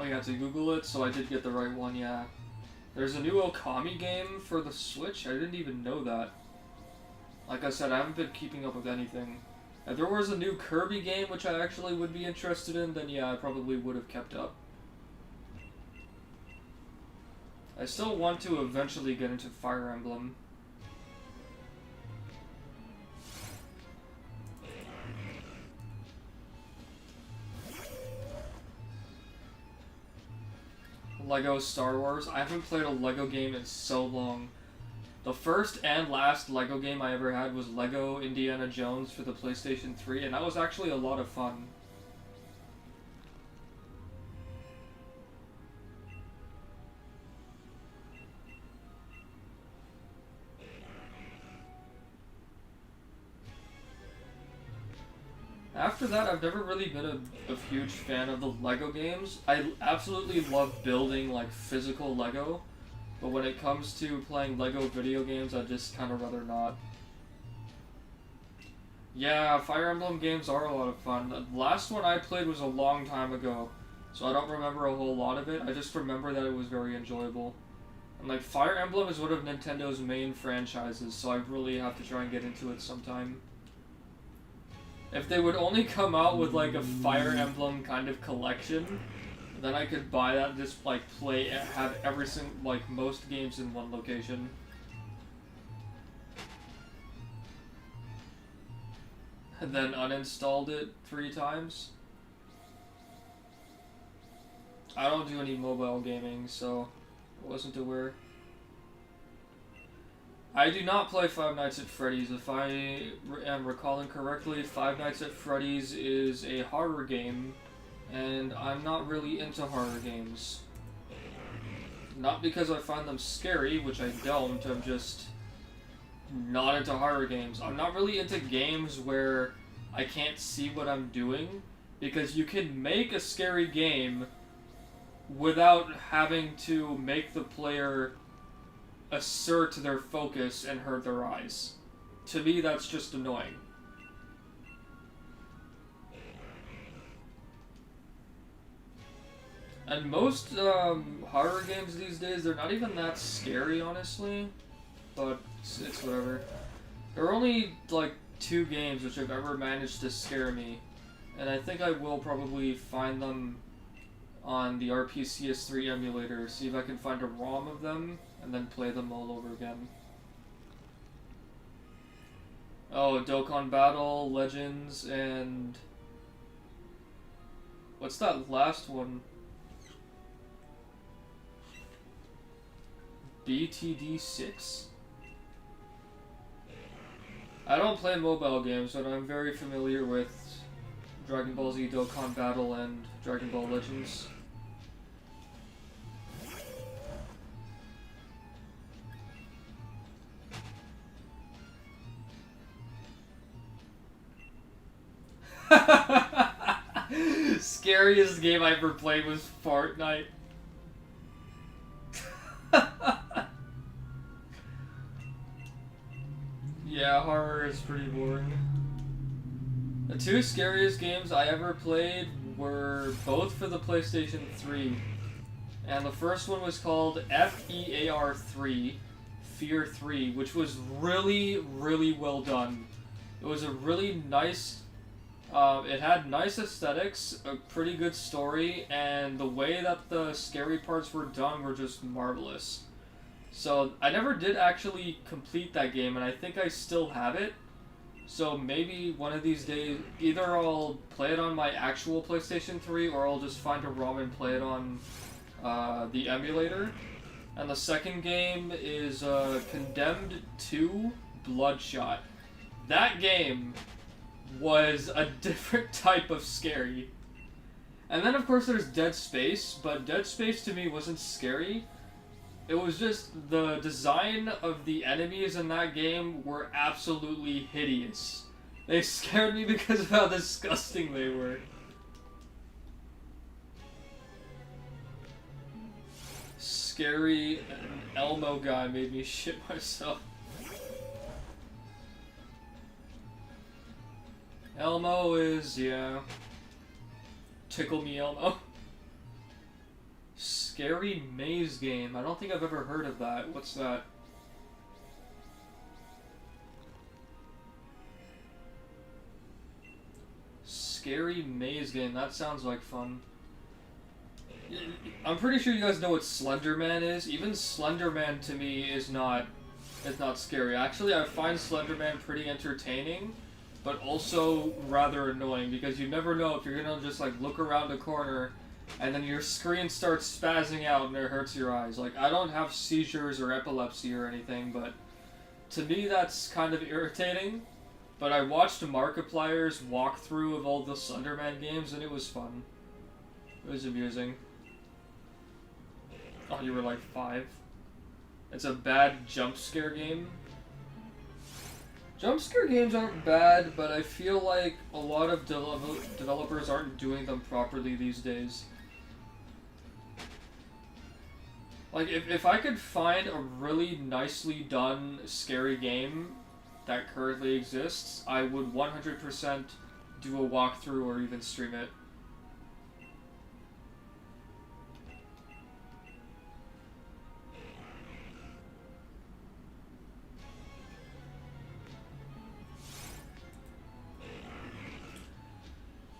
Oh, you had to Google it, so I did get the right one, yeah. There's a new Okami game for the Switch? I didn't even know that. Like I said, I haven't been keeping up with anything. If there was a new Kirby game, which I actually would be interested in, then yeah, I probably would have kept up. I still want to eventually get into Fire Emblem. Lego Star Wars. I haven't played a Lego game in so long. The first and last Lego game I ever had was Lego Indiana Jones for the PlayStation 3, and that was actually a lot of fun. After that, I've never really been a huge fan of the Lego games. I absolutely love building, like, physical Lego, but when it comes to playing Lego video games, I'd just kind of rather not. Yeah, Fire Emblem games are a lot of fun. The last one I played was a long time ago, so I don't remember a whole lot of it. I just remember that it was very enjoyable. And, like, Fire Emblem is one of Nintendo's main franchises, so I really have to try and get into it sometime. If they would only come out with, like, a Fire Emblem kind of collection, then I could buy that and just, like, play, have every single, like, most games in one location. And then uninstalled it 3 times. I don't do any mobile gaming, so I wasn't aware. I do not play Five Nights at Freddy's. If I am recalling correctly, Five Nights at Freddy's is a horror game, and I'm not really into horror games. Not because I find them scary, which I don't, I'm just not into horror games. I'm not really into games where I can't see what I'm doing, because you can make a scary game without having to make the player assert their focus and hurt their eyes. To me, that's just annoying. And most horror games these days, they're not even that scary, honestly. But it's whatever. There are only like 2 games which have ever managed to scare me. And I think I will probably find them on the RPCS3 emulator, see if I can find a ROM of them, and then play them all over again. Oh, Dokkan Battle, Legends, and... what's that last one? BTD6? I don't play mobile games, but I'm very familiar with Dragon Ball Z Dokkan Battle and Dragon Ball Legends. Scariest game I ever played was Fortnite. Yeah, horror is pretty boring. The 2 scariest games I ever played were both for the PlayStation 3. And the first one was called FEAR 3, Fear 3, which was really, really well done. It was a really nice... it had nice aesthetics, a pretty good story, and the way that the scary parts were done were just marvelous. So, I never did actually complete that game, and I think I still have it. So maybe one of these days, either I'll play it on my actual PlayStation 3, or I'll just find a ROM and play it on the emulator. And the second game is Condemned 2 Bloodshot. That game was a different type of scary. And then of course there's Dead Space, but Dead Space to me wasn't scary. It was just the design of the enemies in that game were absolutely hideous. They scared me because of how disgusting they were. Scary Elmo guy made me shit myself. Elmo is, yeah. Tickle me Elmo. Scary Maze game. I don't think I've ever heard of that. What's that? Scary Maze game. That sounds like fun. I'm pretty sure you guys know what Slender Man is. Even Slender Man to me is not scary. Actually, I find Slender Man pretty entertaining, but also rather annoying because you never know if you're gonna just like look around a corner and then your screen starts spazzing out and it hurts your eyes. Like, I don't have seizures or epilepsy or anything, but to me that's kind of irritating. But I watched Markiplier's walkthrough of all the Slenderman games and it was fun. It was amusing. Oh, you were like 5? It's a bad jump scare game. Jump scare games aren't bad, but I feel like a lot of developers aren't doing them properly these days. Like, if I could find a really nicely done scary game that currently exists, I would 100% do a walkthrough or even stream it.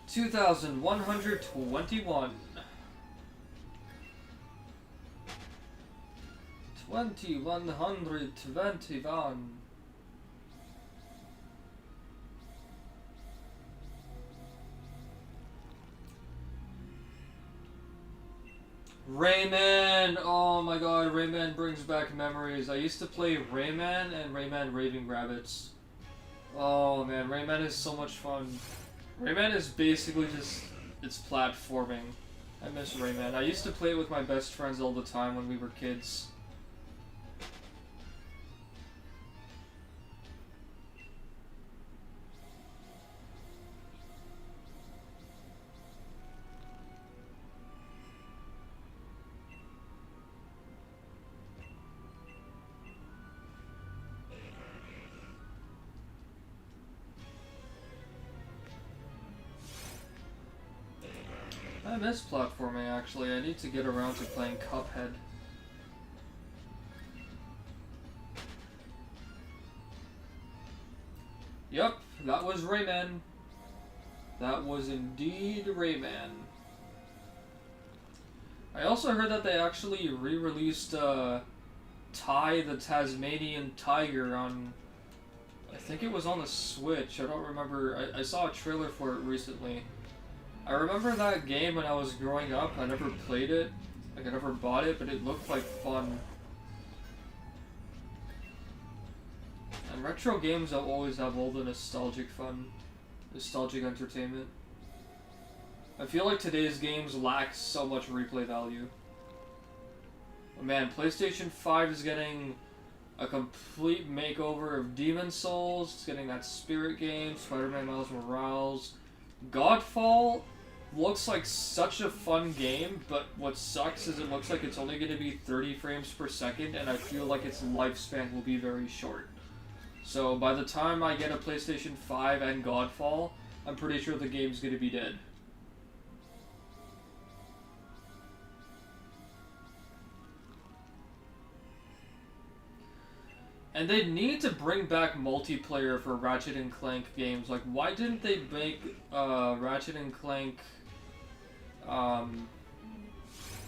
$2,121. 2,121. Rayman! Oh my god, Rayman brings back memories. I used to play Rayman and Rayman Raving Rabbits. Oh man, Rayman is so much fun. Rayman is basically just, it's platforming. I miss Rayman. I used to play it with my best friends all the time when we were kids. miss platforming, actually. I need to get around to playing Cuphead. Yep, that was Rayman. That was indeed Rayman. I also heard that they actually re-released Ty the Tasmanian Tiger on... I think it was on the Switch. I don't remember. I saw a trailer for it recently. I remember that game when I was growing up. I never played it. Like, I never bought it, but it looked like fun. And retro games always have all the nostalgic fun. Nostalgic entertainment. I feel like today's games lack so much replay value. But man, PlayStation 5 is getting a complete makeover of Demon's Souls. It's getting that Spirit game, Spider-Man Miles Morales. Godfall looks like such a fun game, but what sucks is it looks like it's only going to be 30 frames per second, and I feel like its lifespan will be very short. So by the time I get a PlayStation 5 and Godfall, I'm pretty sure the game's going to be dead. And they need to bring back multiplayer for Ratchet and Clank games. Like, why didn't they make Ratchet and Clank, the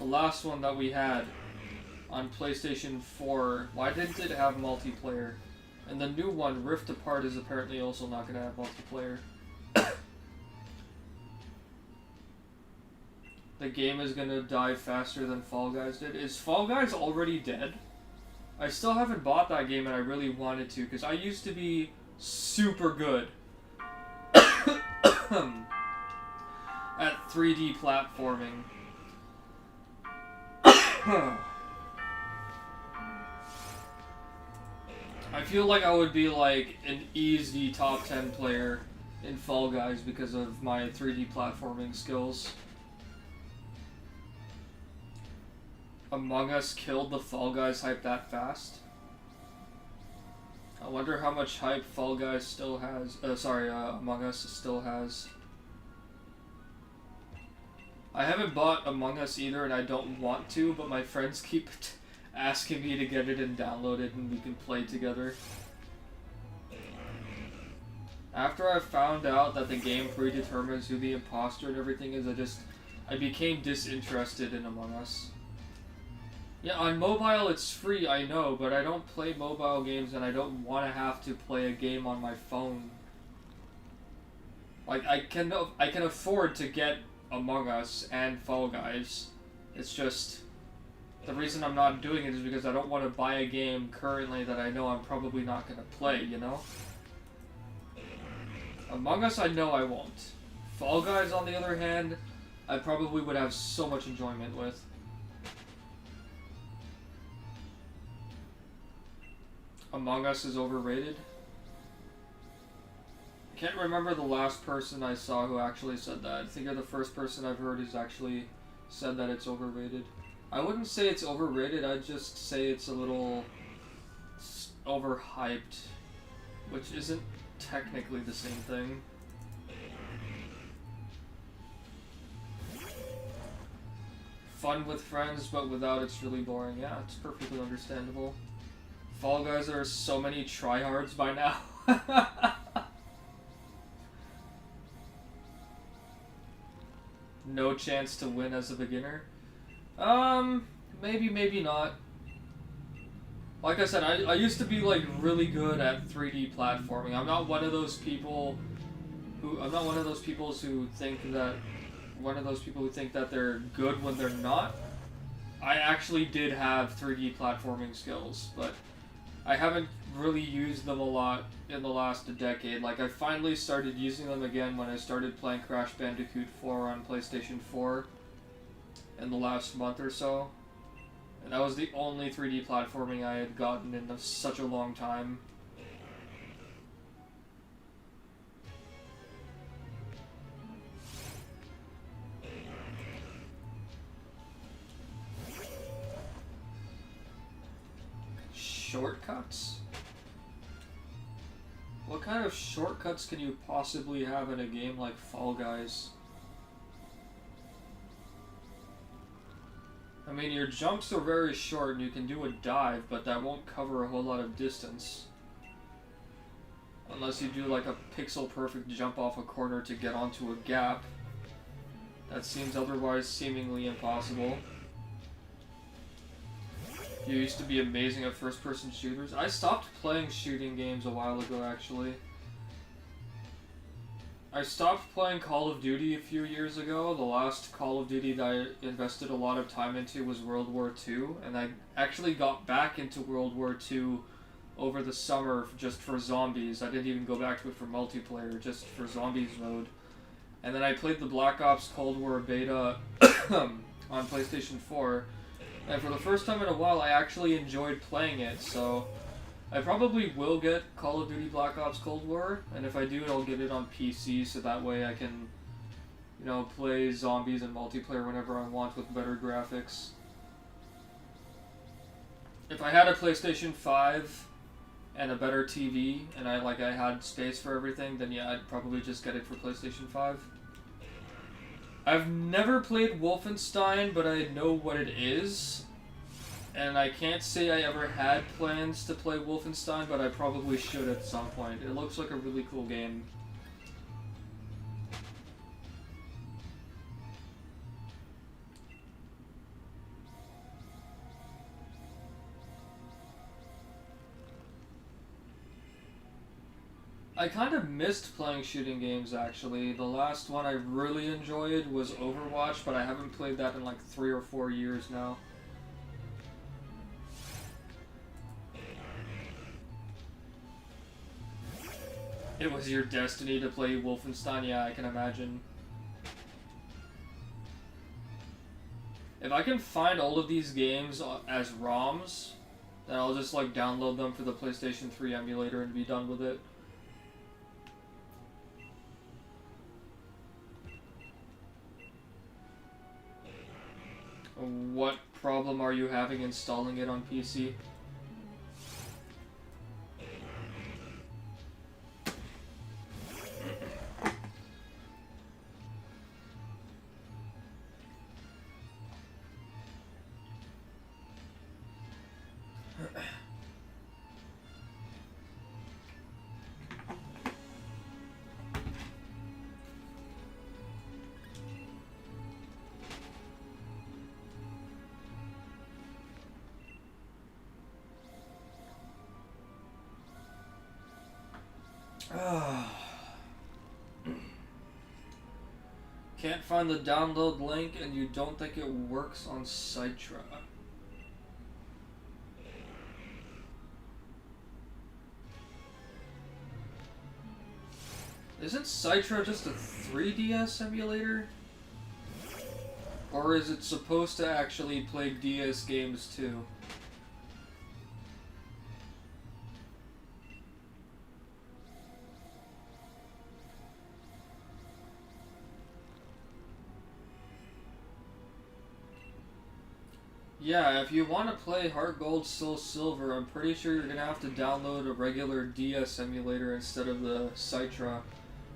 last one that we had on PlayStation 4, why didn't it have multiplayer? And the new one, Rift Apart, is apparently also not going to have multiplayer. The game is going to die faster than Fall Guys did. Is Fall Guys already dead? I still haven't bought that game and I really wanted to, because I used to be super good at 3D platforming. I feel like I would be like an easy top 10 player in Fall Guys because of my 3D platforming skills. Among Us killed the Fall Guys hype that fast. I wonder how much hype Fall Guys still has. Among Us still has. I haven't bought Among Us either, and I don't want to, but my friends keep asking me to get it and download it, and we can play together. After I found out that the game predetermines who the imposter and everything is, I became disinterested in Among Us. Yeah, on mobile it's free, I know, but I don't play mobile games and I don't want to have to play a game on my phone. Like, I can afford to get Among Us and Fall Guys. It's just, the reason I'm not doing it is because I don't want to buy a game currently that I know I'm probably not going to play, you know? Among Us I know I won't. Fall Guys, on the other hand, I probably would have so much enjoyment with. Among Us is overrated. I can't remember the last person I saw who actually said that. I think you're the first person I've heard who's actually said that it's overrated. I wouldn't say it's overrated, I'd just say it's a little overhyped, which isn't technically the same thing. Fun with friends, but without it's really boring. Yeah, it's perfectly understandable. Fall Guys, there are so many tryhards by now. No chance to win as a beginner? Maybe, maybe not. Like I said, I used to be like really good at 3D platforming. I'm not one of those people who think that they're good when they're not. I actually did have 3D platforming skills, but I haven't really used them a lot in the last decade. Like, I finally started using them again when I started playing Crash Bandicoot 4 on PlayStation 4 in the last month or so. And that was the only 3D platforming I had gotten in such a long time. Shortcuts? What kind of shortcuts can you possibly have in a game like Fall Guys? I mean, your jumps are very short and you can do a dive, but that won't cover a whole lot of distance. Unless you do like a pixel perfect jump off a corner to get onto a gap. That seems otherwise seemingly impossible. You used to be amazing at first person shooters. I stopped playing shooting games a while ago, actually. I stopped playing Call of Duty a few years ago. The last Call of Duty that I invested a lot of time into was World War II, and I actually got back into World War II over the summer just for zombies. I didn't even go back to it for multiplayer, just for zombies mode. And then I played the Black Ops Cold War beta on PlayStation 4, and for the first time in a while I actually enjoyed playing it, so I probably will get Call of Duty Black Ops Cold War, and if I do, I'll get it on PC, so that way I can, you know, play zombies and multiplayer whenever I want with better graphics. If I had a PlayStation 5 and a better TV, and I had space for everything, then yeah, I'd probably just get it for PlayStation 5. I've never played Wolfenstein, but I know what it is. And I can't say I ever had plans to play Wolfenstein, but I probably should at some point. It looks like a really cool game. I kind of missed playing shooting games, actually. The last one I really enjoyed was Overwatch, but I haven't played that in like 3 or 4 years now. It was your destiny to play Wolfenstein? Yeah, I can imagine. If I can find all of these games as ROMs, then I'll just like download them for the PlayStation 3 emulator and be done with it. What problem are you having installing it on PC? Can't find the download link and you don't think it works on Citra. Isn't Citra just a 3DS emulator? Or is it supposed to actually play DS games too? Yeah, if you want to play Heart Gold, Soul Silver, I'm pretty sure you're going to have to download a regular DS emulator instead of the Citra.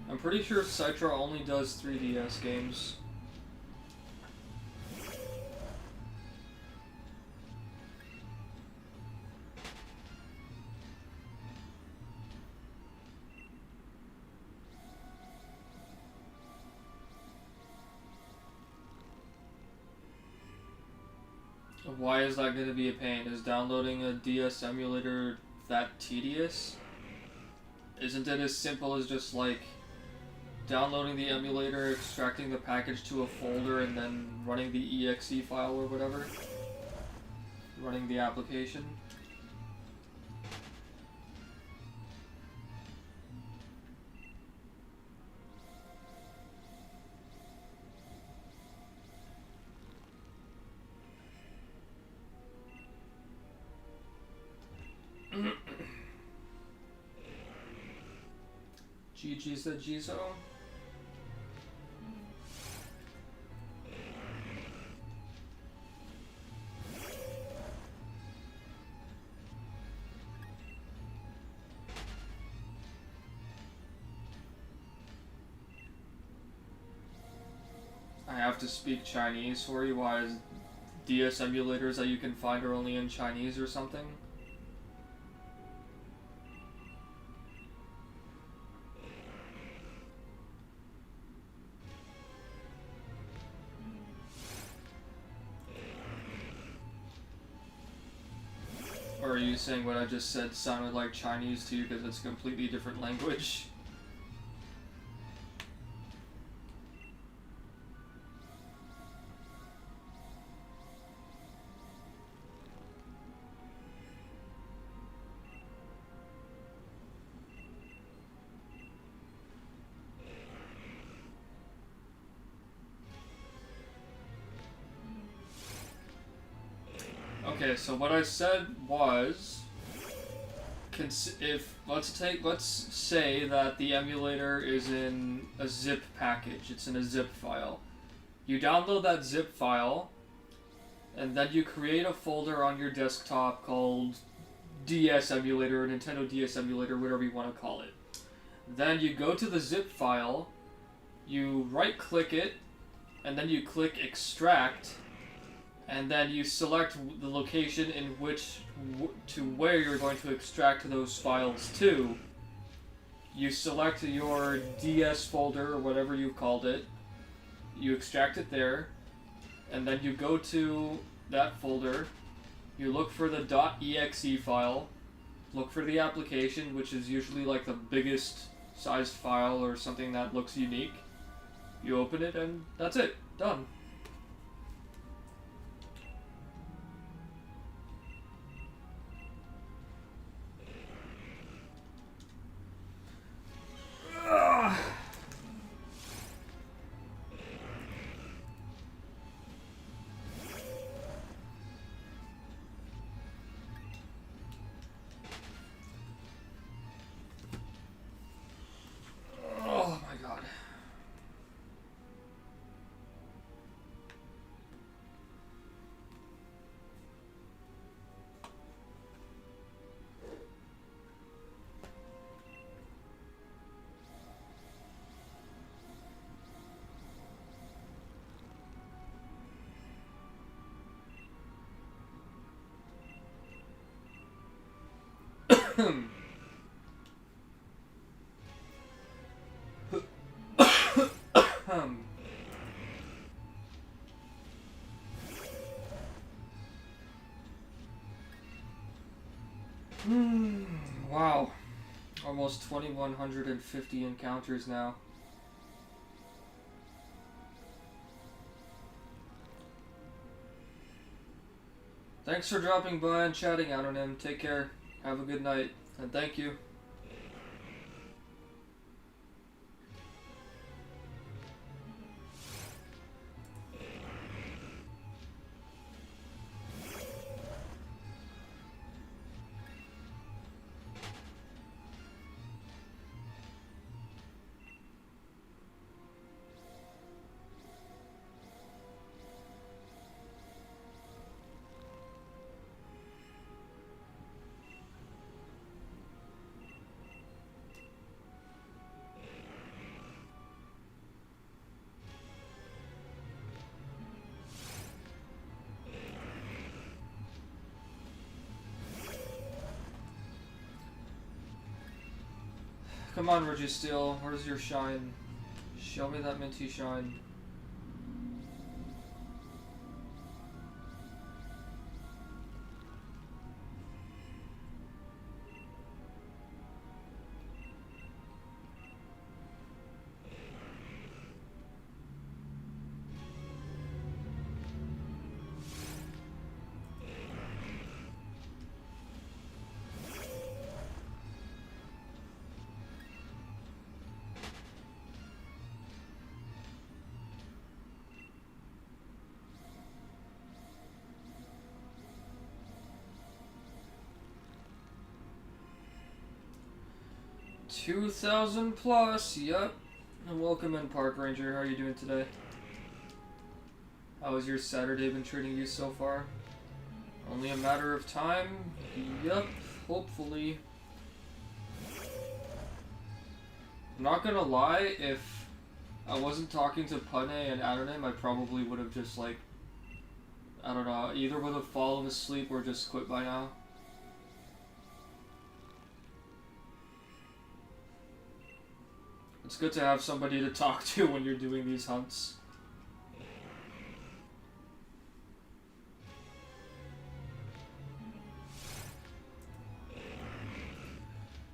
I'm pretty sure Citra only does 3DS games. Why is that going to be a pain? Is downloading a DS emulator that tedious? Isn't it as simple as just like downloading the emulator, extracting the package to a folder, and then running the exe file or whatever? Running the application? GG said Jizo. I have to speak Chinese for you. Why is DS emulators that you can find are only in Chinese or something. Or are you saying what I just said sounded like Chinese to you because it's a completely different language? Okay, so what I said was, let's say that the emulator is in a zip package. It's in a zip file. You download that zip file, and then you create a folder on your desktop called DS emulator, or Nintendo DS emulator, whatever you want to call it. Then you go to the zip file, you right-click it, and then you click extract. And then you select the location in which to where you're going to extract those files to. You select your DS folder or whatever you called it. You extract it there, and then you go to that folder. You look for the .exe file. Look for the application, which is usually like the biggest sized file or something that looks unique. You open it, and that's it. Done. Oh my god. Wow. Almost 2,150 encounters now. Thanks for dropping by and chatting, Anonym. Take care. Have a good night. And thank you. Come on, Registeel. Where's your shine? Show me that minty shine. $2,000+, yep. And welcome in, Park Ranger. How are you doing today? How has your Saturday been treating you so far? Only a matter of time? Yep, hopefully. I'm not gonna lie, if I wasn't talking to Pune and Anonym, I probably would have just, like, I don't know, either would have fallen asleep or just quit by now. It's good to have somebody to talk to when you're doing these hunts.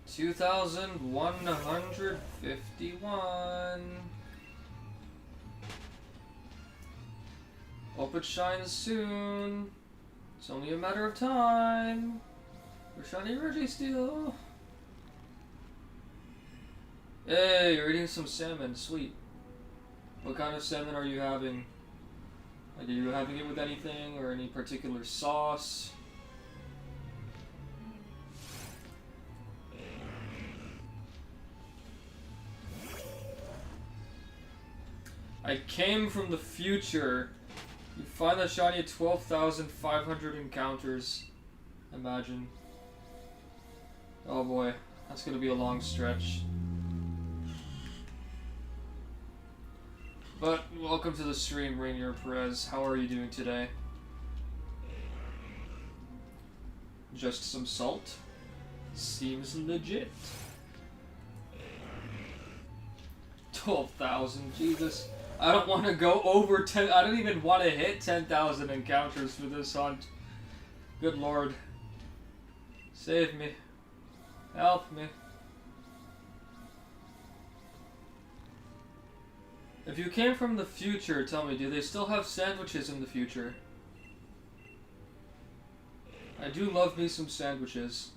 $2,151. Hope it shines soon. It's only a matter of time. We're shiny Registeel. Hey, you're eating some salmon. Sweet. What kind of salmon are you having? Like, are you having it with anything or any particular sauce? I came from the future. You find that shiny at 12,500 encounters. Imagine. Oh boy, that's gonna be a long stretch. But welcome to the stream, Rainier Perez. How are you doing today? Just some salt? Seems legit. 12,000, Jesus. I don't want to go over 10. I don't even want to hit 10,000 encounters for this hunt. Good lord. Save me. Help me. If you came from the future, tell me, do they still have sandwiches in the future? I do love me some sandwiches.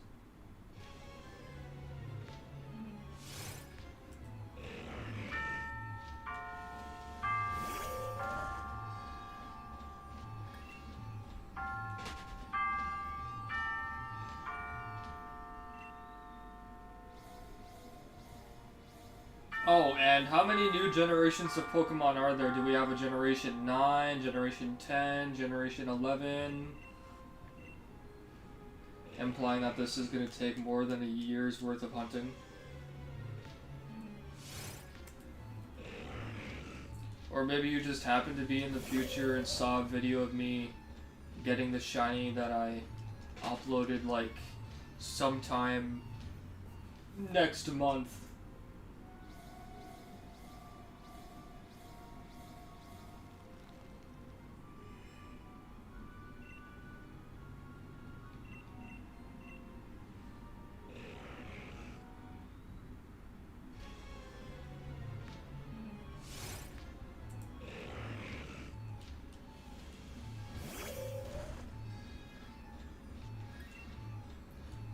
Oh, and how many new generations of Pokemon are there? Do we have a Generation 9, Generation 10, Generation 11? Implying that this is going to take more than a year's worth of hunting. Or maybe you just happened to be in the future and saw a video of me getting the shiny that I uploaded like sometime next month.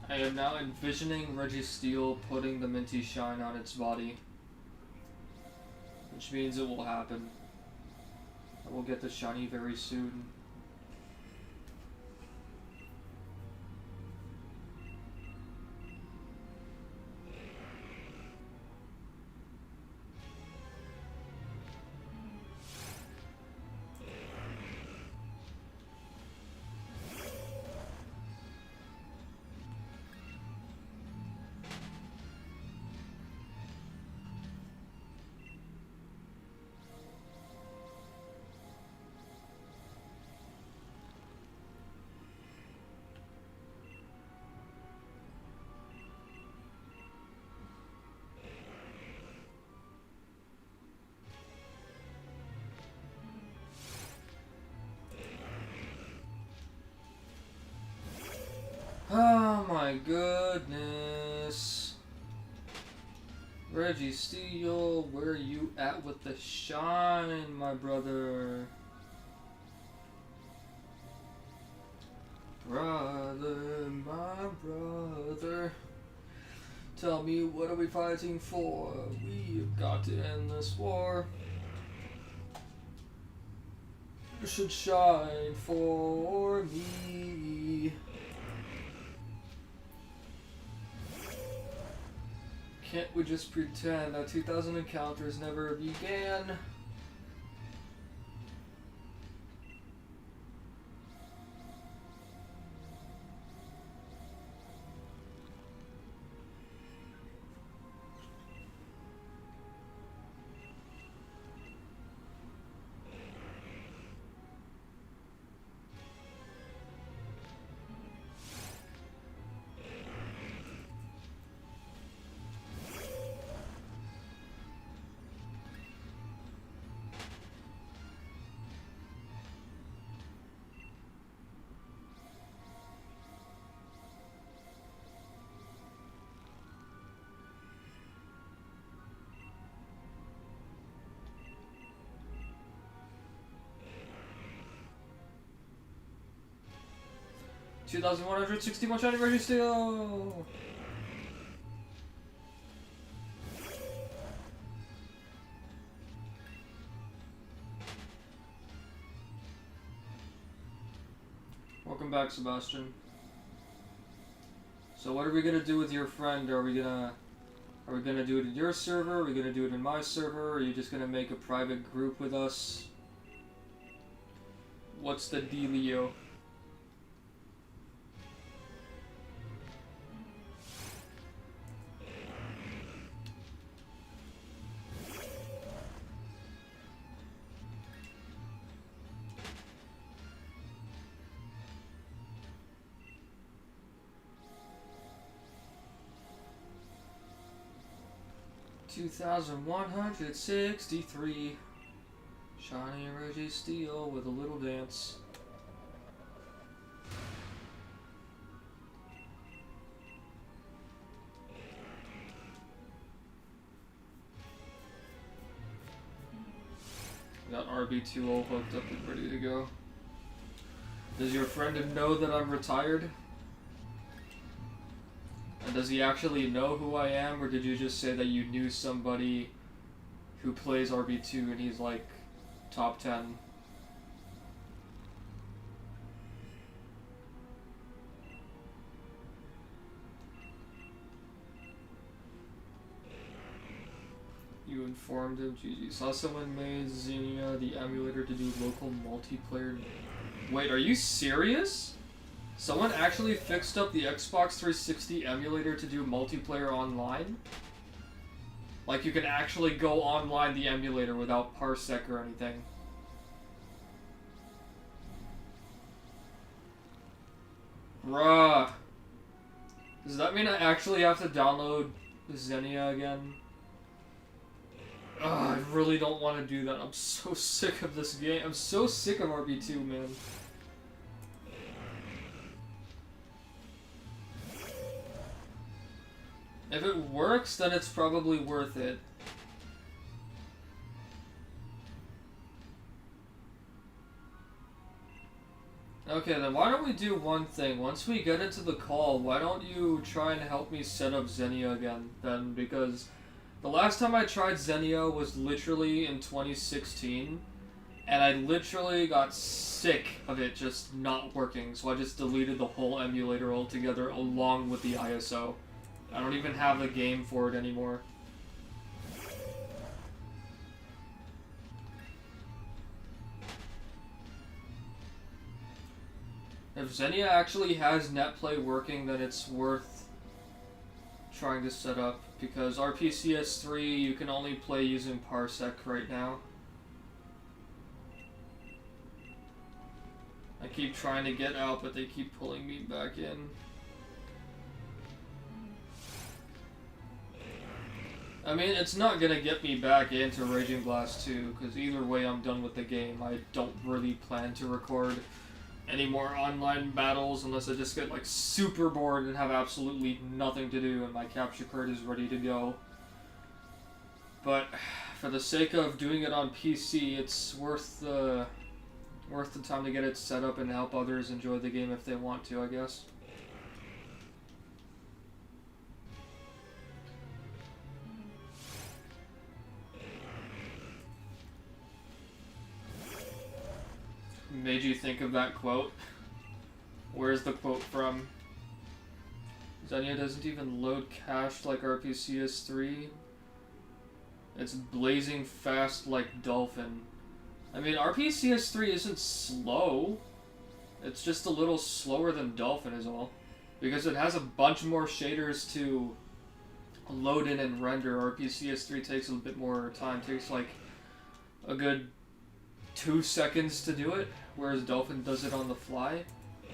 I am now envisioning Registeel putting the minty shine on its body. Which means it will happen. I will get the shiny very soon. Oh my goodness. Registeel, where are you at with the shine, my brother? Brother, my brother. Tell me, what are we fighting for? We've got to end this war. You should shine for me. Can't we just pretend that 2,000 encounters never began? 2,161 shiny Registeel! Welcome back, Sebastian. So what are we gonna do with your friend? Are we gonna do it in your server? Are we gonna do it in my server? Or are you just gonna make a private group with us? What's the dealio? $2,163 shiny Registeel with a little dance. Got RB2 all hooked up and ready to go. Does your friend know that I'm retired? And does he actually know who I am, or did you just say that you knew somebody who plays RB2 and he's like top 10? You informed him, GG. Saw someone made Xenia the emulator to do local multiplayer. Wait, are you serious? Someone actually fixed up the Xbox 360 emulator to do multiplayer online? Like, you can actually go online the emulator without parsec or anything. Bruh. Does that mean I actually have to download Xenia again? Ugh, I really don't want to do that. I'm so sick of this game. I'm so sick of RB2, man. If it works, then it's probably worth it. Okay, then why don't we do one thing? Once we get into the call, why don't you try and help me set up Xenia again, then? Because the last time I tried Xenia was literally in 2016, and I literally got sick of it just not working, so I just deleted the whole emulator altogether along with the ISO. I don't even have the game for it anymore. If Xenia actually has netplay working, then it's worth trying to set up, because RPCS3 you can only play using Parsec right now. I keep trying to get out, but they keep pulling me back in. I mean, it's not gonna get me back into Raging Blast 2, because either way I'm done with the game. I don't really plan to record any more online battles unless I just get like super bored and have absolutely nothing to do and my capture card is ready to go. But for the sake of doing it on PC, it's worth the time to get it set up and help others enjoy the game if they want to, I guess. Made you think of that quote? Where's the quote from? Xenia doesn't even load cached like RPCS3. It's blazing fast like Dolphin. I mean, RPCS3 isn't slow. It's just a little slower than Dolphin is all. Because it has a bunch more shaders to load in and render. RPCS3 takes a bit more time. It takes like a good 2 seconds to do it, whereas Dolphin does it on the fly.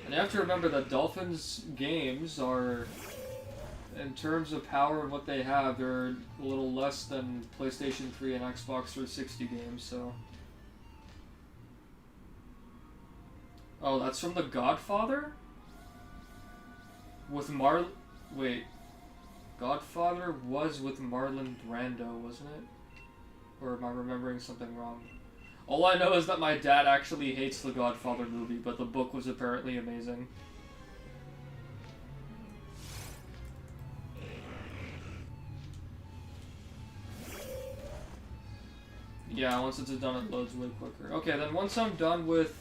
And you have to remember that Dolphin's games are, in terms of power and what they have, they're a little less than PlayStation 3 and Xbox 360 games, so... Oh, that's from The Godfather? With Wait. Godfather was with Marlon Brando, wasn't it? Or am I remembering something wrong? All I know is that my dad actually hates the Godfather movie, but the book was apparently amazing. Yeah, once it's done, it loads way quicker. Okay, then once I'm done with...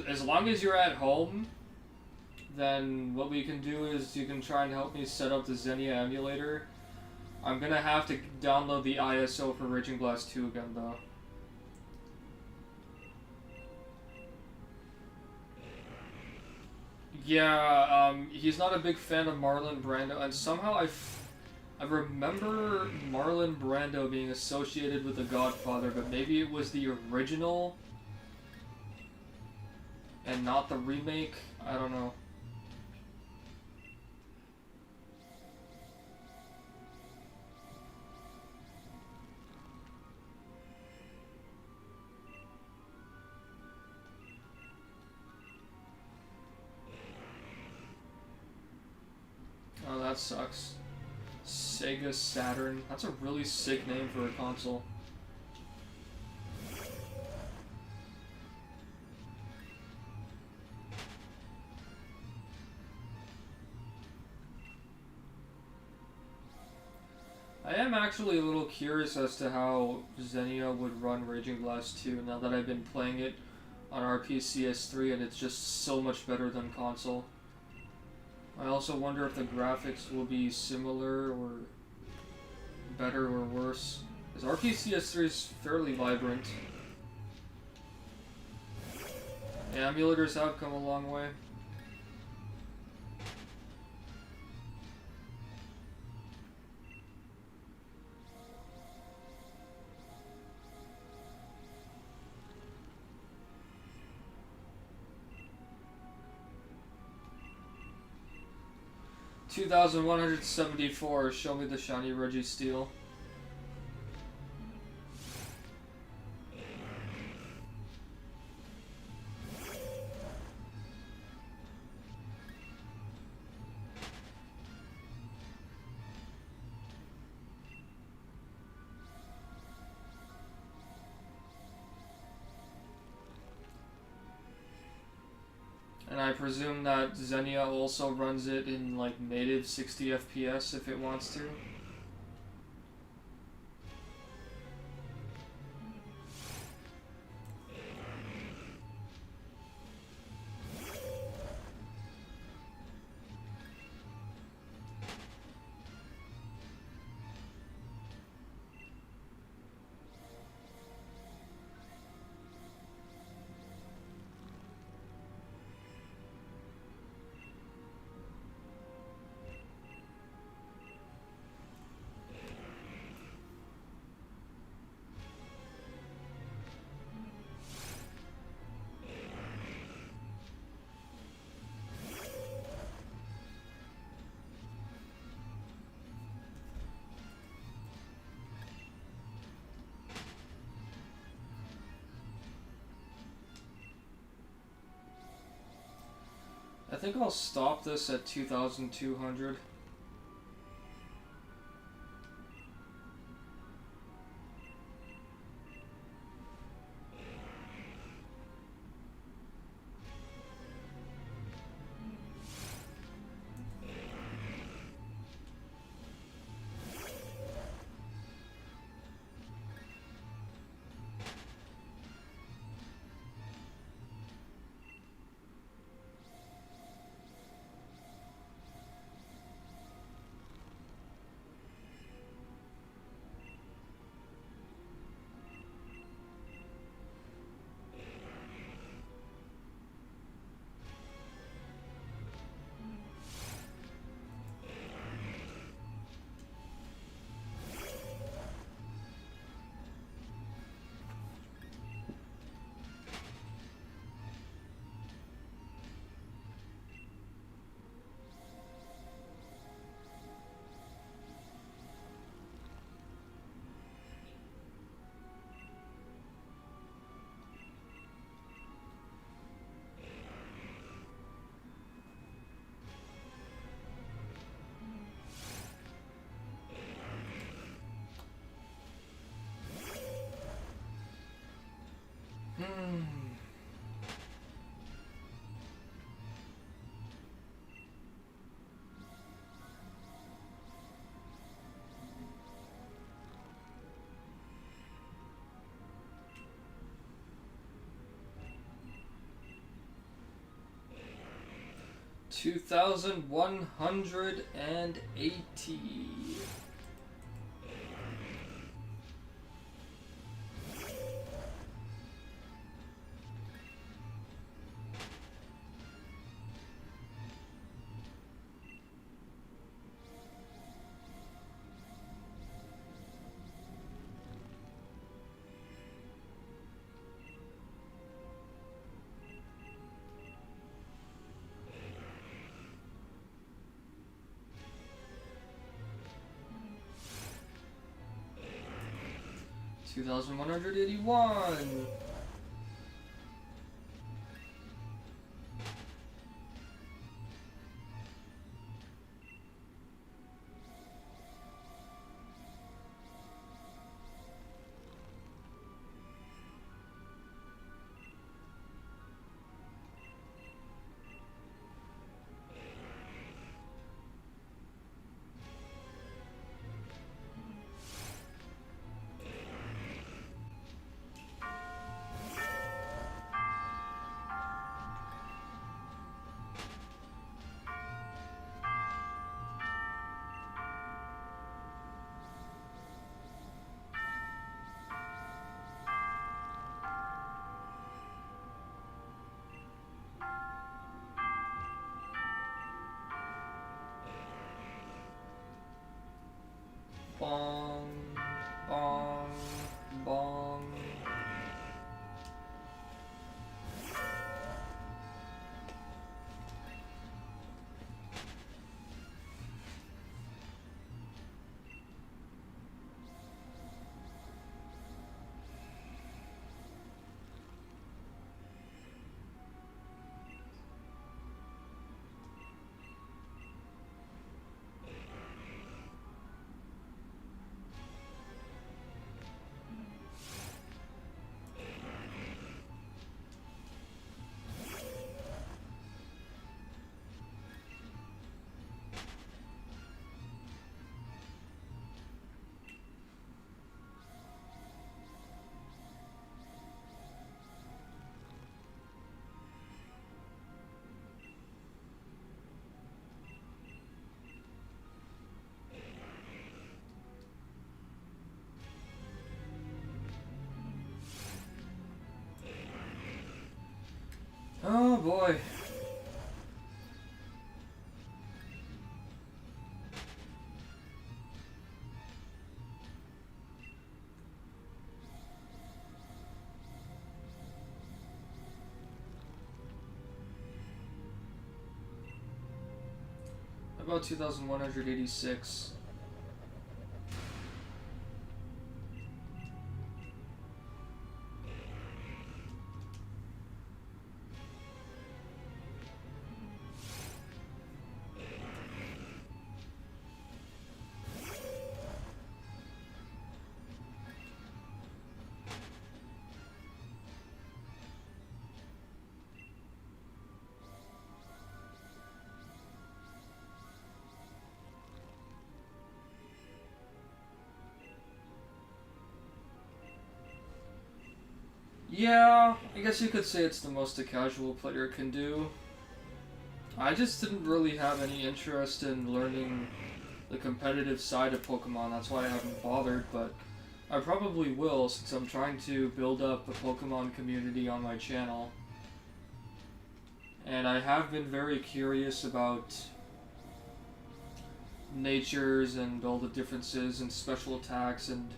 As long as you're at home, then what we can do is you can try and help me set up the Xenia emulator. I'm gonna have to download the ISO for Raging Blast 2 again, though. Yeah, he's not a big fan of Marlon Brando, and somehow I remember Marlon Brando being associated with The Godfather, but maybe it was the original and not the remake? I don't know. Oh, that sucks. Sega Saturn. That's a really sick name for a console. I am actually a little curious as to how Xenia would run Raging Blast 2 now that I've been playing it on RPCS3 and it's just so much better than console. I also wonder if the graphics will be similar or better or worse. Because RPCS3 is fairly vibrant. The emulators have come a long way. $2,174. Show me the shiny Registeel. And I presume that Xenia also runs it in like native 60 FPS if it wants to. I think I'll stop this at 2,200. 2,180. $2,181. Bong, bong, bong. Oh boy. About 2,186. Yeah, I guess you could say it's the most a casual player can do. I just didn't really have any interest in learning the competitive side of Pokemon, that's why I haven't bothered, but I probably will since I'm trying to build up a Pokemon community on my channel. And I have been very curious about natures and all the differences in special attacks and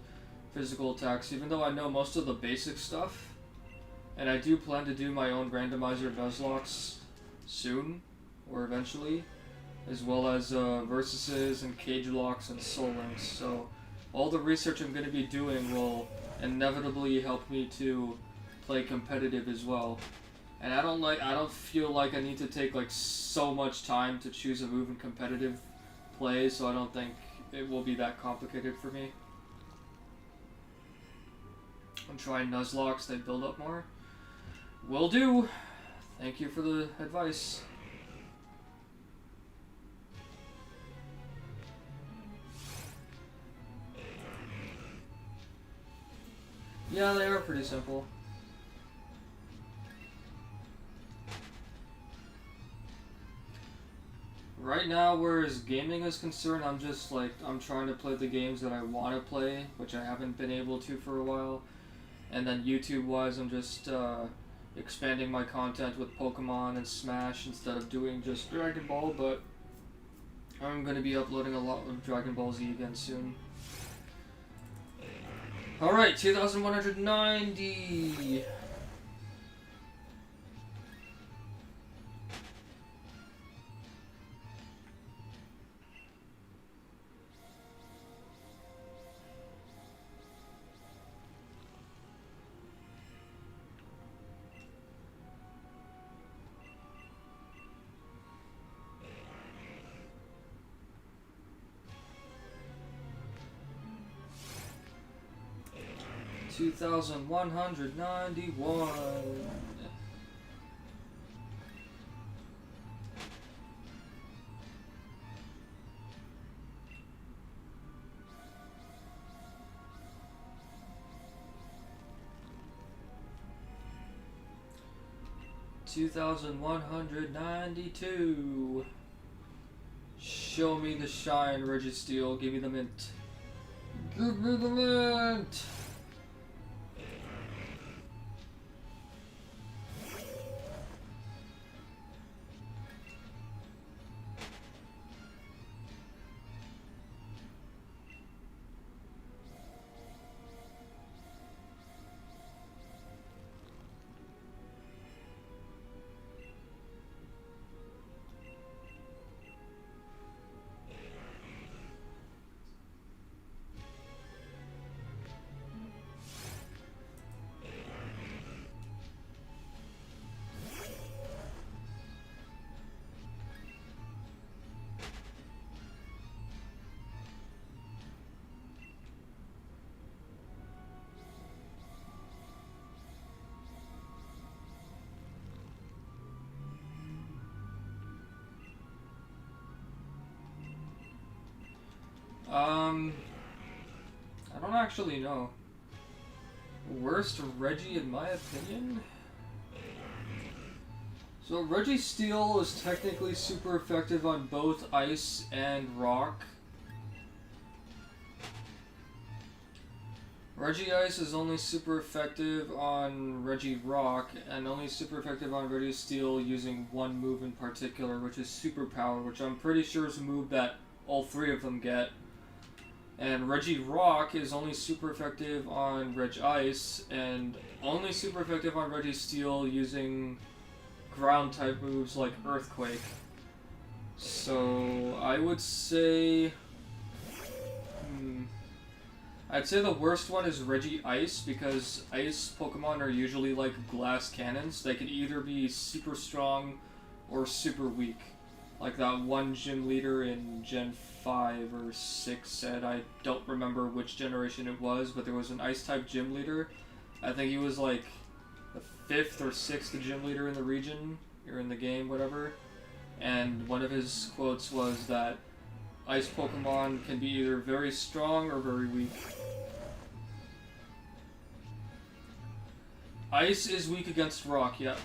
physical attacks, even though I know most of the basic stuff. And I do plan to do my own randomizer Nuzlocke soon, or eventually, as well as Versuses and Cage Locks and Soul Links. So all the research I'm going to be doing will inevitably help me to play competitive as well. And I don't feel like I need to take like so much time to choose a move in competitive play, so I don't think it will be that complicated for me. I'm trying Nuzlocke, they build up more. Will do. Thank you for the advice. Yeah, they are pretty simple. Right now, whereas gaming is concerned, I'm just like, I'm trying to play the games that I want to play, which I haven't been able to for a while. And then YouTube-wise, I'm just expanding my content with Pokemon and Smash instead of doing just Dragon Ball, but I'm going to be uploading a lot of Dragon Ball Z again soon. Alright, 2190! 2191. 2192. Show me the shine, Registeel. Give me the mint. Give me the mint! I don't actually know. Worst Reggie in my opinion? So Registeel is technically super effective on both Ice and Rock. Regice is only super effective on Regirock, and only super effective on Registeel using one move in particular, which is Superpower, which I'm pretty sure is a move that all three of them get. And Regirock is only super effective on Regice, and only super effective on Registeel using ground type moves like Earthquake. So I would say I'd say the worst one is Regice, because ice Pokemon are usually like glass cannons. They could either be super strong or super weak. Like that one gym leader in Gen 5 or 6 said, I don't remember which generation it was, but there was an ice type gym leader. I think he was like the 5th or 6th gym leader in the region, or in the game, whatever. And one of his quotes was that ice Pokemon can be either very strong or very weak. Ice is weak against rock, yeah.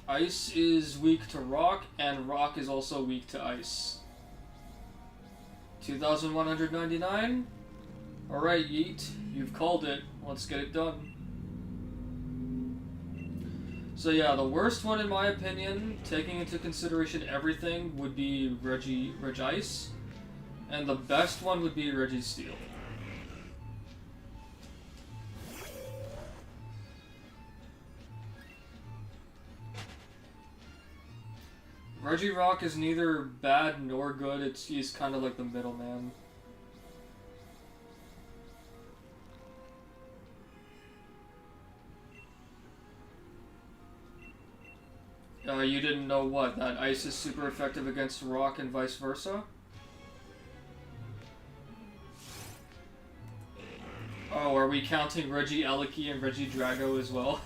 Ice is weak to rock, and rock is also weak to ice. 2199? Alright, Yeet, you've called it. Let's get it done. So yeah, the worst one in my opinion, taking into consideration everything, would be Regice, and the best one would be Registeel. Regirock is neither bad nor good, he's kind of like the middleman. You didn't know what? That ice is super effective against rock and vice versa? Oh, are we counting Regieleki and Regidrago as well?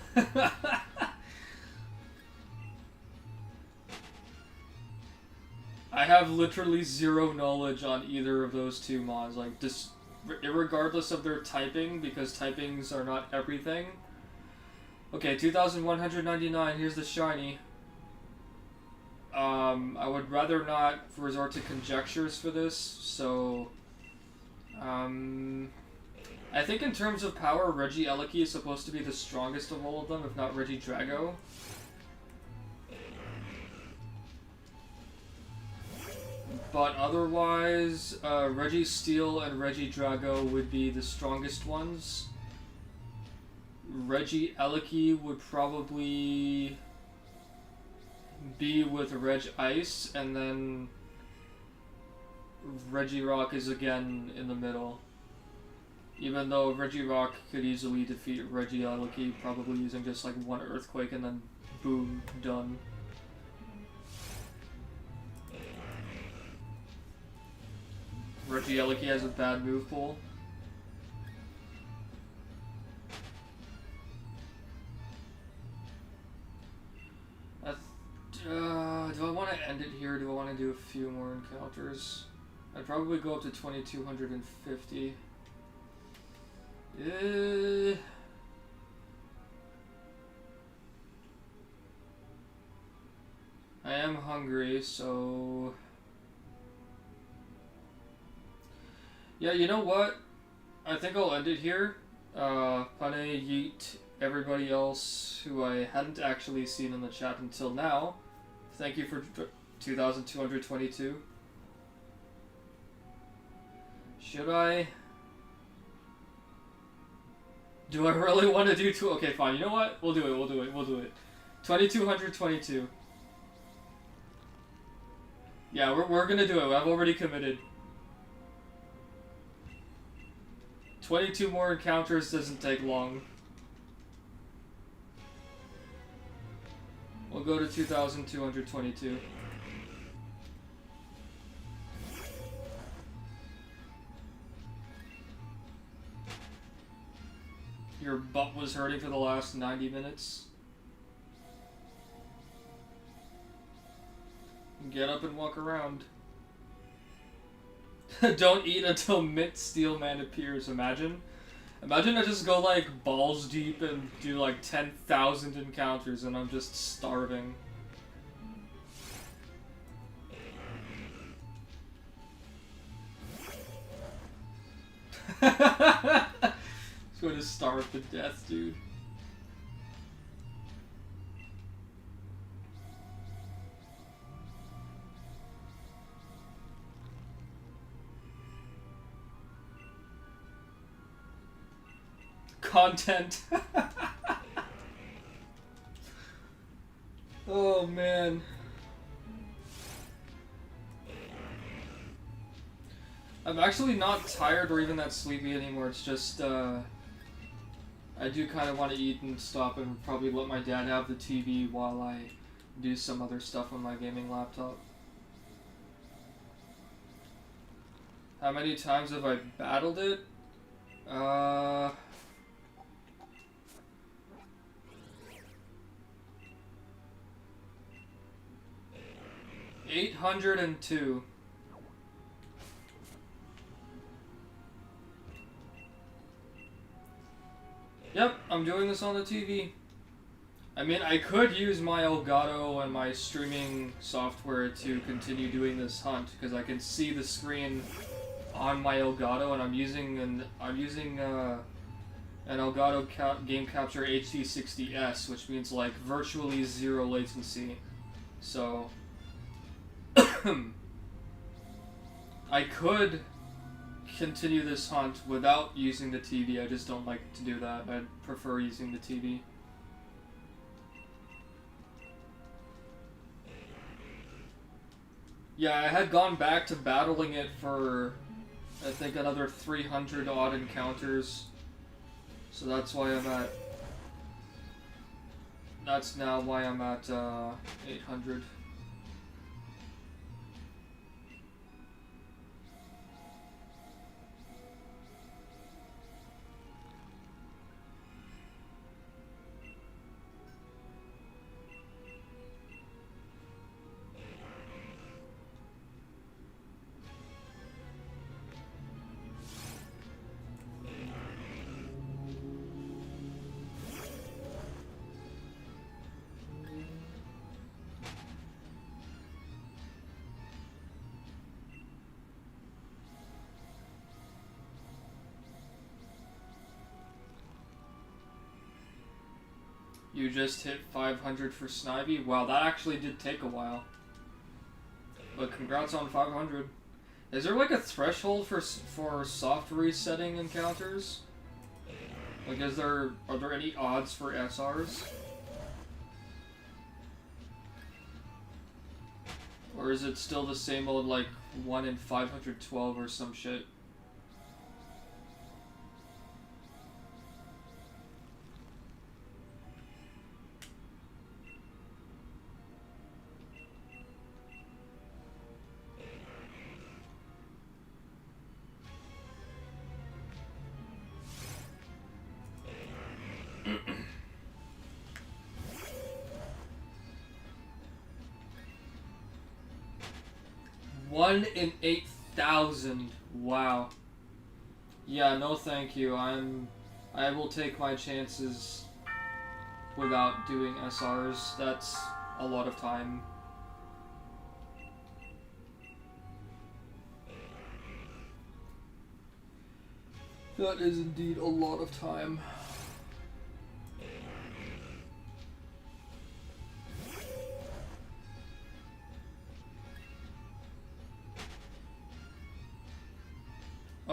I have literally zero knowledge on either of those two mons, like, just regardless of their typing, because typings are not everything. Okay, 2199, here's the shiny. I would rather not resort to conjectures for this, so I think in terms of power, Reggie is supposed to be the strongest of all of them, if not Regidrago. But otherwise, Registeel and Regidrago would be the strongest ones. Regieleki would probably be with Regice, and then Regirock is again in the middle. Even though Regirock could easily defeat Regieleki, probably using just like one Earthquake and then boom, done. Regieleki has a bad move pool. Do I want to end it here? Do I want to do a few more encounters? I'd probably go up to 2250. I am hungry, so... Yeah, you know what? I think I'll end it here. Pane, Yeet, everybody else who I hadn't actually seen in the chat until now. Thank you for 2,222. Should I? Do I really want to do two? Okay, fine. You know what? We'll do it. We'll do it. We'll do it. 2,222. Yeah, we're gonna do it. I've already committed. 22 more encounters doesn't take long. We'll go to 2,222. Your butt was hurting for the last 90 minutes. Get up and walk around. Don't eat until Mint Steelman appears. Imagine I just go like balls deep and do like 10,000 encounters and I'm just starving. Just going to starve to death, dude. Content. Oh man. I'm actually not tired or even that sleepy anymore. It's just I do kind of want to eat and stop and probably let my dad have the TV while I do some other stuff on my gaming laptop. How many times have I battled it? 802. Yep, I'm doing this on the TV. I mean, I could use my Elgato and my streaming software to continue doing this hunt because I can see the screen on my Elgato, and I'm using an Elgato Game Capture HD60S, which means like virtually zero latency. So I could continue this hunt without using the TV. I just don't like to do that. I'd prefer using the TV. Yeah, I had gone back to battling it for, I think, another 300 odd encounters. So that's why I'm at... That's now why I'm at 800. You just hit 500 for Snivy? Wow, that actually did take a while. But congrats on 500. Is there like a threshold for soft resetting encounters? Like, are there any odds for SRs? Or is it still the same old, like, 1 in 512 or some shit? One in 8,000. Wow. Yeah, no thank you. I will take my chances without doing SRs. That's a lot of time. That is indeed a lot of time.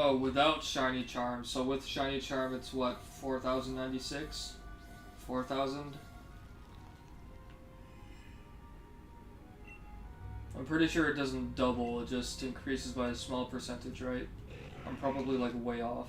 Oh, without Shiny Charm. So with Shiny Charm, it's what, 4,096? 4,000? I'm pretty sure it doesn't double, it just increases by a small percentage, right? I'm probably like way off.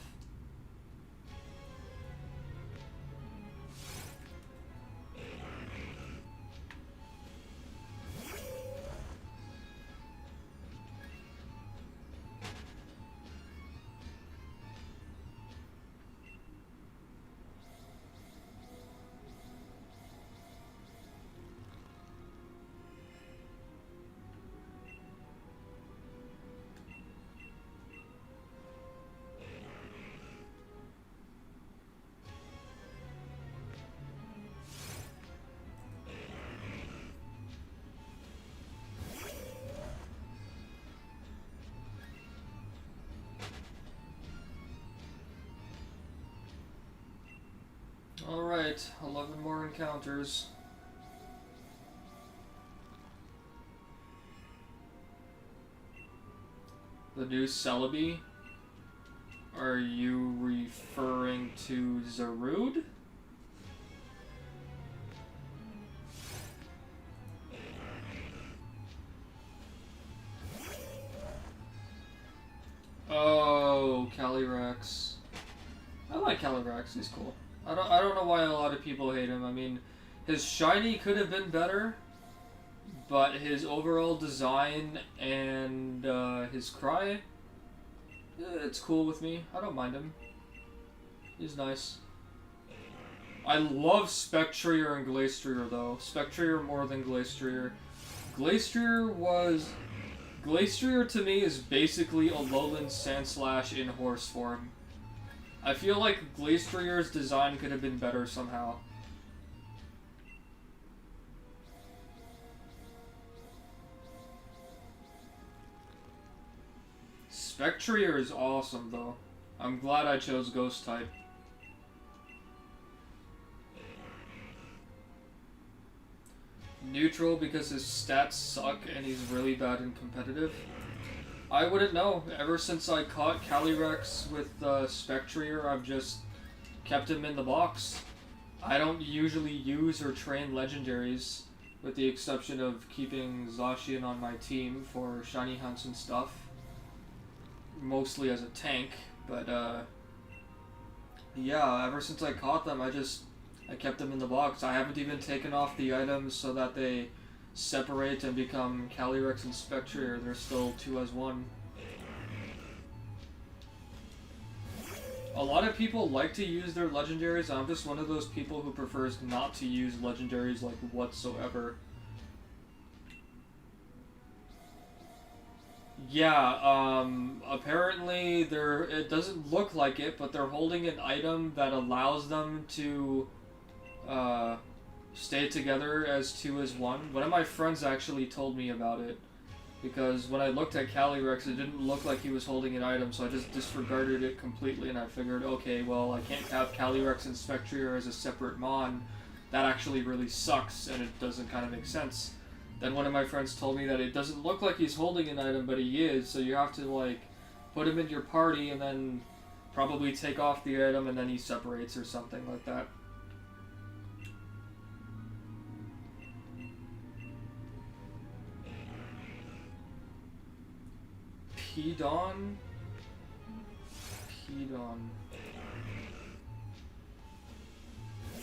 Alright, 11 more encounters. The new Celebi? Are you referring to Zarude? Oh, Calyrex. I like Calyrex, he's cool. I don't know why a lot of people hate him. I mean, his shiny could have been better, but his overall design and his cry, it's cool with me. I don't mind him. He's nice. I love Spectrier and Glastrier though. Spectrier more than Glastrier. Glastrier to me is basically a Alolan Sandslash in horse form. I feel like Glastrier's design could have been better somehow. Spectrier is awesome though. I'm glad I chose Ghost type. Neutral because his stats suck and he's really bad in competitive. I wouldn't know. Ever since I caught Calyrex with Spectrier, I've just kept him in the box. I don't usually use or train legendaries, with the exception of keeping Zacian on my team for shiny hunts and stuff. Mostly as a tank, but yeah, ever since I caught them, I kept them in the box. I haven't even taken off the items so that they separate and become Calyrex and Spectrier. They're still 2 as 1. A lot of people like to use their legendaries. I'm just one of those people who prefers not to use legendaries like whatsoever. Yeah, apparently it doesn't look like it, but they're holding an item that allows them to stay together as 2 as 1. One of my friends actually told me about it, because when I looked at Calyrex, it didn't look like he was holding an item, so I just disregarded it completely, and I figured, okay, well, I can't have Calyrex and Spectrier as a separate mon, that actually really sucks and it doesn't kind of make sense. Then one of my friends told me that it doesn't look like he's holding an item, but he is, so you have to like put him in your party and then probably take off the item and then he separates or something like that. Pedon? Pedon.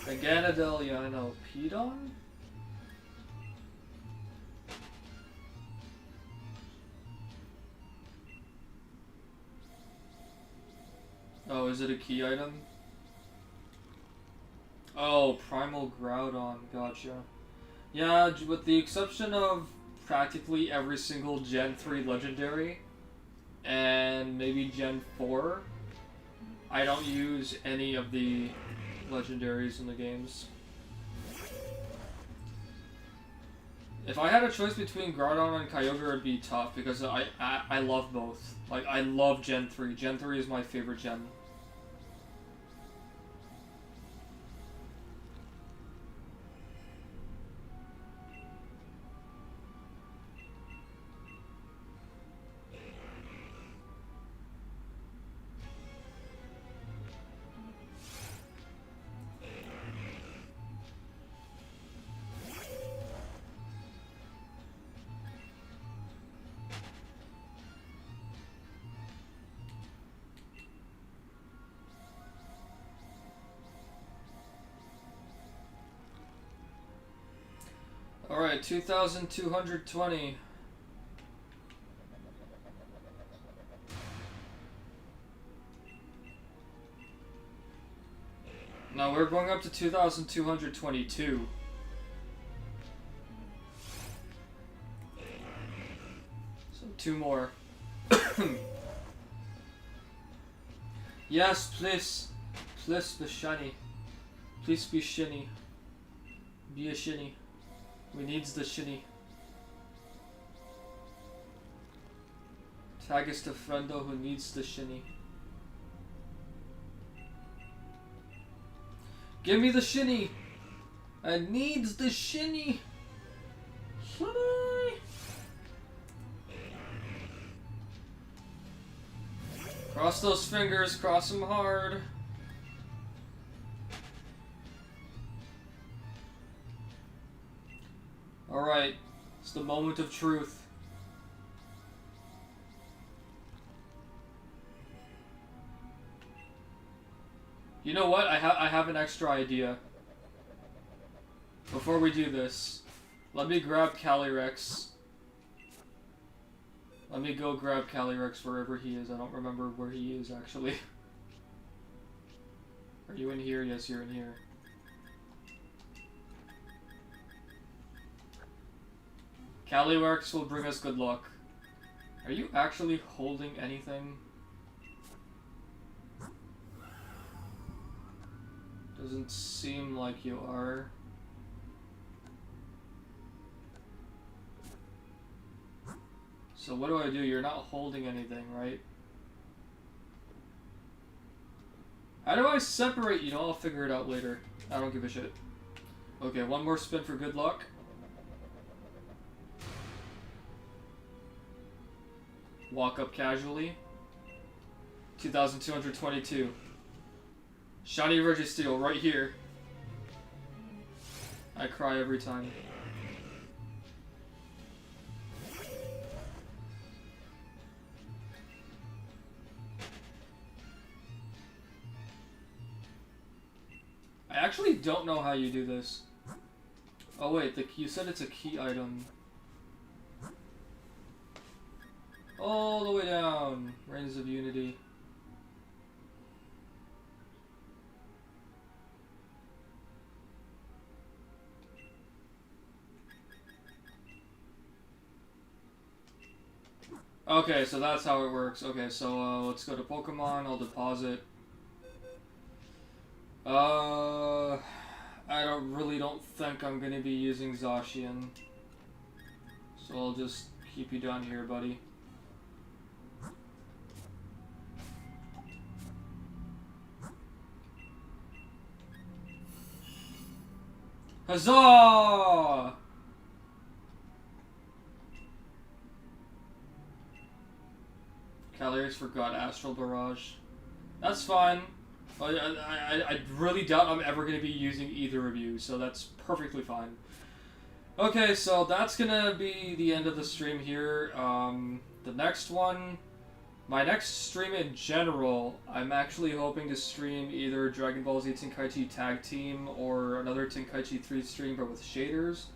Aganadelia, I know. Pedon? Oh, is it a key item? Oh, Primal Groudon, gotcha. Yeah, with the exception of practically every single Gen 3 Legendary, and maybe Gen 4, I don't use any of the legendaries in the games. If I had a choice between Groudon and Kyogre, it'd be tough because I love both. Like, I love Gen 3. Gen 3 is my favorite gen. Alright, 2,220. Now we're going up to 2,222. So 2 more. Yes, please. Please be shiny. Please be shinny. Be a shinny. We needs the shinny. Tag is the friendo who needs the shinny. Give me the shinny! I needs the shinny! Shinny! Cross those fingers, cross them hard. Alright, it's the moment of truth. You know what? I have an extra idea. Before we do this, let me grab Calyrex. Let me go grab Calyrex wherever he is. I don't remember where he is actually. Are you in here? Yes, you're in here. Calyrex will bring us good luck. Are you actually holding anything? Doesn't seem like you are. So what do I do? You're not holding anything, right? How do I separate you? I'll figure it out later. I don't give a shit. Okay, one more spin for good luck. Walk up casually. 2,222. Shiny Registeel right here. I cry every time. I actually don't know how you do this. Oh wait, you said it's a key item. All the way down. Reigns of Unity. Okay, so that's how it works. Okay, so let's go to Pokemon. I'll deposit. I really don't think I'm gonna be using Zacian. So I'll just keep you down here, buddy. Huzzah! Calories forgot Astral Barrage. That's fine. I really doubt I'm ever going to be using either of you, so that's perfectly fine. Okay, so that's going to be the end of the stream here. The next one, my next stream in general, I'm actually hoping to stream either Dragon Ball Z Tenkaichi Tag Team or another Tenkaichi 3 stream, but with shaders.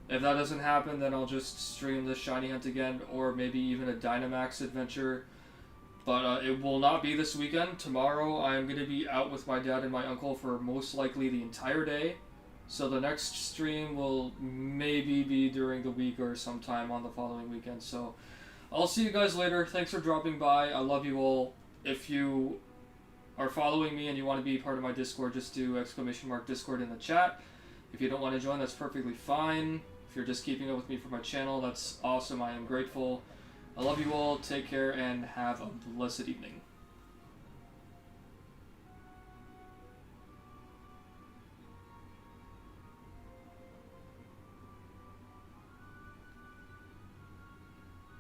If that doesn't happen, then I'll just stream the Shiny Hunt again, or maybe even a Dynamax adventure. But it will not be this weekend. Tomorrow I'm going to be out with my dad and my uncle for most likely the entire day. So the next stream will maybe be during the week or sometime on the following weekend. So I'll see you guys later. Thanks for dropping by. I love you all. If you are following me and you want to be part of my Discord, just do !Discord in the chat. If you don't want to join, that's perfectly fine. If you're just keeping up with me for my channel, that's awesome. I am grateful. I love you all, take care, and have a blessed evening.